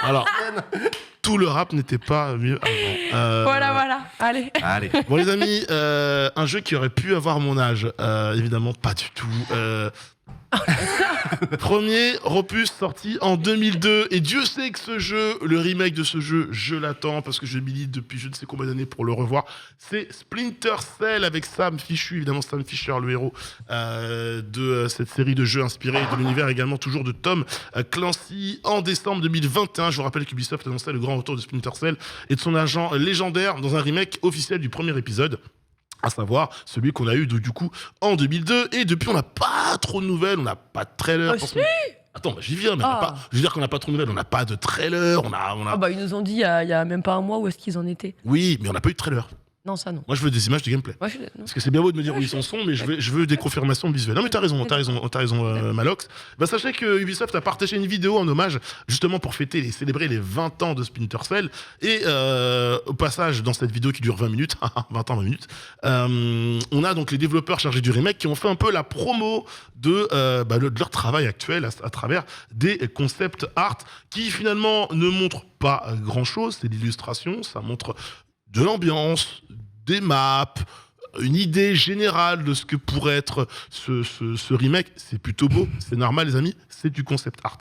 Alors, tout le rap n'était pas mieux avant. Voilà, allez. Allez. Bon, les amis, un jeu qui aurait pu avoir mon âge, évidemment, pas du tout. Premier opus sorti en 2002 et Dieu sait que ce jeu, le remake de ce jeu, je l'attends parce que je milite depuis je ne sais combien d'années pour le revoir. C'est Splinter Cell avec Sam Fisher, évidemment Sam Fisher, le héros de cette série de jeux inspirés de l'univers également toujours de Tom Clancy. En décembre 2021, je vous rappelle qu'Ubisoft annonçait le grand retour de Splinter Cell et de son agent légendaire dans un remake officiel du premier épisode. À savoir celui qu'on a eu du coup en 2002 et depuis on n'a pas trop de nouvelles, on n'a pas de trailer. Oh, Forcément. Attends, bah, j'y viens, mais on n'a Ah. pas, je veux dire qu'on n'a pas trop de nouvelles, on n'a pas de trailer, on a... Ah bah ils nous ont dit il y a même pas un mois où est-ce qu'ils en étaient. Oui, mais on n'a pas eu de trailer. Non, ça non. Moi je veux des images de gameplay. Moi, non. Parce que c'est bien beau de me dire où ils en sont, mais je veux des confirmations visuelles. Non, mais t'as raison, Malox. Bah, sachez que Ubisoft a partagé une vidéo en hommage, justement pour célébrer les 20 ans de Splinter Cell. Et au passage, dans cette vidéo qui dure 20 minutes, 20 ans, 20 minutes, on a donc les développeurs chargés du remake qui ont fait un peu la promo de leur travail actuel à travers des concept art qui finalement ne montrent pas grand-chose. C'est de l'illustration, ça montre de l'ambiance, des maps, une idée générale de ce que pourrait être ce remake. C'est plutôt beau, c'est normal les amis, c'est du concept art.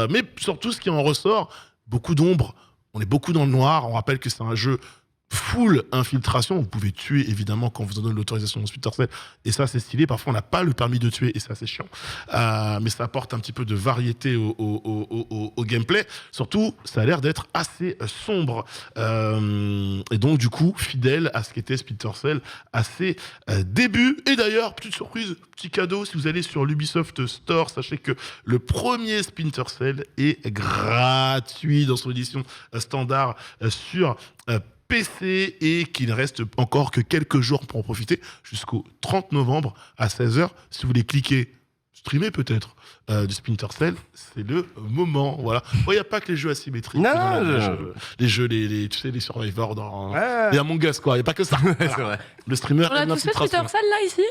Mais surtout ce qui en ressort, beaucoup d'ombre, on est beaucoup dans le noir, on rappelle que c'est un jeu full infiltration, vous pouvez tuer évidemment quand on vous en donne l'autorisation dans Splinter Cell et ça c'est stylé, parfois on n'a pas le permis de tuer et ça c'est chiant, mais ça apporte un petit peu de variété au gameplay, surtout ça a l'air d'être assez sombre et donc du coup fidèle à ce qu'était Splinter Cell à ses débuts. Et d'ailleurs, petite surprise, petit cadeau, si vous allez sur l'Ubisoft Store, sachez que le premier Splinter Cell est gratuit dans son édition standard sur PC et qu'il ne reste encore que quelques jours pour en profiter jusqu'au 30 novembre à 16h. Si vous voulez cliquer, streamer peut-être du Splinter Cell, c'est le moment. Voilà. Il n'y a pas que les jeux asymétriques. Non, Voilà, les jeux, tu sais, les Survivors dans les Among Us, quoi. Il n'y a pas que ça. C'est vrai. Le streamer On a aime tous fait l'infiltration. Splinter Cell là ici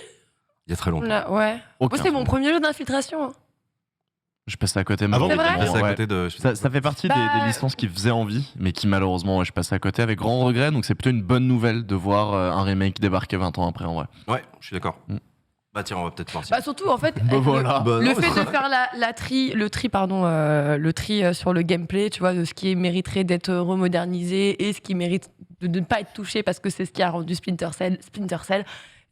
Il y a très longtemps. Ouais. Aucun. Moi, c'est mon premier jeu d'infiltration. Je passe à côté. Avant, C'est vrai Je passe à Ouais. côté de. Ça fait partie Bah, des licences qui faisaient envie, mais qui malheureusement, je passe à côté avec grand regret. Donc c'est plutôt une bonne nouvelle de voir un remake débarquer 20 ans après en vrai. Ouais, je suis d'accord. Bah tiens, on va peut-être voir. Bah surtout en fait, voilà. le fait de faire le tri sur le gameplay, tu vois, de ce qui mériterait d'être remodernisé et ce qui mérite de ne pas être touché parce que c'est ce qui a rendu Splinter Cell.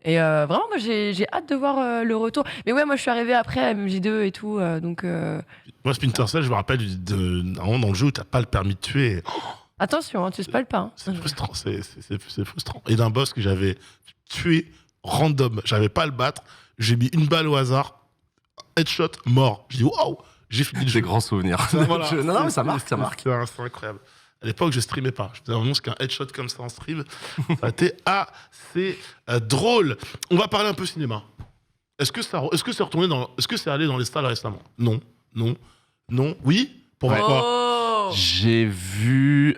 Et vraiment, moi j'ai hâte de voir le retour. Mais ouais, moi je suis arrivée après à MJ2 et tout, donc Moi, Splinter Cell, je me rappelle un moment dans le jeu où t'as pas le permis de tuer. attention, hein, tu spoil pas. Hein. C'est frustrant, c'est frustrant. Et d'un boss que j'avais tué random, j'avais pas à le battre, j'ai mis une balle au hasard, headshot, mort. J'ai dit waouh, j'ai fini le jeu. Des grands souvenirs. Voilà. Non, mais ça marque, ça marque. C'est incroyable. À l'époque, je streamais pas. Je faisais vraiment qu'un headshot comme ça en stream. Ça a été assez drôle. On va parler un peu cinéma. Est-ce que c'est allé dans les salles récemment? Non. Oui. Pourquoi? Oh J'ai vu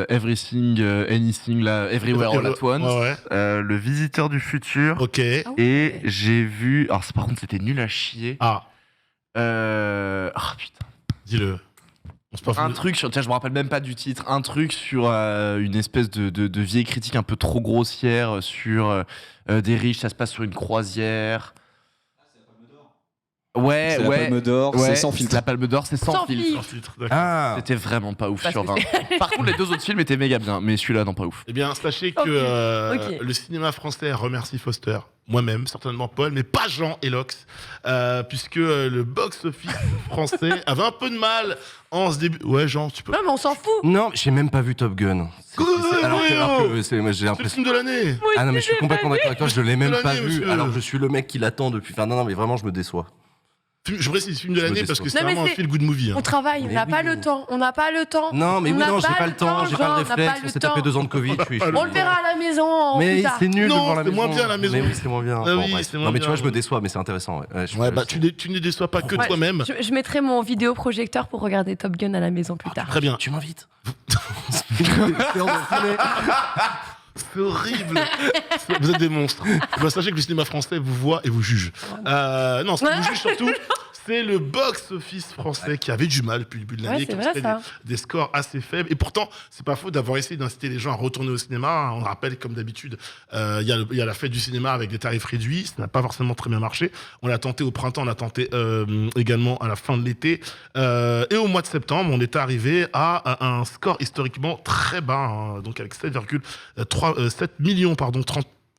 Everything, Anything, là, Everywhere All at Once, Ouais. Le Visiteur du Futur, Ok. Ah ouais. et j'ai vu... Alors par contre c'était nul à chier. Ah, Oh putain. dis-le. On se passe Un truc sur... Tiens, je me rappelle même pas du titre. Un truc sur une espèce de vieille critique un peu trop grossière sur des riches, ça se passe sur une croisière. Ouais, C'est la Palme d'Or, ouais, c'est sans filtre. La Palme d'Or, c'est sans Sans filtre. filtre. Sans filtre, d'accord. Ah, C'était vraiment pas ouf Parce sur que 20. Par contre, les deux autres films étaient méga bien, mais celui-là, non, pas ouf. Eh bien, sachez que Ok. le cinéma français remercie Foster, moi-même, certainement Paul, mais pas Jean et Lox, puisque le box-office français avait un peu de mal en ce début. Ouais, Jean, tu peux. Non, mais on s'en fout. non, j'ai même pas vu Top Gun. Alors que moi, j'ai C'est le l'impression. film de l'année. Ah non, mais je suis complètement d'accord avec toi, je l'ai même De pas l'année, vu. monsieur. Alors que je suis le mec qui l'attend depuis. Enfin, non, mais vraiment, je me déçois. Je précise film de Je me l'année parce déçois. que c'est Non, mais vraiment un c'est- feel-good movie. hein. On travaille, on Mais n'a oui. pas le temps. On n'a pas le temps. Non, mais On oui, n'a non, j'ai pas le temps, j'ai pas Jean, le on n'a réflexe. pas On le s'est tapé temps. 2 ans de Covid. On le verra à la maison plus Mais tard. c'est nul de Non, voir la c'est maison. moins bien à la maison. Mais oui, c'est moins bien. Ah Bon, oui, bref. c'est moins Non, mais tu bien. vois, je me déçois, mais c'est intéressant. Ouais, bah tu ne déçois pas que Ouais, toi-même. Je mettrai mon vidéoprojecteur pour regarder Top Gun à la maison plus tard. Très bien. Tu m'invites. C'est horrible. Vous êtes des monstres. Bah, sachez que le cinéma français vous voit et vous juge. Non, ce qui vous juge surtout, c'est le box-office français qui avait du mal depuis le début de l'année, Ouais, qui c'est a vrai, fait ça. des scores assez faibles. Et pourtant, c'est pas faux d'avoir essayé d'inciter les gens à retourner au cinéma. On rappelle, comme d'habitude, il y a la fête du cinéma avec des tarifs réduits. Ça n'a pas forcément très bien marché. On l'a tenté au printemps, on l'a tenté également à la fin de l'été. Et au mois de septembre, on est arrivé à un score historiquement très bas, hein, donc avec 7 millions,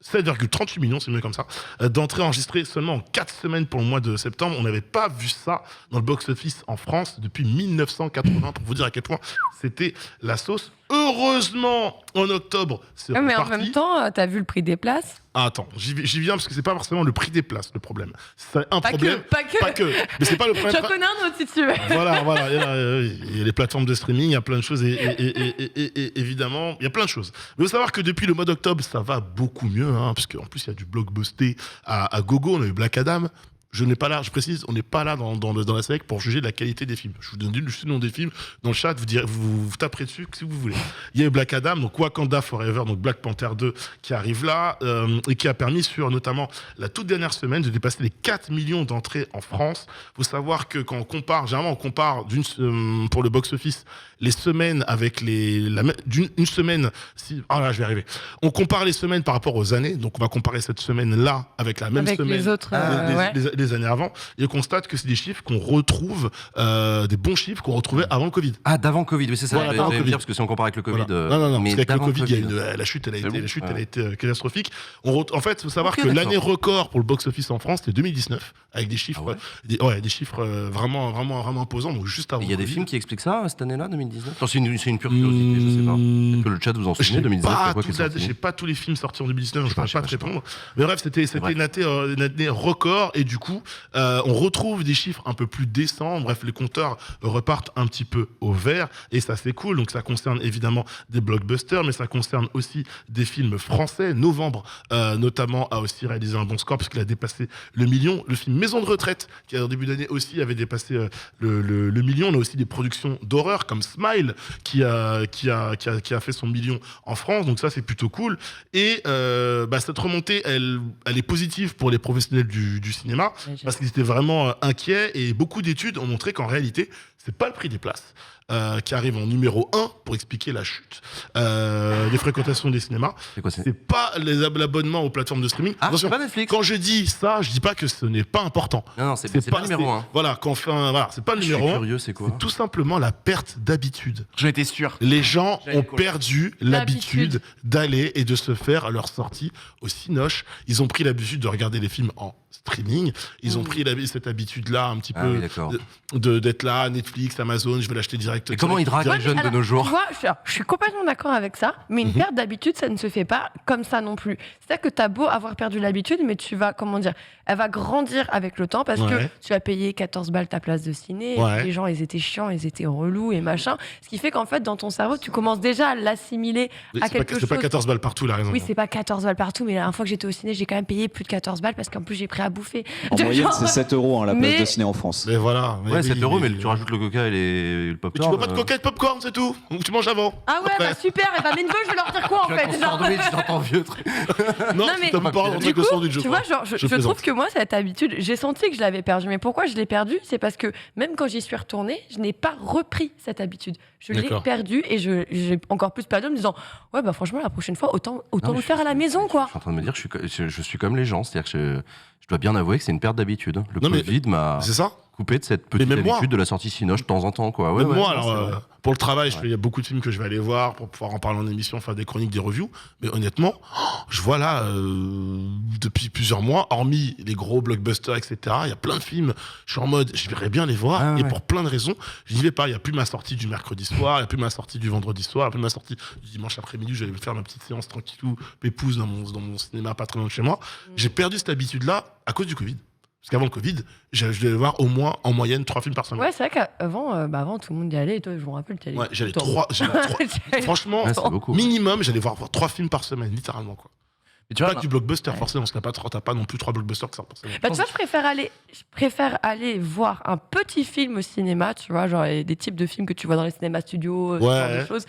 7,38 millions, c'est mieux comme ça, d'entrées enregistrées seulement en 4 semaines pour le mois de septembre. On n'avait pas vu ça dans le box-office en France depuis 1980, pour vous dire à quel point c'était la sauce. Heureusement, en octobre, c'est Ouais, mais en reparti. même temps, t'as vu le prix des places? Ah, attends, j'y viens parce que c'est pas forcément le prix des places le problème. C'est un problème. Pas que. Pas que. Mais c'est pas le problème. J'en connais un autre si tu veux. Voilà. Il y a les plateformes de streaming, il y a plein de choses et évidemment, il y a plein de choses. Mais il faut savoir que depuis le mois d'octobre, ça va beaucoup mieux, hein, parce qu'en plus, il y a du blockbuster à gogo. On a eu Black Adam. Je précise, on n'est pas là dans la SEC pour juger de la qualité des films. Je vous donne le nom des films. Dans le chat, vous taperez dessus si vous voulez. Il y a eu Black Adam, donc Wakanda Forever, donc Black Panther 2 qui arrive là, et qui a permis sur notamment la toute dernière semaine de dépasser les 4 millions d'entrées en France. Il faut savoir que quand on compare, généralement on compare pour le box-office les semaines avec une semaine. Je vais arriver. On compare les semaines par rapport aux années, donc on va comparer cette semaine-là avec la même Avec semaine. les autres. Les années avant, et on constate que c'est des chiffres qu'on retrouve, des bons chiffres qu'on retrouvait avant le Covid. Ah, d'avant Covid, oui, c'est ça. Voilà, J'allais d'avant me Covid. dire, parce que si on compare avec le Covid. Voilà. Non, mais parce qu'avec le d'avant Covid, il y a Covid. la chute, elle bon a été catastrophique. En fait, il faut savoir Ok, que d'accord. l'année record pour le box-office en France, c'était 2019, avec des chiffres, Ah ouais des chiffres vraiment imposants, donc juste avant. Il y a le des Covid. films qui expliquent ça cette année-là, 2019 Attends, c'est une pure curiosité, je sais pas. Peut-être que le chat vous en souvenez, 2019, c'est quoi qui est sorti J'ai pas tous les films sortis en 2019, donc je sais ne pas, peux pas je te sais pas. répondre. Mais bref, c'était Bref. une année record, et du coup, on retrouve des chiffres un peu plus décents. Bref, les compteurs repartent un petit peu au vert, et ça c'est cool. Donc ça concerne évidemment des blockbusters, mais ça concerne aussi des films français. Novembre, notamment, a aussi réalisé un bon score puisqu'il a dépassé le million. Le film Maison de retraite, qui en début d'année aussi avait dépassé le million. On a aussi des productions d'horreur comme Smile, qui a fait son million en France. Donc ça c'est plutôt cool. Et cette remontée, elle est positive pour les professionnels du cinéma, parce qu'ils étaient vraiment inquiets, et beaucoup d'études ont montré qu'en réalité, c'est pas le prix des places. qui arrive en numéro 1 pour expliquer la chute des fréquentations des cinémas. C'est quoi, C'est pas l'abonnement aux plateformes de streaming. Ah, Attention, c'est pas Netflix. quand je dis ça, je dis pas que ce n'est pas important. Non, c'est pas numéro 1. Voilà, c'est pas le Je suis numéro 1. curieux, c'est quoi? C'est tout simplement la perte d'habitude. J'en étais sûr. Les gens J'allais ont le coller. perdu l'habitude d'aller et de se faire à leur sortie au Cinoche. Ils ont pris l'habitude de regarder les films en streaming. Ils ont pris cette habitude-là un petit Ah peu oui, d'accord. d'être là, Netflix, Amazon, je vais l'acheter direct. Et comment ils draguent les jeunes de nos jours? Tu vois, je suis complètement d'accord avec ça, mais une perte d'habitude, ça ne se fait pas comme ça non plus. C'est-à-dire que tu as beau avoir perdu l'habitude, mais tu vas, elle va grandir avec le temps parce que Ouais. tu as payé 14 balles ta place de ciné, et Ouais. les gens, ils étaient chiants, ils étaient relous et machin. Ce qui fait qu'en fait, dans ton cerveau, tu commences déjà à l'assimiler à quelque chose. C'est pas 14 balles partout, la raison. Oui, c'est pas 14 balles partout, mais la dernière fois que j'étais au ciné, j'ai quand même payé plus de 14 balles parce qu'en plus, j'ai pris à bouffer. En moyenne, Genre- c'est 7 € la place Mais- de ciné en France. Mais voilà. Ouais, 7 euros, mais mais tu rajoutes le coca et le Mais popcorn. tu veux pas de coca et de popcorn, c'est tout. Ou tu manges avant. Ah ouais, bah super, et bah mes neveux, je vais leur dire quoi en Tu fait as ton sandwich dans ton vieux truc. Non, Non, mais- t'as pas un Du truc coup, au sandwich, je tu crois. vois, genre, je plaisante. trouve que moi, cette habitude, j'ai senti que je l'avais perdue. Mais pourquoi je l'ai perdue? C'est parce que même quand j'y suis retournée, je n'ai pas repris cette habitude. Je l'ai D'accord. perdue et j'ai encore plus perdu en me disant, ouais, bah franchement, la prochaine fois, autant Non, le mais faire à la maison, quoi. Je suis en train de me dire, je suis comme les gens. C'est-à-dire que je dois bien avouer que c'est une perte d'habitude. Le Non, mais Covid m'a C'est ça. coupé de cette petite même moi. habitude de la sortie Cinoche de temps en temps, quoi. Ouais, Même ouais, moi, non, alors, c'est vrai. pour le travail, il y a beaucoup de films que je vais aller voir pour pouvoir en parler en émission, faire des chroniques, des reviews. Mais honnêtement, je vois là, depuis plusieurs mois, hormis les gros blockbusters, etc., il y a plein de films, je suis en mode, je verrais bien les voir. Ah et ouais. pour plein de raisons, je n'y vais pas. Il n'y a plus ma sortie du mercredi soir, il n'y a plus ma sortie du vendredi soir, il n'y a plus ma sortie du dimanche après-midi où j'allais faire ma petite séance tranquillou, pépouse dans mon cinéma pas très loin de chez moi. J'ai perdu cette habitude-là à cause du Covid. Parce qu'avant le Covid, je devais voir au moins, en moyenne, 3 films par semaine. Ouais, c'est vrai qu'avant, avant, tout le monde y allait. Et toi, je vous rappelle, tu y allais. Ouais, j'allais tout le temps. 3. Franchement, Ouais, c'est beaucoup. minimum, j'allais voir 3 films par semaine, littéralement. Quoi. Mais tu vois, Pas que du blockbuster, forcément, parce que t'as pas non plus 3 blockbusters que ça par semaine. Bah, tu vois, je préfère aller voir un petit film au cinéma, tu vois, genre des types de films que tu vois dans les cinémas studios, ce genre de choses,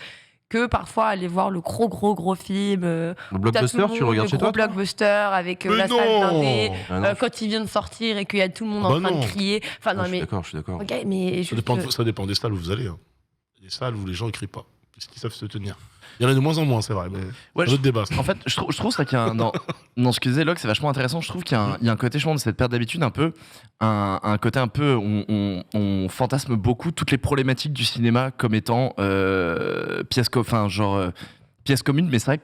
que parfois aller voir le gros film. Le blockbuster, tu regardes chez le gros toi? blockbuster avec Mais la non salle blindée, Ah non, quand il vient de sortir et qu'il y a tout le monde Ah en bah train non. de crier. Enfin, non, je suis mais. d'accord, je suis d'accord. Ok, mais Ça dépend des salles où vous allez. Hein. Il y a des salles où les gens écrivent pas, parce qu'ils savent se tenir. Il y en a de moins en moins, c'est vrai, mais Ouais, c'est un autre débat. ça. En fait, je trouve ça qu'il y a dans ce que disait Locke, c'est vachement intéressant. Je trouve qu'il y a un côté justement de cette perte d'habitude, un peu un côté un peu on fantasme beaucoup toutes les problématiques du cinéma comme étant pièce commune, mais c'est vrai que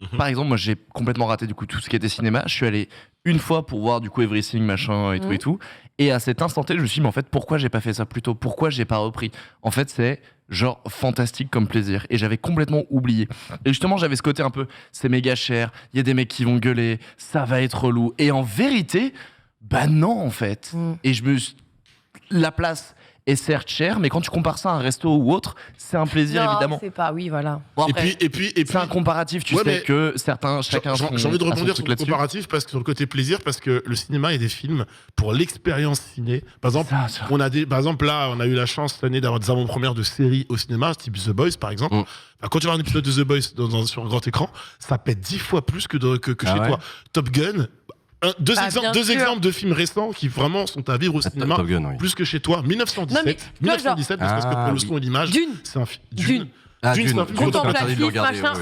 Mhm. par exemple, moi j'ai complètement raté du coup tout ce qui était cinéma. Je suis allé une fois pour voir du coup Everything machin et tout et tout, et à cet instant T, je me suis dit mais en fait pourquoi j'ai pas fait ça plus tôt, pourquoi j'ai pas repris. En fait, c'est genre fantastique comme plaisir, et j'avais complètement oublié. Et justement, j'avais ce côté un peu c'est méga cher, il y a des mecs qui vont gueuler, ça va être relou. Et en vérité, bah non en fait. Et la place est certes chère, mais quand tu compares ça à un resto ou autre, c'est un plaisir non, évidemment. c'est pas, oui, voilà. Bon, Et après, puis, c'est un comparatif, tu Ouais, sais mais que chacun j'ai envie de a son rebondir truc sur le là-dessus. comparatif, parce que sur le côté plaisir, parce que le cinéma, il y a des films pour l'expérience ciné. Par exemple, Ça. par exemple, là, on a eu la chance cette année d'avoir des avant-premières de séries au cinéma, type The Boys, par exemple. Mm. Enfin, quand tu vois un épisode de The Boys sur un grand écran, ça pète 10 fois plus que Ah chez ouais toi. Top Gun, deux Ah, bien sûr. exemples de films récents qui vraiment sont à vivre au cinéma. Top Gun, oui. Plus que chez toi. 1917, Non, mais, tu vois, genre- 1917, ne serait-ce que pour le son et l'image. Dune. C'est un film. Dune. Ah, Dune, c'est un Dune. film Dune, contemplatif, interdit de le Contemplatif, regarder, machin,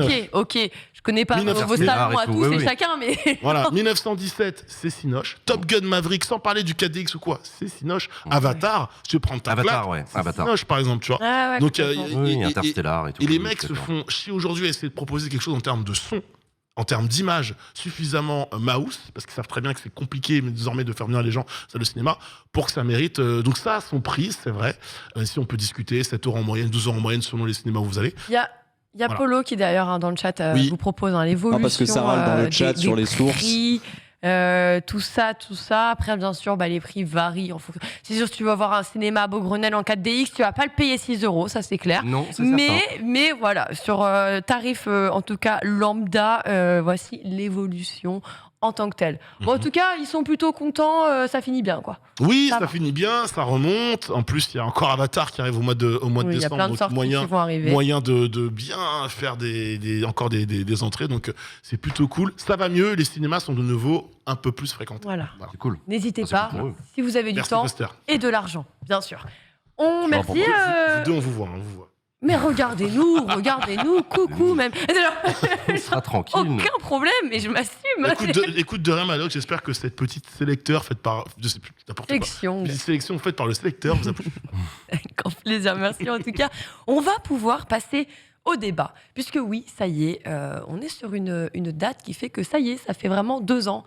ouais, ouais. ok. Je connais pas 1900, vos mais salons arrête à tout, tous oui, et oui. chacun, mais. Voilà, 1917, c'est Cinoche. Top Gun Maverick, sans parler du 4DX ou quoi, c'est Cinoche. Avatar, si tu veux prendre ta Avatar, claque, ouais, c'est Avatar. Cinoche, par exemple, tu vois. Ah ouais, Donc, complètement. Oui, Interstellar et tout. Et les oui, mecs se d'accord. font chier aujourd'hui à essayer de proposer quelque chose en termes de son, en termes d'image, suffisamment mouse, parce qu'ils savent très bien que c'est compliqué mais désormais de faire venir les gens à le cinéma, pour que ça mérite. Donc ça a son prix, c'est vrai. Si on peut discuter, 7 € en moyenne, 12 € en moyenne, selon les cinémas où vous allez. Il y a Voilà. Polo qui d'ailleurs dans le chat Oui. vous propose l'évolution. Non, parce que ça râle dans le chat des sur les prix, tout ça. Après, bien sûr, les prix varient en fonction. C'est sûr, si tu vas voir un cinéma à Beaugrenelle en 4DX, tu vas pas le payer 6 €, ça c'est clair. Non, c'est certain. Mais voilà, sur tarif en tout cas lambda, voici l'évolution en tant que telle. Bon, en tout cas, ils sont plutôt contents, ça finit bien, quoi. Oui, Ça ça va. finit bien, ça remonte. En plus, il y a encore Avatar qui arrive au mois de Oui, il y a décembre, plein de donc sorties moyen, qui vont arriver. moyen de bien faire encore des entrées, donc c'est plutôt cool. Ça va mieux, les cinémas sont de nouveau un peu plus fréquentés. Voilà. C'est cool. N'hésitez Ah, c'est pas, cool pour eux. si vous avez du Merci temps Foster. et de l'argent, bien sûr. vois Merci. pourquoi. Vous deux, on vous voit. Mais regardez-nous, coucou même. On sera tranquille. Aucun problème, et je m'assume. Écoute de rien, Maloc, j'espère que cette petite sélecteur faite par. Je sais plus, n'importe quoi. Sélection. Petite sélection faite par le sélecteur vous a plu. Avec grand plaisir, merci en tout cas. On va pouvoir passer au débat, puisque oui, ça y est, on est sur une date qui fait que ça y est, ça fait vraiment 2 ans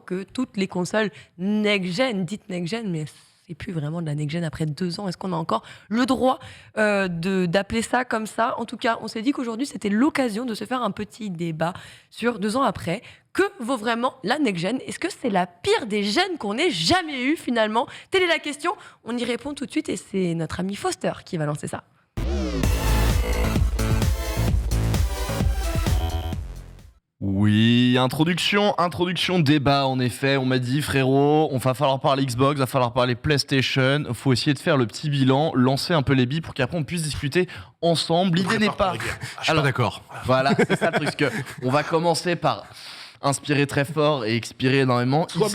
que toutes les consoles next-gen, dites next-gen, mais c'est plus vraiment de la next-gen après 2 ans. Est-ce qu'on a encore le droit d'appeler ça comme ça? En tout cas, on s'est dit qu'aujourd'hui, c'était l'occasion de se faire un petit débat sur 2 ans après. Que vaut vraiment la next-gen? Est-ce que c'est la pire des gènes qu'on ait jamais eu finalement? Telle est la question. On y répond tout de suite et c'est notre ami Foster qui va lancer ça. Oui, introduction, débat en effet. On m'a dit, frérot, on va falloir parler Xbox, va falloir parler PlayStation. Faut essayer de faire le petit bilan, lancer un peu les billes pour qu'après on puisse discuter ensemble. L'idée n'est pas. Je suis pas d'accord. Voilà, c'est ça le truc. Que on va commencer par inspirer très fort et expirer énormément. Sois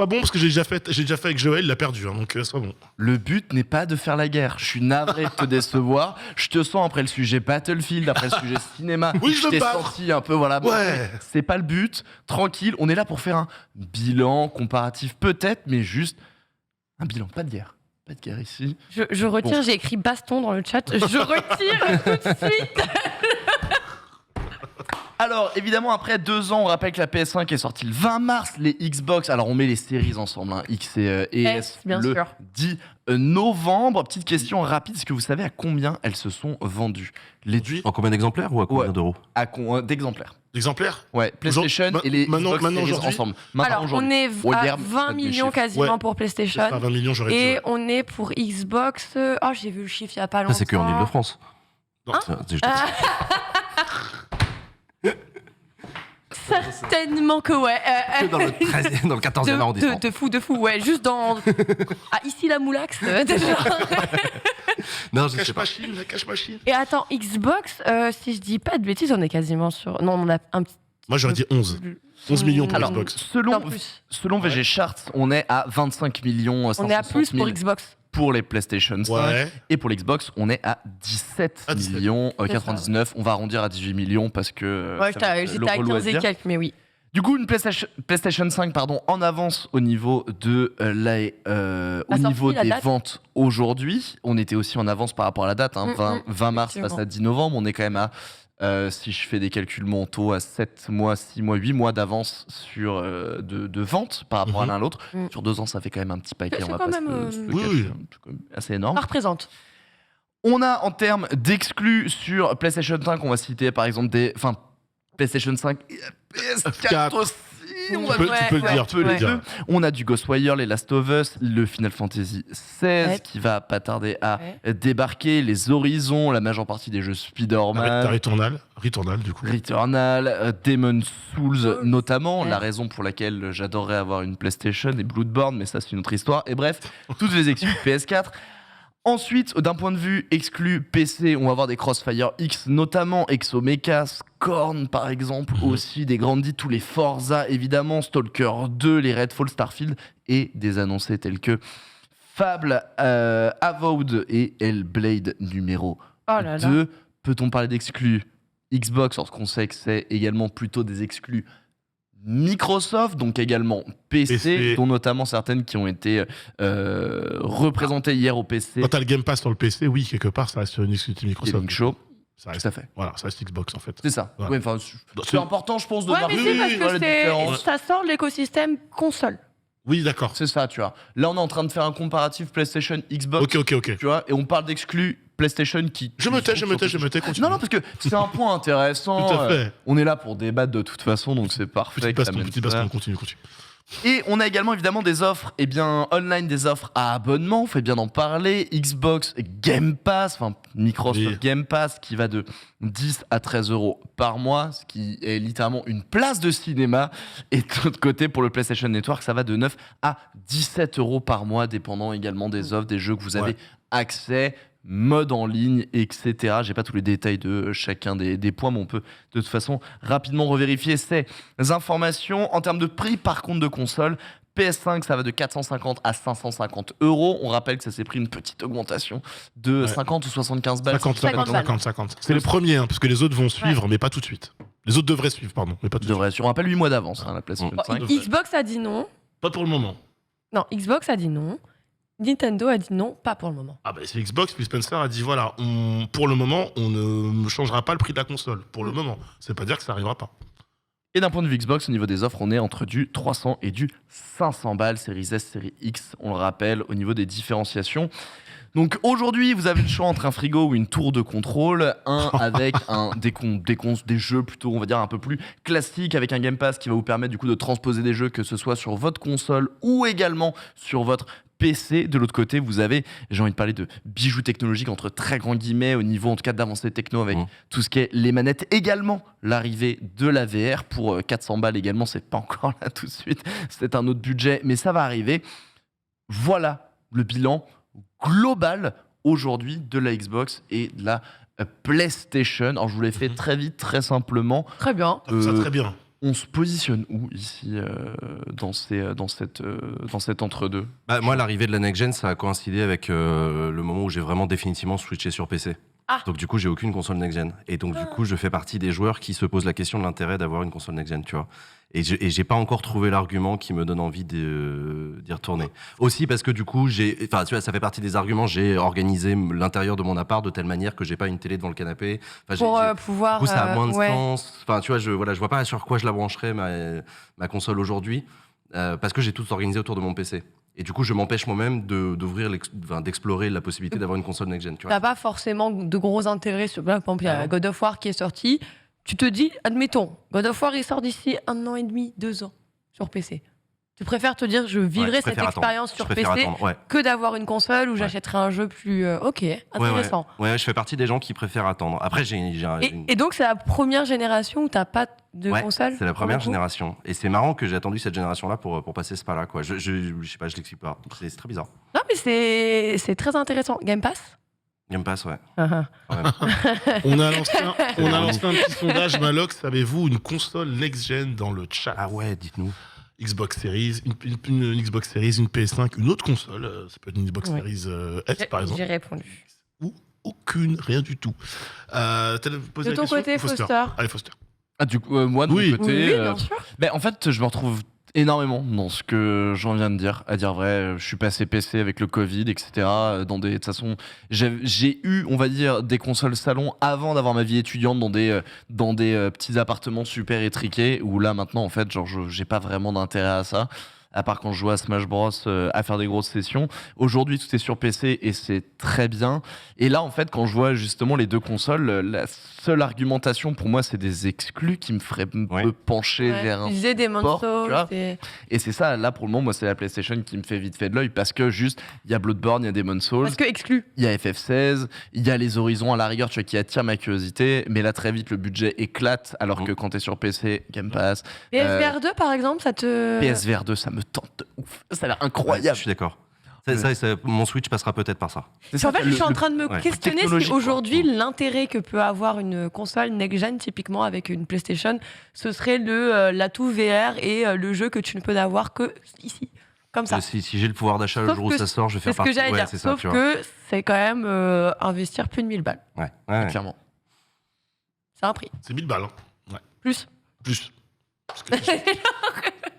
bon, parce que j'ai déjà fait avec Joël, il a perdu, donc sois bon. Le but n'est pas de faire la guerre. Je suis navré de te décevoir. Je te sens après le sujet Battlefield, après le sujet cinéma. Oui, je t'ai veux battre. senti un peu, voilà. Ouais. C'est pas le but. Tranquille, on est là pour faire un bilan comparatif, peut-être, mais juste un bilan. Pas de guerre. Pas de guerre ici. Je retire, j'ai écrit baston dans le chat. Je retire tout de suite. Alors, évidemment, après 2 ans, on rappelle que la PS5 est sortie le 20 mars, les Xbox, alors on met les séries ensemble, hein, X et S, bien le sûr. 10 novembre. Petite question rapide, est-ce que vous savez à combien elles se sont vendues? Les En combien d'exemplaires ou à combien Ouais. d'euros? d'exemplaires. L'exemplaire. Ouais, PlayStation Aujourd'hui- et les maintenant- Xbox maintenant, Series aujourd'hui ensemble. Maintenant, Alors, on aujourd'hui. est Oh, à hier, 20 mes millions chiffres. quasiment Ouais. pour PlayStation. À 20 millions, j'aurais dit. Et Ouais. on est pour Xbox. Oh, j'ai vu le chiffre il n'y a pas longtemps. Ça, c'est que en Ile-de-France. Non. C'est juste- Certainement que ouais. Que dans le 13e, dans le 14e arrondissement. De fou, ouais. Juste dans. Ah, ici la Moulax. Non, je sais Cache pas. machine, la cache machine. Et attends, Xbox, si je dis pas de bêtises, on est quasiment sur. Non, on a un petit. Moi, j'aurais dit 11. 11 millions pour Alors, Xbox. En plus. selon VG Charts, on est à 25 millions On est à plus pour Xbox. pour les PlayStation 5. Ouais. Et pour l'Xbox, on est à 17 À 17. millions 99. On va arrondir à 18 millions parce que Ouais, ça va être j'étais à relou 15 et dire. quelques, mais oui. Du coup, une PlayStation 5 en avance au niveau de au sortie, niveau la des date. ventes aujourd'hui. On était aussi en avance par rapport à la date, hein, 20 mars face effectivement. à 10 novembre. On est quand même à, si je fais des calculs mentaux, à 7 mois, 6 mois, 8 mois d'avance sur de vente par rapport à l'un à l'autre. Mhm. Sur 2 ans, ça fait quand même un petit paquet. C'est On va quand pas même, se le oui, cacher, oui. un truc quand même assez énorme. Ça représente. On a en termes d'exclus sur PlayStation 5, on va citer par exemple PlayStation 5 et PS4 4. aussi. Tu On va peux le dire, tu peux le les dire. deux. On a du Ghostwire, les Last of Us, le Final Fantasy XVI Ouais. qui va pas tarder à débarquer, les Horizons, la majeure partie des jeux T'as Spider-Man, Returnal, du coup. Returnal, Demon's Souls notamment, Ouais. la raison pour laquelle j'adorerais avoir une PlayStation et Bloodborne, mais ça c'est une autre histoire. Et bref, toutes les exclus PS4. Ensuite, d'un point de vue exclu PC, on va avoir des Crossfire X, notamment Exomecha, Scorn par exemple, aussi des Grandi, tous les Forza évidemment, Stalker 2, les Redfall, Starfield, et des annoncés tels que Fable, Avowed et Hellblade numéro Oh là là. 2. Peut-on parler d'exclus Xbox, lorsqu'on sait que c'est également plutôt des exclus Microsoft, donc également PC, dont notamment certaines qui ont été représentées hier au PC. Quand t'as le Game Pass sur le PC, oui, quelque part, ça reste une exclusivité Microsoft. Gaming Show, Ça tout reste, à fait. voilà, ça reste Xbox en fait. C'est ça. Ouais. Ouais, enfin, c'est important, je pense, de Ouais, mais marquer c'est parce voilà, que la différence. ça sort de l'écosystème console. Oui, d'accord. C'est ça, tu vois. Là, on est en train de faire un comparatif PlayStation, Xbox, Ok. tu vois, et on parle d'exclus PlayStation qui... Je me tais, continue. Non, parce que c'est un point intéressant. Tout à fait. On est là pour débattre de toute façon, donc c'est parfait. Petit que ça baston, mène petit ça. baston, continue. Et on a également évidemment des offres online, des offres à abonnement, on fait bien d'en parler. Xbox Game Pass, enfin Microsoft Oui. Game Pass qui va de 10 à 13 euros par mois, ce qui est littéralement une place de cinéma. Et de l'autre côté, pour le PlayStation Network, ça va de 9 à 17 euros par mois, dépendant également des offres, des jeux que vous avez Ouais. accès, mode en ligne, etc. J'ai pas tous les détails de chacun des points, mais on peut de toute façon rapidement revérifier ces informations. En termes de prix, par contre, de console, PS5, ça va de 450 à 550 €. On rappelle que ça s'est pris une petite augmentation de 50 ou 75 balles. 50. C'est les premiers, parce que les autres vont suivre, mais pas tout de suite. Les autres devraient suivre, pardon, mais pas tout de suite. On rappelle 8 mois d'avance, la PlayStation 5. Xbox a dit non. Pas pour le moment. Non, Xbox a dit non. Nintendo a dit non, pas pour le moment. Ah bah c'est Xbox, puis Spencer a dit voilà, pour le moment, on ne changera pas le prix de la console. Pour le moment. Ça veut pas dire que ça arrivera pas. Et d'un point de vue Xbox, au niveau des offres, on est entre du 300 et du 500 balles, série S, série X, on le rappelle, au niveau des différenciations. Donc aujourd'hui, vous avez le choix entre un frigo ou une tour de contrôle, un avec des jeux plutôt, on va dire, un peu plus classiques, avec un Game Pass qui va vous permettre du coup de transposer des jeux, que ce soit sur votre console ou également sur votre PC. De l'autre côté, vous avez, j'ai envie de parler de bijoux technologiques entre très grands guillemets, au niveau en tout cas d'avancée techno avec tout ce qui est les manettes. Également l'arrivée de la VR pour 400 balles également, c'est pas encore là tout de suite, c'est un autre budget, mais ça va arriver. Voilà le bilan global aujourd'hui de la Xbox et de la PlayStation. Alors je vous l'ai fait très vite, très simplement. Très bien. Ça très bien. On se positionne où ici dans cet entre-deux? Moi, l'arrivée de la next-gen, ça a coïncidé avec le moment où j'ai vraiment définitivement switché sur PC. Donc du coup, j'ai aucune console next-gen. Et donc du coup, je fais partie des joueurs qui se posent la question de l'intérêt d'avoir une console next-gen, tu vois. Et j'ai pas encore trouvé l'argument qui me donne envie d'y retourner. Aussi parce que du coup, tu vois, ça fait partie des arguments. J'ai organisé l'intérieur de mon appart de telle manière que j'ai pas une télé devant le canapé. Pour pouvoir. Du coup, ça a moins de sens. Enfin, tu vois, je vois pas sur quoi je la brancherais ma console aujourd'hui, parce que j'ai tout organisé autour de mon PC. Et du coup, je m'empêche moi-même d'explorer la possibilité d'avoir une console next-gen. Tu vois. T'as pas forcément de gros intérêts. Par exemple, il y a God of War qui est sorti. Tu te dis, admettons, God of War il sort d'ici 1 an et demi, 2 ans sur PC. Tu préfères te dire, je vivrai cette expérience sur PC que d'avoir une console où j'achèterai un jeu plus. Ok, intéressant. Ouais, je fais partie des gens qui préfèrent attendre. Après, et donc, c'est la première génération où t'as pas de console? C'est la première génération. Et c'est marrant que j'ai attendu cette génération-là pour passer ce pas-là. Je sais pas, je l'explique pas. C'est très bizarre. Non, mais c'est très intéressant. Game Pass? Game Pass, ouais. On a lancé un petit sondage, Malox. Savez-vous une console next-gen dans le chat? Ah ouais, dites-nous. Xbox Series, une Xbox Series, une PS5, une autre console. Ça peut être une Xbox Series S, par exemple. J'ai répondu. Ou aucune, rien du tout. De ton côté, Foster. Allez, Foster. Ah, du coup, moi, de mon côté... Oui, bien sûr. En fait, je me retrouve énormément dans ce que j'en viens de dire. À dire vrai, je suis passé PC avec le Covid, etc. De toute façon, j'ai eu, on va dire, des consoles salon avant d'avoir ma vie étudiante dans des petits appartements super étriqués, où là, maintenant, en fait, genre, j'ai pas vraiment d'intérêt à ça. À part quand je joue à Smash Bros, à faire des grosses sessions. Aujourd'hui, tout est sur PC et c'est très bien. Et là, en fait, quand je vois justement les deux consoles, la seule argumentation pour moi, c'est des exclus qui me feraient me pencher vers un des sport. Et c'est ça, là, pour le moment, moi, c'est la PlayStation qui me fait vite fait de l'œil parce que juste, il y a Bloodborne, il y a Demon's Souls. Parce que exclu. Il y a FF16, il y a les Horizons à la rigueur, tu vois, qui attirent ma curiosité. Mais là, très vite, le budget éclate alors que quand t'es sur PC, Game Pass. PSVR 2, par exemple, ça te. PSVR 2, ça me tente de ouf. Ça a l'air incroyable. Je suis d'accord. Mon Switch passera peut-être par ça. En fait, je suis en train de me questionner si aujourd'hui, l'intérêt que peut avoir une console next-gen, typiquement avec une PlayStation, ce serait l'atout VR et le jeu que tu ne peux avoir que ici. Comme ça. Si j'ai le pouvoir d'achat le jour où ça sort, je vais faire partie. C'est ce que j'allais dire. Sauf que c'est quand même investir plus de 1000 balles. Ouais. Clairement. C'est un prix. C'est 1000 balles. Hein. Ouais. Plus.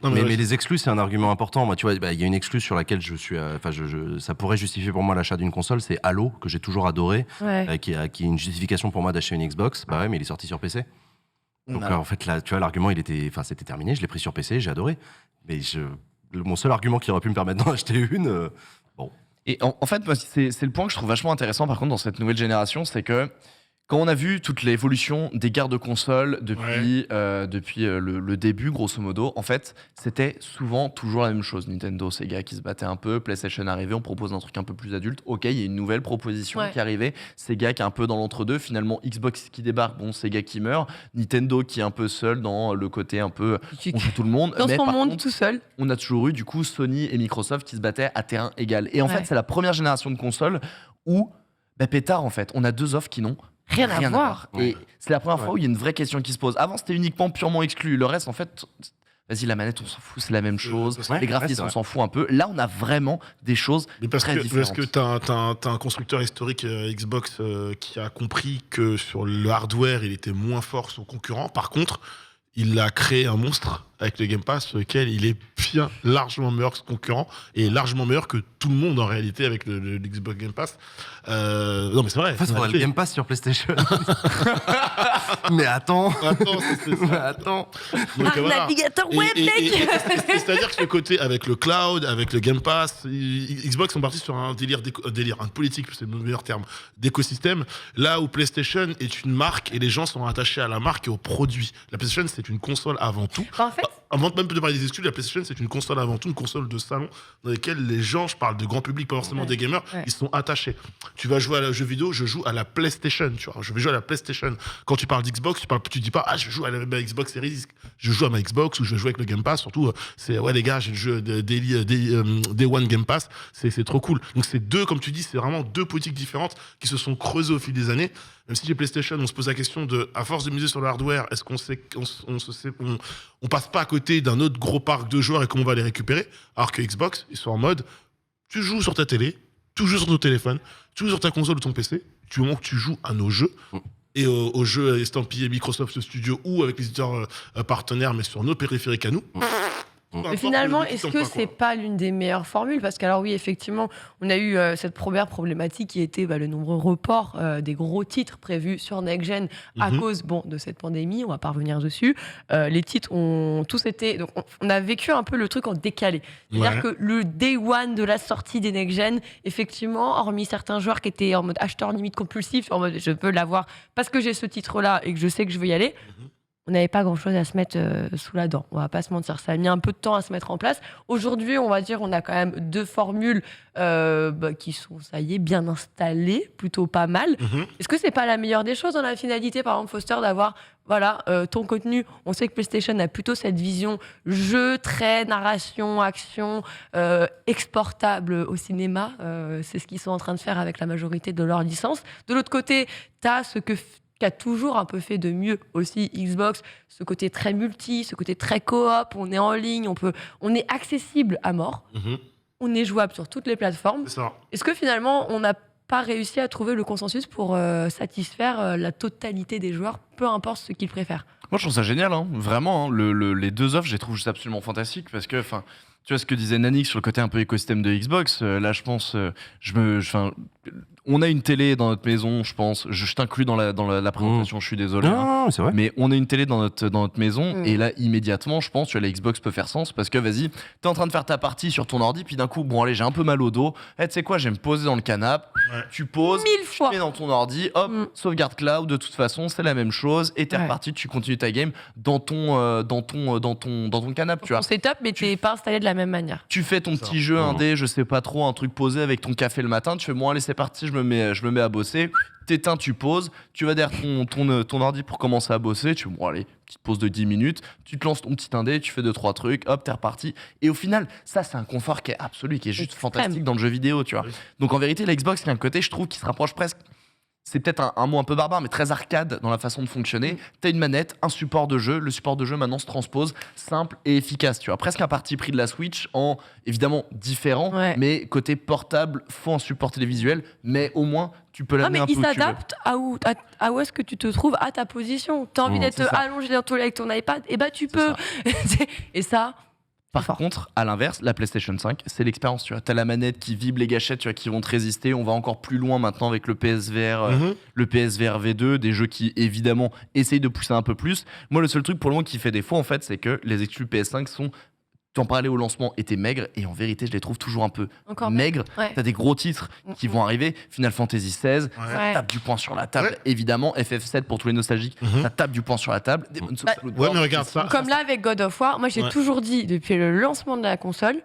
Non, mais les exclus, c'est un argument important. Moi, tu vois, il y a une exclue sur laquelle je suis. Ça pourrait justifier pour moi l'achat d'une console. C'est Halo, que j'ai toujours adoré, qui est une justification pour moi d'acheter une Xbox. Bah ouais, mais il est sorti sur PC. Donc en fait, là, tu vois, l'argument, c'était terminé. Je l'ai pris sur PC, j'ai adoré. Mais mon seul argument qui aurait pu me permettre d'en acheter une, bon. Et en fait, c'est le point que je trouve vachement intéressant, par contre, dans cette nouvelle génération, c'est que quand on a vu toute l'évolution des gardes consoles depuis le début, grosso modo, en fait, c'était souvent toujours la même chose. Nintendo, Sega qui se battaient un peu, PlayStation arrivait, on propose un truc un peu plus adulte. Ok, il y a une nouvelle proposition qui arrivait. Sega qui est un peu dans l'entre-deux. Finalement, Xbox qui débarque, Sega qui meurt. Nintendo qui est un peu seul dans le côté un peu on joue tout le monde. Dans son monde contre, tout seul. On a toujours eu du coup Sony et Microsoft qui se battaient à terrain égal. Et en fait, c'est la première génération de consoles où, pétard en fait, on a deux offres qui n'ont rien à voir. Et c'est la première fois où il y a une vraie question qui se pose. Avant, c'était uniquement purement exclu. Le reste, en fait, vas-y, la manette, on s'en fout, c'est la même chose. parce que- Les graphismes, c'est on vrai. s'en fout un peu. Là, on a vraiment des choses Mais parce très que différentes. t'as un constructeur historique Xbox qui a compris que sur le hardware, il était moins fort que son concurrent. Par contre, il a créé un monstre avec le Game Pass sur lequel il est bien largement meilleur que son concurrent et largement meilleur que tout le monde en réalité avec le Xbox Game Pass. Non mais c'est vrai. En fait, il c'est faudrait vrai. le Game Pass sur PlayStation. Mais attends. Attends, c'est ça. Mais attends. Donc, Un voilà. navigateur Et- web, et- mec. C'est-à-dire que le côté avec le cloud, avec le Game Pass, Xbox sont partis sur un délire, un politique, c'est le meilleur terme, d'écosystème, là où PlayStation est une marque et les gens sont attachés à la marque et au produit. La PlayStation, c'est une console avant tout. En fait, Avant même de parler des exclus, la PlayStation, c'est une console avant tout, une console de salon dans laquelle les gens, je parle de grand public, pas forcément Ouais, des gamers, ouais. ils sont attachés. Tu vas jouer à un jeu vidéo, je joue à la PlayStation, tu vois. Je vais jouer à la PlayStation. Quand tu parles d'Xbox, tu dis pas, ah, je joue à ma Xbox Series X. Je joue à ma Xbox ou je vais jouer avec le Game Pass. Surtout, c'est, ouais, les gars, j'ai le jeu Day One Game Pass. C'est trop cool. Donc, c'est deux, comme tu dis, c'est vraiment deux politiques différentes qui se sont creusées au fil des années. Même si les PlayStation, on se pose la question de, à force de miser sur le hardware, est-ce qu'on sait, on passe pas à côté d'un autre gros parc de joueurs et comment on va les récupérer? Alors que Xbox, ils sont en mode, tu joues sur ta télé, tu joues sur ton téléphone, tu joues sur ta console ou ton PC, du moment que tu joues à nos jeux, et aux jeux estampillés Microsoft Studio ou avec les éditeurs partenaires, mais sur nos périphériques à nous. Peu mais importe finalement, le est-ce bouton, que quoi, c'est quoi. pas l'une des meilleures formules? Parce qu'alors oui, effectivement, on a eu cette première problématique qui était le nombreux reports des gros titres prévus sur Next Gen à Mhm. cause de cette pandémie. On va pas revenir dessus. Les titres ont tous été... Donc on a vécu un peu le truc en décalé. C'est-à-dire Ouais. que le day one de la sortie des Next Gen, effectivement, hormis certains joueurs qui étaient en mode acheteur limite compulsif, en mode je veux l'avoir parce que j'ai ce titre-là et que je sais que je veux y aller, on n'avait pas grand-chose à se mettre sous la dent. On va pas se mentir. Ça a mis un peu de temps à se mettre en place. Aujourd'hui, on va dire, on a quand même deux formules qui sont, ça y est, bien installées, plutôt pas mal. Mhm. Est-ce que c'est pas la meilleure des choses dans la finalité, par exemple, Foster, d'avoir ton contenu? On sait que PlayStation a plutôt cette vision jeu, trait, narration, action, exportable au cinéma. C'est ce qu'ils sont en train de faire avec la majorité de leurs licences. De l'autre côté, tu as ce qu'a toujours un peu fait de mieux aussi Xbox, ce côté très multi, ce côté très coop, on est en ligne, on est accessible à mort, Mhm. on est jouable sur toutes les plateformes. C'est ça. Est-ce que finalement, on n'a pas réussi à trouver le consensus pour satisfaire la totalité des joueurs, peu importe ce qu'ils préfèrent? Moi, je trouve ça génial, hein. Vraiment. Hein. Les deux offres, je les trouve juste absolument fantastiques parce que, enfin, tu vois ce que disait Nanix sur le côté un peu écosystème de Xbox. Là, je pense, on a une télé dans notre maison, je pense. Je t'inclus dans la présentation, je suis désolé. hein. Non, c'est vrai. Mais on a une télé dans notre maison Mm. et là immédiatement je pense que la Xbox peut faire sens parce que vas-y t'es en train de faire ta partie sur ton ordi puis d'un coup bon allez j'ai un peu mal au dos, tu sais quoi, je vais me poser dans le canapé, Ouais. tu poses, 1000 fois. tu mets dans ton ordi, hop, Mm. sauvegarde cloud, de toute façon c'est la même chose et t'es Ouais. reparti, tu continues ta game dans ton canapé, tu vois. Ton setup, mais t'es pas installé de la même manière. Tu fais ton Ça. petit jeu Mhm. indé, je sais pas trop, un truc posé avec ton café le matin, tu fais bon allez c'est parti, je me mets à bosser, t'éteins, tu poses, tu vas derrière ton ordi pour commencer à bosser, tu fais bon allez, petite pause de 10 minutes, tu te lances ton petit indé, tu fais 2-3 trucs, hop, t'es reparti. Et au final, ça c'est un confort qui est absolu, qui est juste Extrême. fantastique dans le jeu vidéo, tu vois. Oui. Donc en vérité, la Xbox, il y a un côté, je trouve, qui se rapproche presque. C'est peut-être un mot un peu barbare, mais très arcade dans la façon de fonctionner. T'as une manette, un support de jeu. Le support de jeu maintenant se transpose, simple et efficace. Tu vois, presque un parti pris de la Switch en évidemment différent, Ouais. mais côté portable, faut un support télévisuel, mais au moins tu peux Ah, l'amener mais un peu il où tu veux. s'adapte à où est-ce que tu te trouves à ta position. T'as envie Mmh, d'être c'est ça. allongé dans ton lit avec ton iPad, et bah tu C'est peux. Et ça, Par fort. contre, à l'inverse, la PlayStation 5, c'est l'expérience. Tu vois, t'as la manette qui vibre, les gâchettes, tu vois, qui vont te résister. On va encore plus loin maintenant avec le PSVR, Mhm. le PSVR V2, des jeux qui évidemment essayent de pousser un peu plus. Moi, le seul truc pour le moment qui fait défaut, en fait, c'est que les exclus PS5 sont. T'en parlais au lancement, étaient maigres, et en vérité, je les trouve toujours un peu encore maigres. Ouais. T'as des gros titres qui vont arriver. Final Fantasy XVI, Ouais. Ouais. tape du poing sur la table, Ouais. évidemment. FF7 pour tous les nostalgiques, Mhm. ça tape du poing sur la table. Demon's Souls, Bah, Bloodborne, Ouais, mais regarde ça. Comme là avec God of War, moi j'ai Ouais. toujours dit depuis le lancement de la console,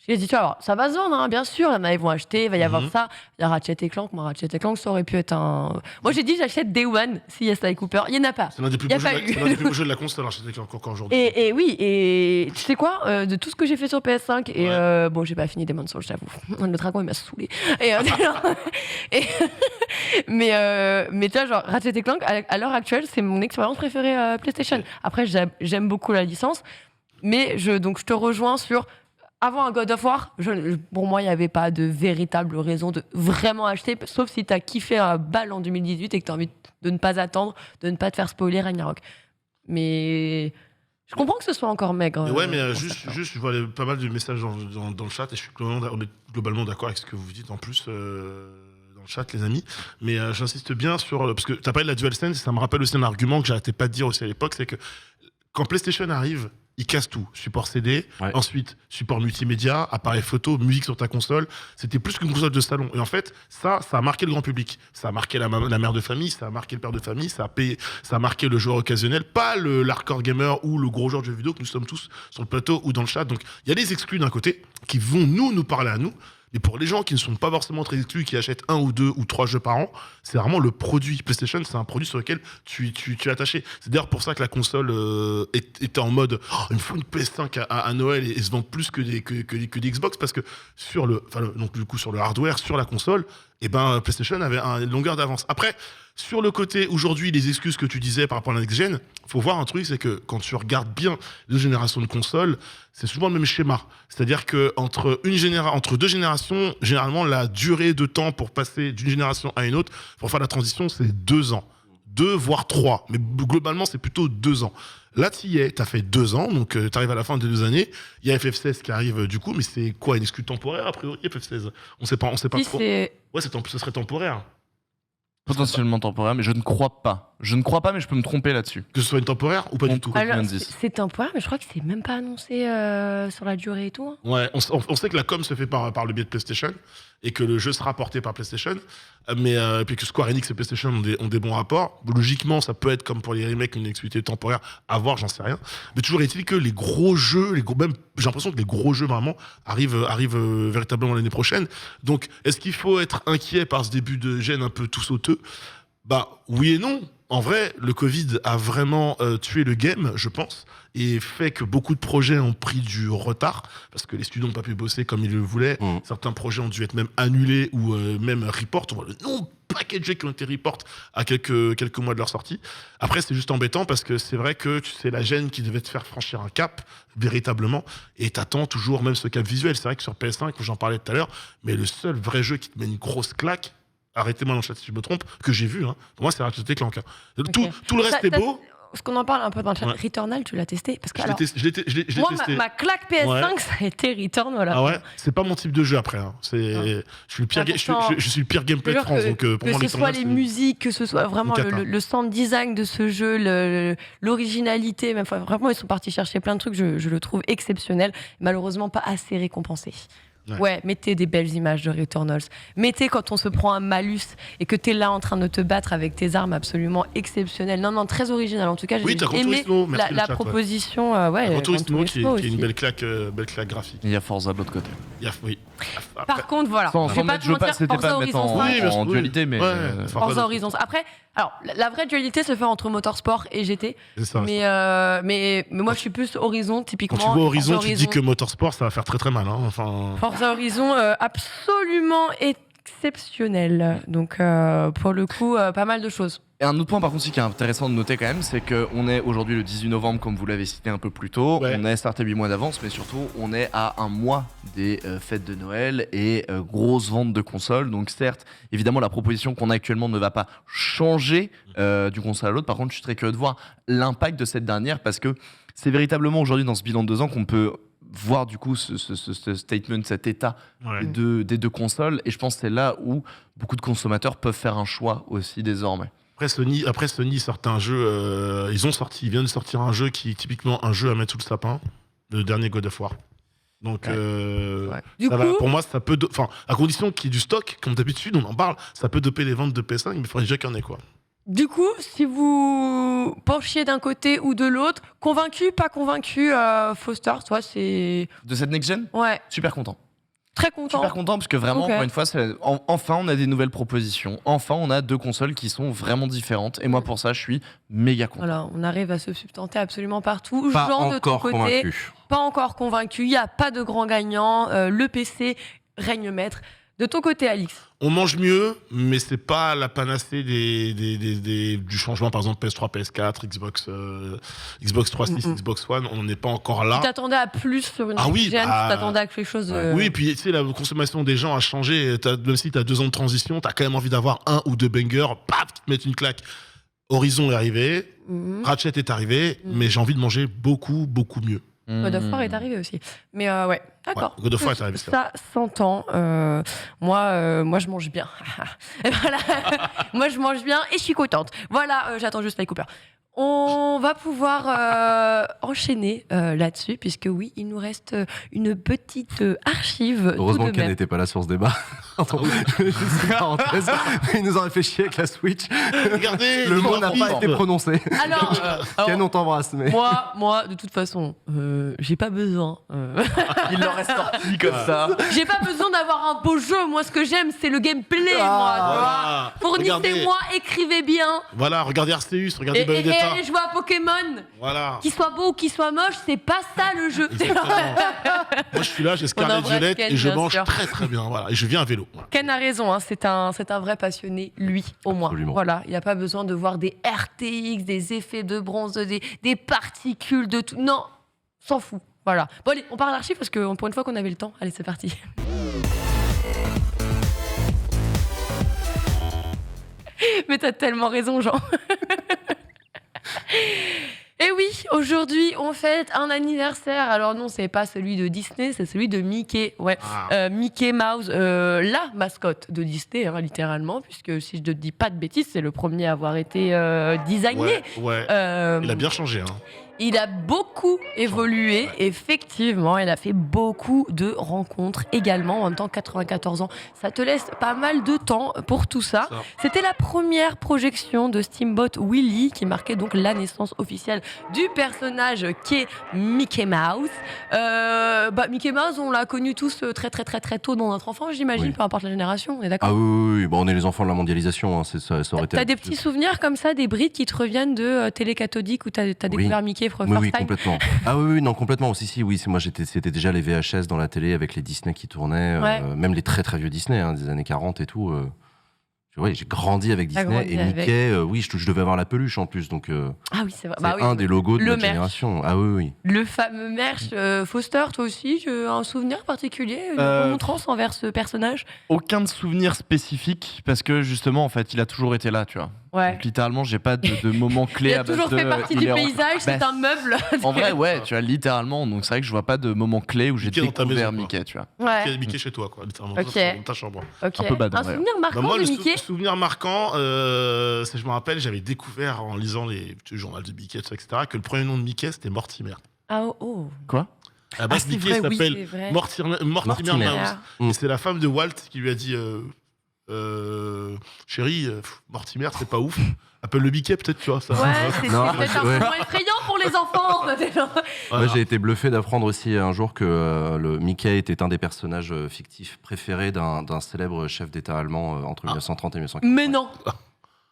j'ai dit tu vas voir, ça va se vendre, hein, bien sûr, il y en a, ils vont acheter, il va y avoir Mhm. ça. Il y a Ratchet et Clank, moi Ratchet et Clank ça aurait pu être un. Moi j'ai dit j'achète Day One si Sly Cooper, il y en a pas. C'est l'un des plus Y a beaux jeux pas de la- eu. c'est l'un des plus beaux jeux de la console, j'étais encore aujourd'hui. Et oui, et tu sais quoi, de tout ce que j'ai fait sur PS5, et Ouais. bon, j'ai pas fini Demon's Souls, j'avoue. Le dragon, il m'a saoulé. Et, et- mais tu vois, genre, Ratchet et Clank, à l'heure actuelle, c'est mon expérience préférée PlayStation. Après, j'aime beaucoup la licence. Mais donc je te rejoins sur. Avant un God of War, pour moi, il n'y avait pas de véritable raison de vraiment acheter, sauf si tu as kiffé un balle en 2018 et que tu as envie de ne pas attendre, de ne pas te faire spoiler Ragnarok. Mais je comprends que ce soit encore maigre. Mais mais juste, je vois pas mal de messages dans le chat et on est globalement d'accord avec ce que vous dites en plus dans le chat, les amis. Mais j'insiste bien sur. Parce que tu as parlé de la DualSense, ça me rappelle aussi un argument que j'arrêtais pas de dire aussi à l'époque, c'est que quand PlayStation arrive, il casse tout. Support CD, ensuite support multimédia, appareil photo, musique sur ta console. C'était plus qu'une console de salon. Et en fait, ça a marqué le grand public. Ça a marqué la mère de famille, ça a marqué le père de famille, ça a marqué le joueur occasionnel, pas l'hardcore gamer ou le gros joueur de jeux vidéo que nous sommes tous sur le plateau ou dans le chat. Donc, il y a des exclus d'un côté qui vont nous parler à nous. Et pour les gens qui ne sont pas forcément très exclus, qui achètent 1 ou 2 ou 3 jeux par an, c'est vraiment le produit. PlayStation, c'est un produit sur lequel tu es attaché. C'est d'ailleurs pour ça que la console était en mode il me faut une PS5 à Noël et se vend plus que des Xbox parce que sur le hardware, sur la console, PlayStation avait une longueur d'avance. Après, sur le côté, aujourd'hui, les excuses que tu disais par rapport à la next-gen, il faut voir un truc, c'est que quand tu regardes bien les générations de consoles, c'est souvent le même schéma. C'est-à-dire qu'entre deux générations, généralement, la durée de temps pour passer d'une génération à une autre, pour faire la transition, c'est 2 ans. 2, voire 3. Mais globalement, c'est plutôt 2 ans. Là, tu y es, tu as fait 2 ans, donc tu arrives à la fin des 2 années. Il y a FF16 qui arrive du coup, mais c'est quoi, une excuse temporaire a priori, FF16 On sait pas trop. Ouais, ce serait temporaire. Potentiellement temporaire, mais je ne crois pas. Je ne crois pas, mais je peux me tromper là-dessus. Que ce soit une temporaire ou pas du tout. Alors, c'est temporaire, mais je crois que c'est même pas annoncé sur la durée et tout. Hein. Ouais, on sait que la com se fait par le biais de PlayStation et que le jeu sera porté par PlayStation, mais puis que Square Enix et PlayStation ont des bons rapports. Logiquement, ça peut être comme pour les remakes une exclusivité temporaire, à voir, j'en sais rien. Mais toujours est-il que les gros jeux, j'ai l'impression que les gros jeux vraiment arrivent véritablement l'année prochaine. Donc, est-ce qu'il faut être inquiet par ce début de gène un peu tout sauteux ? Oui et non. En vrai, le Covid a vraiment tué le game, je pense, et fait que beaucoup de projets ont pris du retard, parce que les studios n'ont pas pu bosser comme ils le voulaient. Certains projets ont dû être même annulés ou même report. On voit le nombre paquet de jeux qui ont été report à quelques mois de leur sortie. Après, c'est juste embêtant, parce que c'est vrai que c'est la gêne qui devait te faire franchir un cap, véritablement, et t'attends toujours même ce cap visuel. C'est vrai que sur PS5, j'en parlais tout à l'heure, mais le seul vrai jeu qui te met une grosse claque, arrêtez-moi dans le chat si je me trompe, que j'ai vu, pour moi c'est Ratchet & Clank. Okay. Tout le reste est beau. Parce qu'on en parle un peu dans le chat. Returnal, tu l'as testé? Parce que je l'ai testé. Moi, ma claque PS5, ça a été Returnal. Ah ouais? C'est pas mon type de jeu après. Je suis le pire gameplay de France. Donc, pour moi, que ce soit les musiques, que ce soit vraiment le sound design de ce jeu, l'originalité, même, vraiment, ils sont partis chercher plein de trucs. Je le trouve exceptionnel. Malheureusement, pas assez récompensé. Ouais, mettez des belles images de Returnals. Mettez quand on se prend un malus et que t'es là en train de te battre avec tes armes absolument exceptionnelles. Non, très original. En tout cas, j'ai aimé la proposition. Gran Turismo qui est une belle claque graphique. Il y a Forza de l'autre côté. Oui. Par contre, voilà. Je vais pas te mentir, c'était pas mettre en dualité, mais Forza Horizon. Après, alors la vraie dualité se fait entre Motorsport et GT. C'est ça. Mais moi, je suis plus Horizon typiquement. Quand tu vois Horizon, tu dis que Motorsport, ça va faire très très mal. Forza Horizon, absolument exceptionnel. Donc, pour le coup, pas mal de choses. Et un autre point par contre qui est intéressant de noter quand même, c'est qu'on est aujourd'hui le 18 novembre comme vous l'avez cité un peu plus tôt, on est certes à 8 mois d'avance, mais surtout on est à 1 mois des fêtes de Noël et grosse vente de consoles. Donc certes, évidemment la proposition qu'on a actuellement ne va pas changer d'une console à l'autre, par contre je suis très curieux de voir l'impact de cette dernière, parce que c'est véritablement aujourd'hui dans ce bilan de 2 ans qu'on peut voir du coup ce statement, cet état des deux consoles, et je pense que c'est là où beaucoup de consommateurs peuvent faire un choix aussi désormais. Après Sony sort un jeu, ils viennent de sortir un jeu qui est typiquement un jeu à mettre sous le sapin, le dernier God of War. Donc pour moi ça peut, à condition qu'il y ait du stock, comme d'habitude on en parle, ça peut doper les ventes de PS5, mais il faudrait déjà qu'il y en ait quoi. Du coup, si vous penchiez d'un côté ou de l'autre, convaincu, pas convaincu, Foster, toi c'est... De cette next-gen ? Ouais. Super content. Très content. Super content parce que vraiment, encore une fois, enfin on a des nouvelles propositions. Enfin on a 2 consoles qui sont vraiment différentes. Et moi pour ça, je suis méga content. Voilà, on arrive à se substanter absolument partout. Pas Jean, de ton encore côté, convaincu. Pas encore convaincu. Il n'y a pas de grand gagnant. Le PC règne maître. De ton côté, Alix? On mange mieux, mais c'est pas la panacée du changement, par exemple PS3, PS4, Xbox 360, Xbox One. On n'est pas encore là. Tu t'attendais à plus sur une Ah oui, gen, tu t'attendais à quelque chose. Oui, puis tu sais, la consommation des gens a changé. Même si tu as 2 ans de transition, tu as quand même envie d'avoir 1 ou 2 bangers, paf, qui te mettent une claque. Horizon est arrivé, Ratchet est arrivé, mais j'ai envie de manger beaucoup, beaucoup mieux. God of War est arrivé aussi. Mais ouais, d'accord. Ouais, God of War est arrivé, c'est Ça s'entend. Moi, je mange bien. Et voilà. Moi, je mange bien et je suis contente. Voilà, j'attends juste Sly Cooper. On va pouvoir enchaîner là-dessus, puisque oui, il nous reste une petite archive. Heureusement tout de qu'elle même. n'était pas là sur ce débat. Juste une parenthèse. Il nous aurait fait chier avec la Switch. Regardez, Le mot n'a pas été prononcé. Alors, Ken, on t'embrasse. Mais... moi, de toute façon, j'ai pas besoin. Il l'aurait sorti comme ça. J'ai pas besoin d'avoir un beau jeu. Moi, ce que j'aime, c'est le gameplay. Voilà. Fournissez-moi, écrivez bien. Voilà, regardez Arceus, regardez Et Bayonetta. allez jouer à Pokémon. Voilà. Qu'il soit beau ou qu'il soit moche, c'est pas ça le jeu. Moi, je suis là, j'ai Scarlet embrasse Violet Ken, et je bien mange sûr. très très bien. Voilà. Et je viens à vélo. Voilà. Ken a raison, hein, c'est un vrai passionné, lui, au moins. Absolument. Voilà, il n'y a pas besoin de voir des RTX, des effets de bronze, des particules, de tout. Non, s'en fout. Voilà. Bon, allez, on parle d'archives parce que pour une fois qu'on avait le temps. Allez, c'est parti. Mais t'as tellement raison, Jean. Et oui, aujourd'hui, on fête un anniversaire. Alors non, c'est pas celui de Disney, c'est celui de Mickey. Ouais, Mickey Mouse, la mascotte de Disney, hein, littéralement, puisque si je ne dis pas de bêtises, c'est le premier à avoir été designé. Ouais. Il a bien changé. Hein. Il a beaucoup évolué, effectivement. Il a fait beaucoup de rencontres également. En même temps, 94 ans, ça te laisse pas mal de temps pour tout ça. C'était la première projection de Steamboat Willie qui marquait donc la naissance officielle du personnage qu'est Mickey Mouse. Mickey Mouse, on l'a connu tous très très très très tôt dans notre enfance, j'imagine, Oui. peu importe la génération. On est d'accord? Ah oui. Bon, on est les enfants de la mondialisation. Hein, ça aurait été. T'as des petits souvenirs comme ça, des brides qui te reviennent de télé cathodique où t'as découvert Mickey for Oui, first time? complètement. Ah oui, non, complètement. Oui, moi, c'était déjà les VHS dans la télé avec les Disney qui tournaient, Ouais. même les très très vieux Disney, hein, des années 40 et tout. J'ai grandi avec T'as Disney grandi et avec. Mickey, je devais avoir la peluche en plus, donc Ah oui, c'est vrai. c'est un des logos de Le notre merch. génération. Ah oui. Le fameux merch. Foster, toi aussi, tu as un souvenir particulier, une remontrance envers ce personnage? Aucun souvenir spécifique parce que justement, en fait, il a toujours été là, tu vois. Ouais. Donc, littéralement, j'ai pas de moment clé Il à a base toujours de. fait partie il du est rentré- paysage, c'est Bah, un meuble. En vrai, ouais, tu vois, littéralement. Donc c'est vrai que je vois pas de moment clé où j'ai Mickey dans ta découvert maison, quoi. Mickey, tu vois. Ouais. Mickey chez toi, quoi, littéralement. Ok. Dans ta chambre. Ok. Un peu badant, Un ouais. souvenir marquant Moi, de le Mickey? souvenir marquant, c'est je me rappelle, j'avais découvert en lisant les petits journaux de Mickey, etc., que le premier nom de Mickey, c'était Mortimer. Ah oh. Quoi? À la base, c'est Mickey vrai, oui, s'appelle c'est vrai. Mortimer Mortimer. Mouse. Mm. Et c'est la femme de Walt qui lui a dit chérie, Mortimer, c'est pas ouf. Appelle le Mickey, peut-être, tu vois. Ça. Ouais, c'est Non, peut-être un ouais. peu moins effrayant pour les enfants. Moi, j'ai été bluffé d'apprendre aussi un jour que le Mickey était un des personnages fictifs préférés d'un célèbre chef d'État allemand entre 1930 et 1940. Mais non.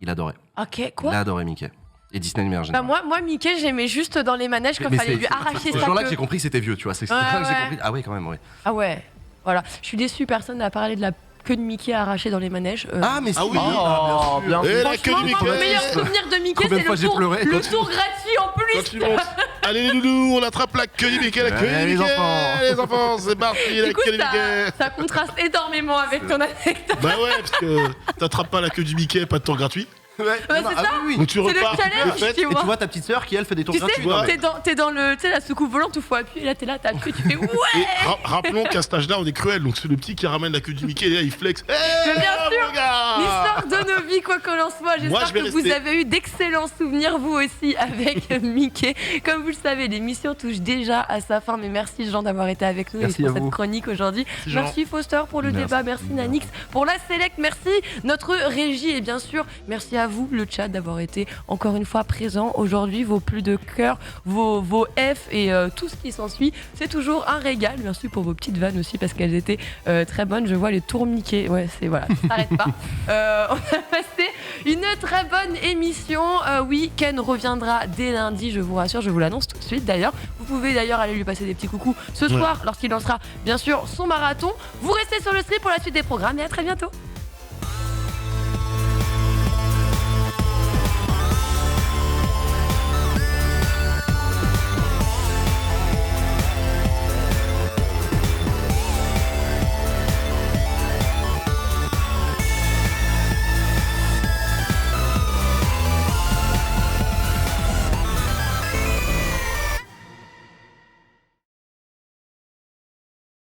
Il adorait. Ok, Il quoi? adorait Mickey. Et Disney de manière Bah générale. moi, Mickey, j'aimais juste dans les manèges quand il fallait lui arracher c'est ce sa jour-là que queue. j'ai compris que c'était vieux, tu vois. C'est Ouais, là que j'ai ouais. compris. Ah oui, quand même, oui. Ah ouais. Voilà. Je suis déçue, personne n'a parlé de la queue de Mickey arrachée dans les manèges. Ah, mais Ah oui, Oh, bien Et la queue Franchement, du moi, mon Mickey. meilleur souvenir de Mickey, Combien de c'est fois le j'ai tour, pleuré le quand tour gratuit en plus. Quand tu montes. Allez, les loulous, on attrape la queue du Mickey, la queue Ouais, du les Mickey. enfants. Les enfants, c'est parti, la Du coup, queue du Mickey. ça contraste énormément avec ton anecdote. Bah ouais, parce que t'attrapes pas la queue du Mickey, pas de tour gratuit. Ouais, c'est ça. oui. Donc tu C'est le repars. challenge, de fait, tu Et tu vois. vois ta petite sœur qui, elle, fait des tours Tu sais, gratuits. vois, t'es dans le, tu sais, la soucoupe volante où il faut appuyer, là, t'es là, t'as appuyé, tu fais ouais. Et rappelons qu'à cet âge-là, on est cruel. Donc c'est le petit qui ramène la queue du Mickey et là, il flex. Mais bien sûr, mon gars. l'histoire de nos vies, quoi qu'on en soit. Moi, J'espère je vais que vous rester. avez eu d'excellents souvenirs, vous aussi, avec Mickey. Comme vous le savez, l'émission touche déjà à sa fin. Mais merci, Jean, d'avoir été avec nous Merci et à pour cette vous. chronique aujourd'hui. Jean. Merci, Foster, pour le Merci. débat. Merci, Nanix, pour la Select. Merci, notre régie. Et bien sûr, merci à à vous, le chat, d'avoir été encore une fois présent aujourd'hui. Vos plus de cœur, vos F et tout ce qui s'ensuit. C'est toujours un régal. Merci pour vos petites vannes aussi parce qu'elles étaient très bonnes. Je vois les tourniquets. Ouais, c'est voilà, ça s'arrête pas. On a passé une très bonne émission. Oui, Ken reviendra dès lundi, je vous rassure, je vous l'annonce tout de suite d'ailleurs. Vous pouvez d'ailleurs aller lui passer des petits coucous ce soir lorsqu'il lancera bien sûr son marathon. Vous restez sur le stream pour la suite des programmes et à très bientôt.